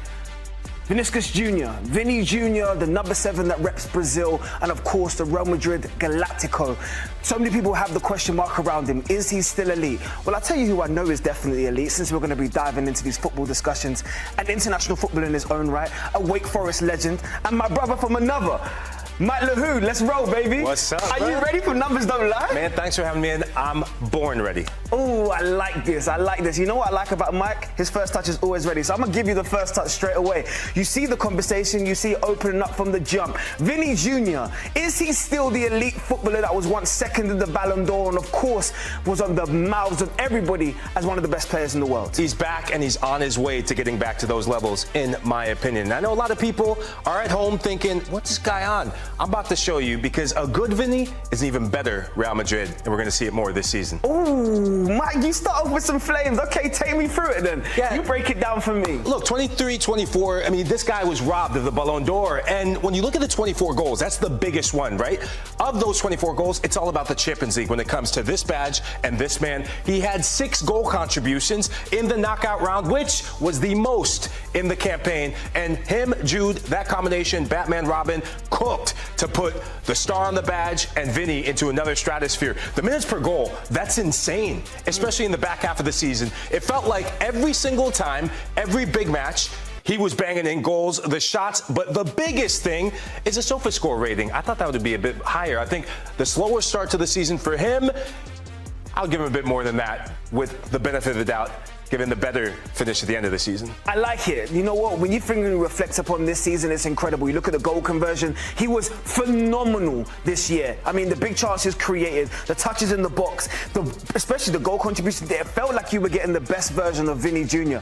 Vinicius Jr., Vinny Jr., the number 7 that reps Brazil, and of course the Real Madrid Galactico. So many people have the question mark around him. Is he still elite? Well, I'll tell you who I know is definitely elite, since we're going to be diving into these football discussions. An international footballer in his own right, a Wake Forest legend, and my brother from another. Mike LaHoo, let's roll, baby. What's up, Are you ready for Numbers Don't Lie? Man, thanks for having me in. I'm born ready. Oh, I like this. I like this. You know what I like about Mike? His first touch is always ready. So I'm going to give you the first touch straight away. You see the conversation, you see it opening up from the jump. Vinny Jr., is he still the elite footballer that was once second in the Ballon d'Or and, of course, was on the mouths of everybody as one of the best players in the world? He's back, and he's on his way to getting back to those levels, in my opinion. I know a lot of people are at home thinking, what's this guy on? I'm about to show you, because a good Vinny is an even better Real Madrid, and we're going to see it more this season. Ooh, Mike, you start off with some flames. Okay, take me through it then. Yeah. You break it down for me. Look, 23, 24, I mean, this guy was robbed of the Ballon d'Or, and when you look at the 24 goals, that's the biggest one, right? Of those 24 goals, it's all about the Champions League when it comes to this badge and this man. He had 6 goal contributions in the knockout round, which was the most in the campaign, and him, Jude, that combination, Batman, Robin, cooked to put the star on the badge and Vinny into another stratosphere. The minutes per goal, that's insane, especially in the back half of the season. It felt like every single time, every big match, he was banging in goals, the shots, but the biggest thing is a SofaScore rating. I thought that would be a bit higher. I think the slower start to the season for him, I'll give him a bit more than that with the benefit of the doubt, given the better finish at the end of the season. I like it. You know what? When you think and reflect upon this season, it's incredible. You look at the goal conversion. He was phenomenal this year. I mean, the big chances created, the touches in the box, especially the goal contribution there. It felt like you were getting the best version of Vinny Jr.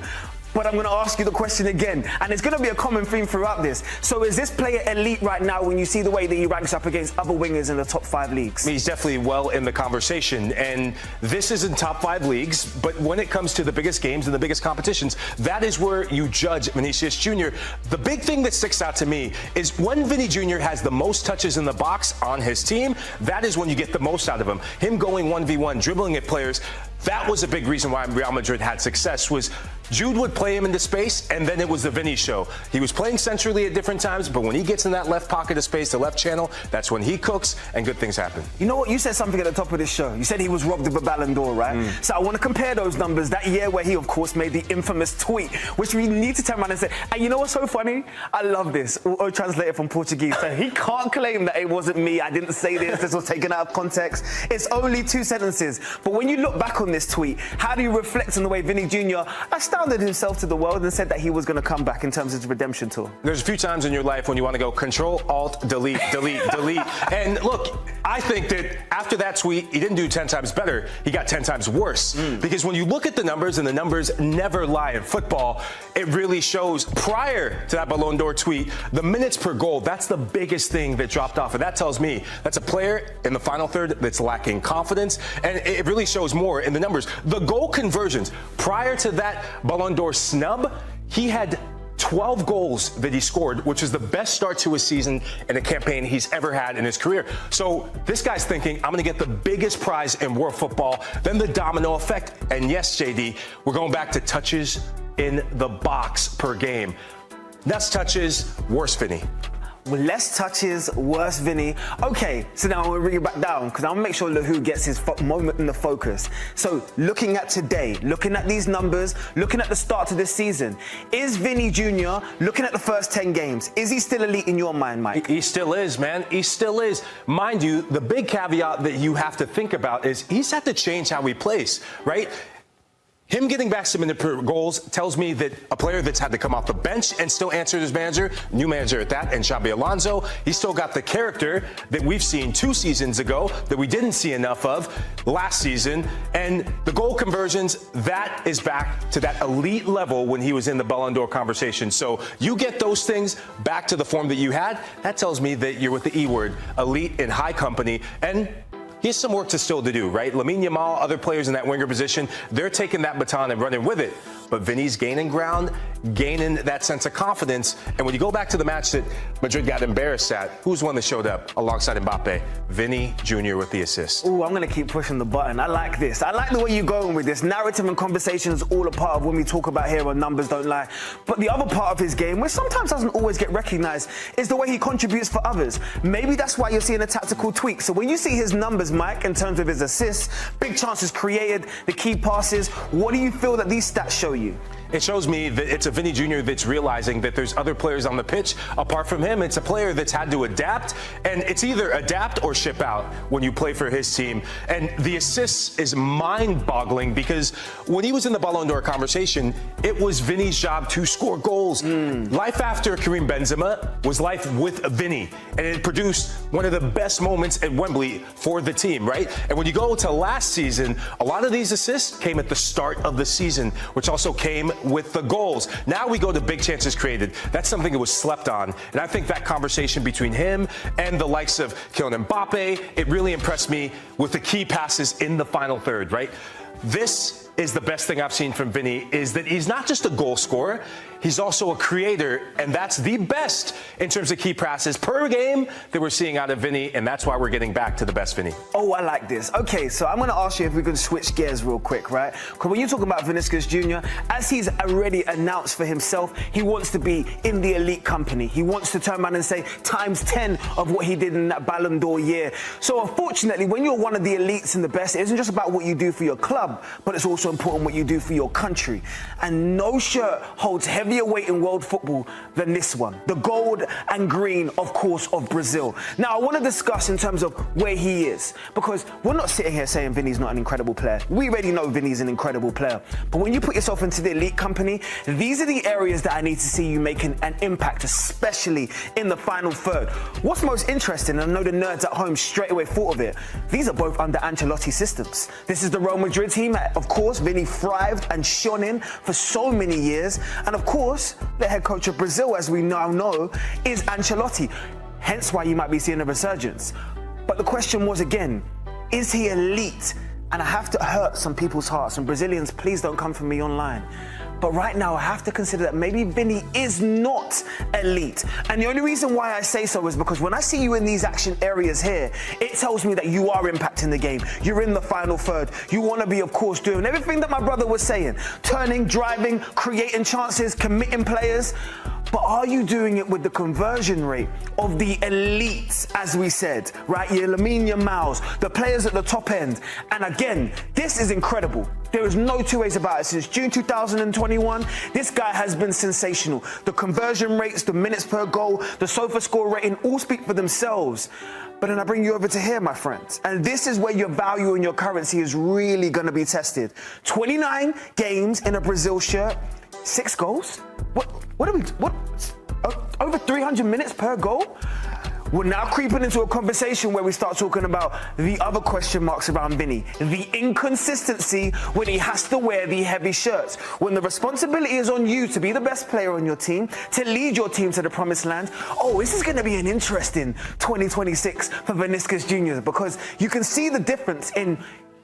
But I'm going to ask you the question again, and it's going to be a common theme throughout this. So is this player elite right now when you see the way that he ranks up against other wingers in the top 5 leagues? I mean, he's definitely well in the conversation, and this is in top 5 leagues, but when it comes to the biggest games and the biggest competitions, that is where you judge Vinicius Jr. The big thing that sticks out to me is when Vinny Jr. has the most touches in the box on his team, that is when you get the most out of him. Him going 1v1, dribbling at players, that was a big reason why Real Madrid had success, was Jude would play him into space, and then it was the Vinny show. He was playing centrally at different times, but when he gets in that left pocket of space, the left channel, that's when he cooks and good things happen. You know what? You said something at the top of this show. You said he was robbed of a Ballon d'Or, right? So I want to compare those numbers. That year where he, of course, made the infamous tweet, which we need to turn around and say, and you know what's so funny? I love this. Auto translated from Portuguese. So he can't claim that it wasn't me. I didn't say this was taken out of context. It's only 2 sentences. But when you look back on this tweet, how do you reflect on the way Vinny Jr. astounded himself to the world and said that he was going to come back in terms of his redemption tour? There's a few times in your life when you want to go Control, Alt, Delete, Delete, Delete. And look, I think that after that tweet, he didn't do 10 times better. He got 10 times worse. Because when you look at the numbers, and the numbers never lie in football, it really shows prior to that Ballon d'Or tweet, the minutes per goal, that's the biggest thing that dropped off. And that tells me that's a player in the final third that's lacking confidence. And it really shows more in the numbers. The goal conversions, prior to that Ballon d'Or snub, he had 12 goals that he scored, which is the best start to a season in a campaign he's ever had in his career. So this guy's thinking, I'm going to get the biggest prize in world football, then the domino effect. And yes, JD, we're going back to touches in the box per game. Less touches, worse Vinny. Less touches, worse Vinny. Okay, so now I'm going to bring it back down because I want to make sure Lahu gets his moment in the focus. So looking at today, looking at these numbers, looking at the start of this season, is Vinny Jr., looking at the first 10 games, is he still elite in your mind, Mike? He still is, man. He still is. Mind you, the big caveat that you have to think about is he's had to change how he plays, right? Him getting back some goals tells me that a player that's had to come off the bench and still answer his manager, new manager at that, and Xabi Alonso, he's still got the character that we've seen 2 seasons ago that we didn't see enough of last season. And the goal conversions, that is back to that elite level when he was in the Ballon d'Or conversation. So you get those things back to the form that you had, that tells me that you're with the E word, elite in high company. And he has some work to still to do, right? Lamine Yamal, other players in that winger position, they're taking that baton and running with it. But Vinny's gaining ground, gaining that sense of confidence. And when you go back to the match that Madrid got embarrassed at, who's one that showed up alongside Mbappe? Vinny Jr. with the assist. Oh, I'm going to keep pushing the button. I like this. I like the way you're going with this. Narrative and conversation is all a part of when we talk about here on Numbers Don't Lie. But the other part of his game, which sometimes doesn't always get recognised, is the way he contributes for others. Maybe that's why you're seeing a tactical tweak. So when you see his numbers, Mike, in terms of his assists, big chances created, the key passes, what do you feel that these stats show you? It shows me that it's a Vinny Jr. that's realizing that there's other players on the pitch apart from him. It's a player that's had to adapt, and it's either adapt or ship out when you play for his team. And the assists is mind-boggling because when he was in the Ballon d'Or conversation, it was Vinny's job to score goals. Life after Karim Benzema was life with Vinny, and it produced one of the best moments at Wembley for the team, right? And when you go to last season, a lot of these assists came at the start of the season, which also came with the goals. Now we go to big chances created. That's something that was slept on. And I think that conversation between him and the likes of Kylian Mbappe, it really impressed me with the key passes in the final third, right? This is the best thing I've seen from Vinny, is that he's not just a goal scorer, he's also a creator, and that's the best in terms of key passes per game that we're seeing out of Vinny, and that's why we're getting back to the best Vinny. Oh, I like this. Okay, so I'm going to ask you if we can switch gears real quick, right? Because when you're talking about Vinicius Jr., as he's already announced for himself, he wants to be in the elite company. He wants to turn around and say times 10 of what he did in that Ballon d'Or year. So unfortunately, when you're one of the elites and the best, it isn't just about what you do for your club, but it's also important what you do for your country. And no shirt holds heavier weight in world football than this one. The gold and green, of course, of Brazil. Now, I want to discuss in terms of where he is, because we're not sitting here saying Vinny's not an incredible player. We already know Vinny's an incredible player. But when you put yourself into the elite company, these are the areas that I need to see you making an impact, especially in the final third. What's most interesting, and I know the nerds at home straight away thought of it, these are both under Ancelotti systems. This is the Real Madrid team. Of course, Vinny thrived and shone in for so many years. And of course, the head coach of Brazil, as we now know, is Ancelotti. Hence why you might be seeing a resurgence. But the question was again, is he elite? And I have to hurt some people's hearts. And Brazilians, please don't come for me online. But right now, I have to consider that maybe Vinny is not elite. And the only reason why I say so is because when I see you in these action areas here, it tells me that you are impacting the game. You're in the final third. You want to be, of course, doing everything that my brother was saying. Turning, driving, creating chances, committing players. But are you doing it with the conversion rate of the elites, as we said, right? Your Lamine Yamals, the players at the top end. And again, this is incredible. There is no two ways about it. Since June 2021, this guy has been sensational. The conversion rates, the minutes per goal, the sofa score rating all speak for themselves. But then I bring you over to here, my friends. And this is where your value and your currency is really going to be tested. 29 games in a Brazil shirt, 6 goals? What are we, over 300 minutes per goal? We're now creeping into a conversation where we start talking about the other question marks around Vinny. The inconsistency when he has to wear the heavy shirts. When the responsibility is on you to be the best player on your team, to lead your team to the promised land. Oh, this is going to be an interesting 2026 for Vinicius Jr. because you can see the difference in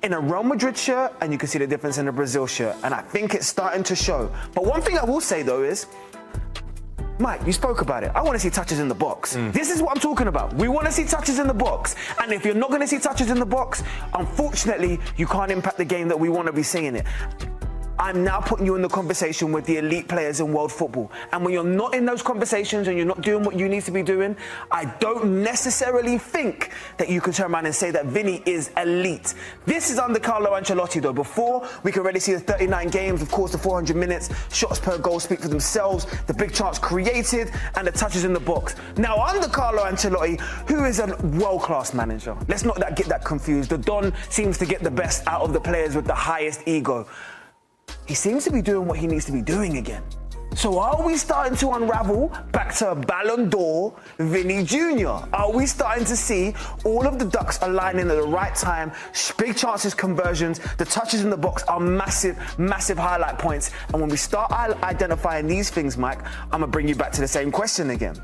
a Real Madrid shirt and you can see the difference in a Brazil shirt. And I think it's starting to show. But one thing I will say, though, is Mike, you spoke about it. I want to see touches in the box. This is what I'm talking about. We want to see touches in the box. And if you're not going to see touches in the box, unfortunately, you can't impact the game that we want to be seeing it. I'm now putting you in the conversation with the elite players in world football. And when you're not in those conversations and you're not doing what you need to be doing, I don't necessarily think that you can turn around and say that Vinny is elite. This is under Carlo Ancelotti, though. Before, we can already see the 39 games, of course, the 400 minutes, shots per goal speak for themselves, the big chance created, and the touches in the box. Now, under Carlo Ancelotti, who is a world-class manager. Let's not get that confused. The Don seems to get the best out of the players with the highest ego. He seems to be doing what he needs to be doing again. So are we starting to unravel back to Ballon d'Or Vinny Jr.? Are we starting to see all of the ducks aligning at the right time? Big chances, conversions, the touches in the box are massive, massive highlight points. And when we start identifying these things, Mike, I'm going to bring you back to the same question again.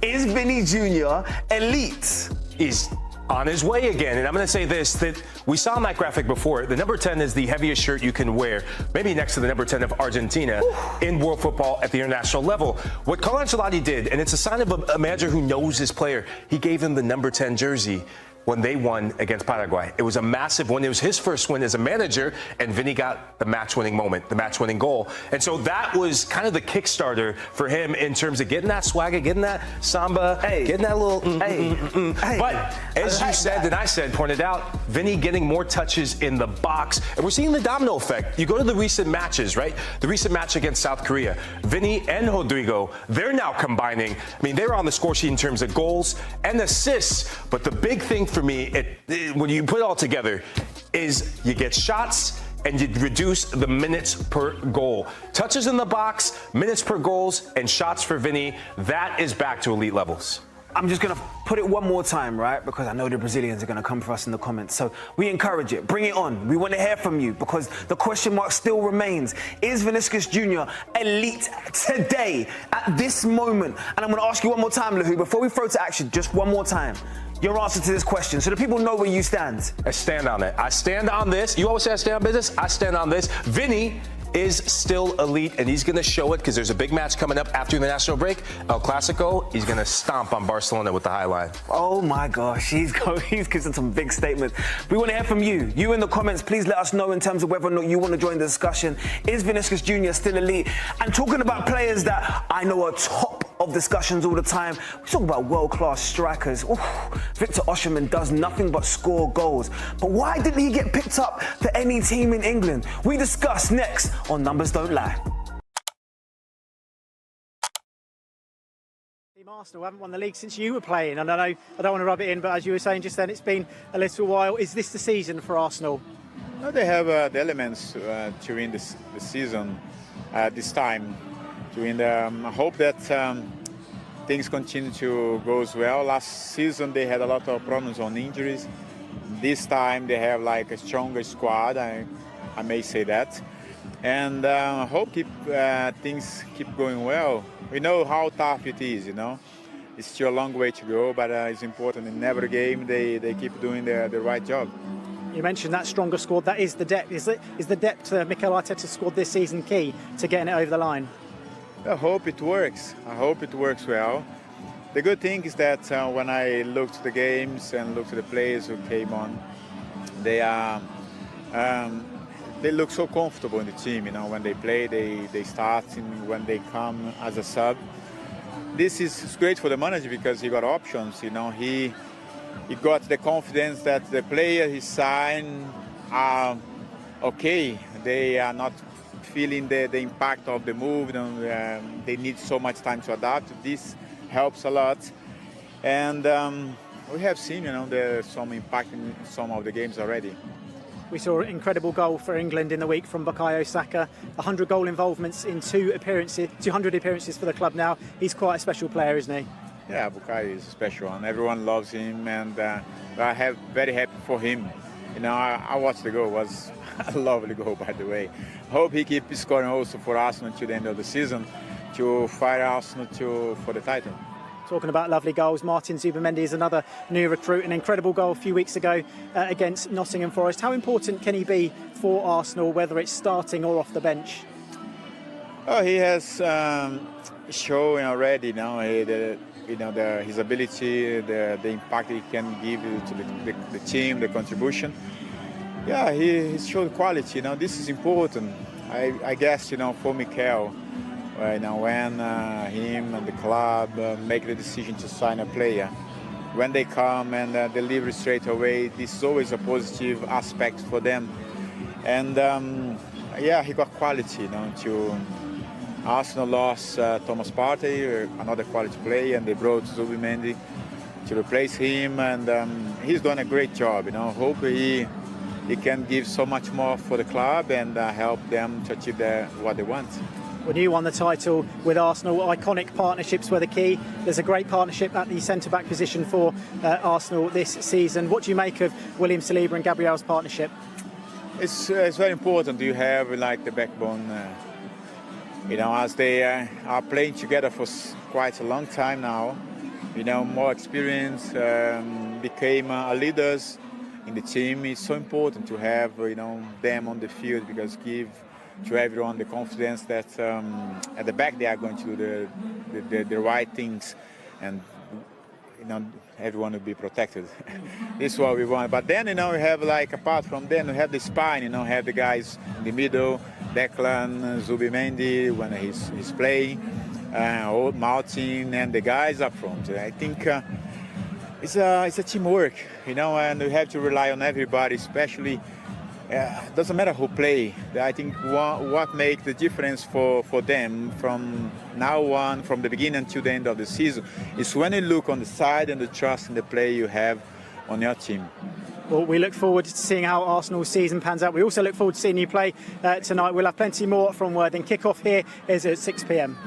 Is Vinny Jr. elite? He's on his way again. And I'm going to say this, that we saw in that graphic before. The number 10 is the heaviest shirt you can wear, maybe next to the number 10 of Argentina in world football at the international level. What Carlo Ancelotti did, and it's a sign of a manager who knows his player, he gave him the number 10 jersey when they won against Paraguay. It was a massive win. It was his first win as a manager, and Vinny got the match-winning moment, the match-winning goal. And so that was kind of the Kickstarter for him in terms of getting that swagger, getting that samba, getting that little But as you said and I said, pointed out, Vinny getting more touches in the box. And we're seeing the domino effect. You go to the recent matches, right? The recent match against South Korea. Vinny and Rodrigo, they're now combining. I mean, they're on the score sheet in terms of goals and assists. But the big thing for me, when you put it all together, is you get shots and you reduce the minutes per goal. Touches in the box, minutes per goals, and shots for Vinny, that is back to elite levels. I'm just going to put it one more time, right? Because I know the Brazilians are going to come for us in the comments. So we encourage it. Bring it on. We want to hear from you because the question mark still remains. Is Vinicius Jr. elite today, at this moment? And I'm going to ask you one more time, Lahu, before we throw to action, just one more time. Your answer to this question, so the people know where you stand. I stand on it. I stand on this. You always say I stand on business. I stand on this. Vinny is still elite, and he's going to show it because there's a big match coming up after the national break. El Clasico, he's going to stomp on Barcelona with the high line. Oh my gosh, he's kissing some big statements. We want to hear from you. You in the comments, please let us know in terms of whether or not you want to join the discussion. Is Vinicius Jr. still elite? And talking about players that I know are top of discussions all the time, we talk about world-class strikers. Oof, Victor Osimhen does nothing but score goals. But why didn't he get picked up for any team in England? We discuss next on Numbers Don't Lie. Arsenal haven't won the league since you were playing, and I know I don't want to rub it in, but as you were saying just then, it's been a little while. Is this the season for Arsenal? No, they have the elements to win the season this time. To win I hope that things continue to go well. Last season they had a lot of problems on injuries. This time they have like a stronger squad. I may say that. And I hope things keep going well. We know how tough it is, you know. It's still a long way to go, but it's important in every game they keep doing the right job. You mentioned that stronger squad. That is the depth. Is the depth to Mikel Arteta's squad this season key to getting it over the line? I hope it works. I hope it works well. The good thing is that when I looked at the games and looked at the players who came on, they look so comfortable in the team. You know, when they play, they start, and when they come as a sub. This is great for the manager because he got options. You know, he got the confidence that the player he signed are okay. They are not feeling the impact of the move. They need so much time to adapt. This helps a lot, and we have seen, you know, there's some impact in some of the games already. We saw an incredible goal for England in the week from Bukayo Saka. 100 goal involvements in 200 appearances for the club now. He's quite a special player, isn't he? Yeah, Bukayo is special, and everyone loves him, and I'm very happy for him. You know, I watched the goal. It was a lovely goal, by the way. Hope he keeps scoring also for Arsenal to the end of the season to fight Arsenal for the title. Talking about lovely goals, Martin Zubimendi is another new recruit. An incredible goal a few weeks ago against Nottingham Forest. How important can he be for Arsenal, whether it's starting or off the bench? Oh, he has shown already now his ability, the impact he can give to the team, the contribution. Yeah, he showed quality. This is important. I guess, for Mikel, when him and the club make the decision to sign a player, when they come and deliver straight away, this is always a positive aspect for them. And yeah, he got quality. To Arsenal lost Thomas Partey, another quality player, and they brought Zubimendi to replace him, and he's done a great job. Hope he can give so much more for the club and help them to achieve what they want. When you won the title with Arsenal, iconic partnerships were the key. There's a great partnership at the centre-back position for Arsenal this season. What do you make of William Saliba and Gabriel's partnership? It's very important to have like the backbone. As they are playing together for quite a long time now. More experience, became leaders in the team. It's so important to have them on the field, because give to everyone the confidence that at the back they are going to do the right things, and everyone will be protected. This is what we want. But then we have, like, apart from them, we have the spine. Have the guys in the middle, Declan, Zubimendi when he's playing, old Martin, and the guys up front. I think it's a teamwork, and we have to rely on everybody, especially. Doesn't matter who play. I think what makes the difference for them from now on, from the beginning until the end of the season, is when you look on the side and the trust in the play you have on your team. Well, we look forward to seeing how Arsenal's season pans out. We also look forward to seeing you play tonight. We'll have plenty more from Worthing. Kick-off here is at 6 p.m.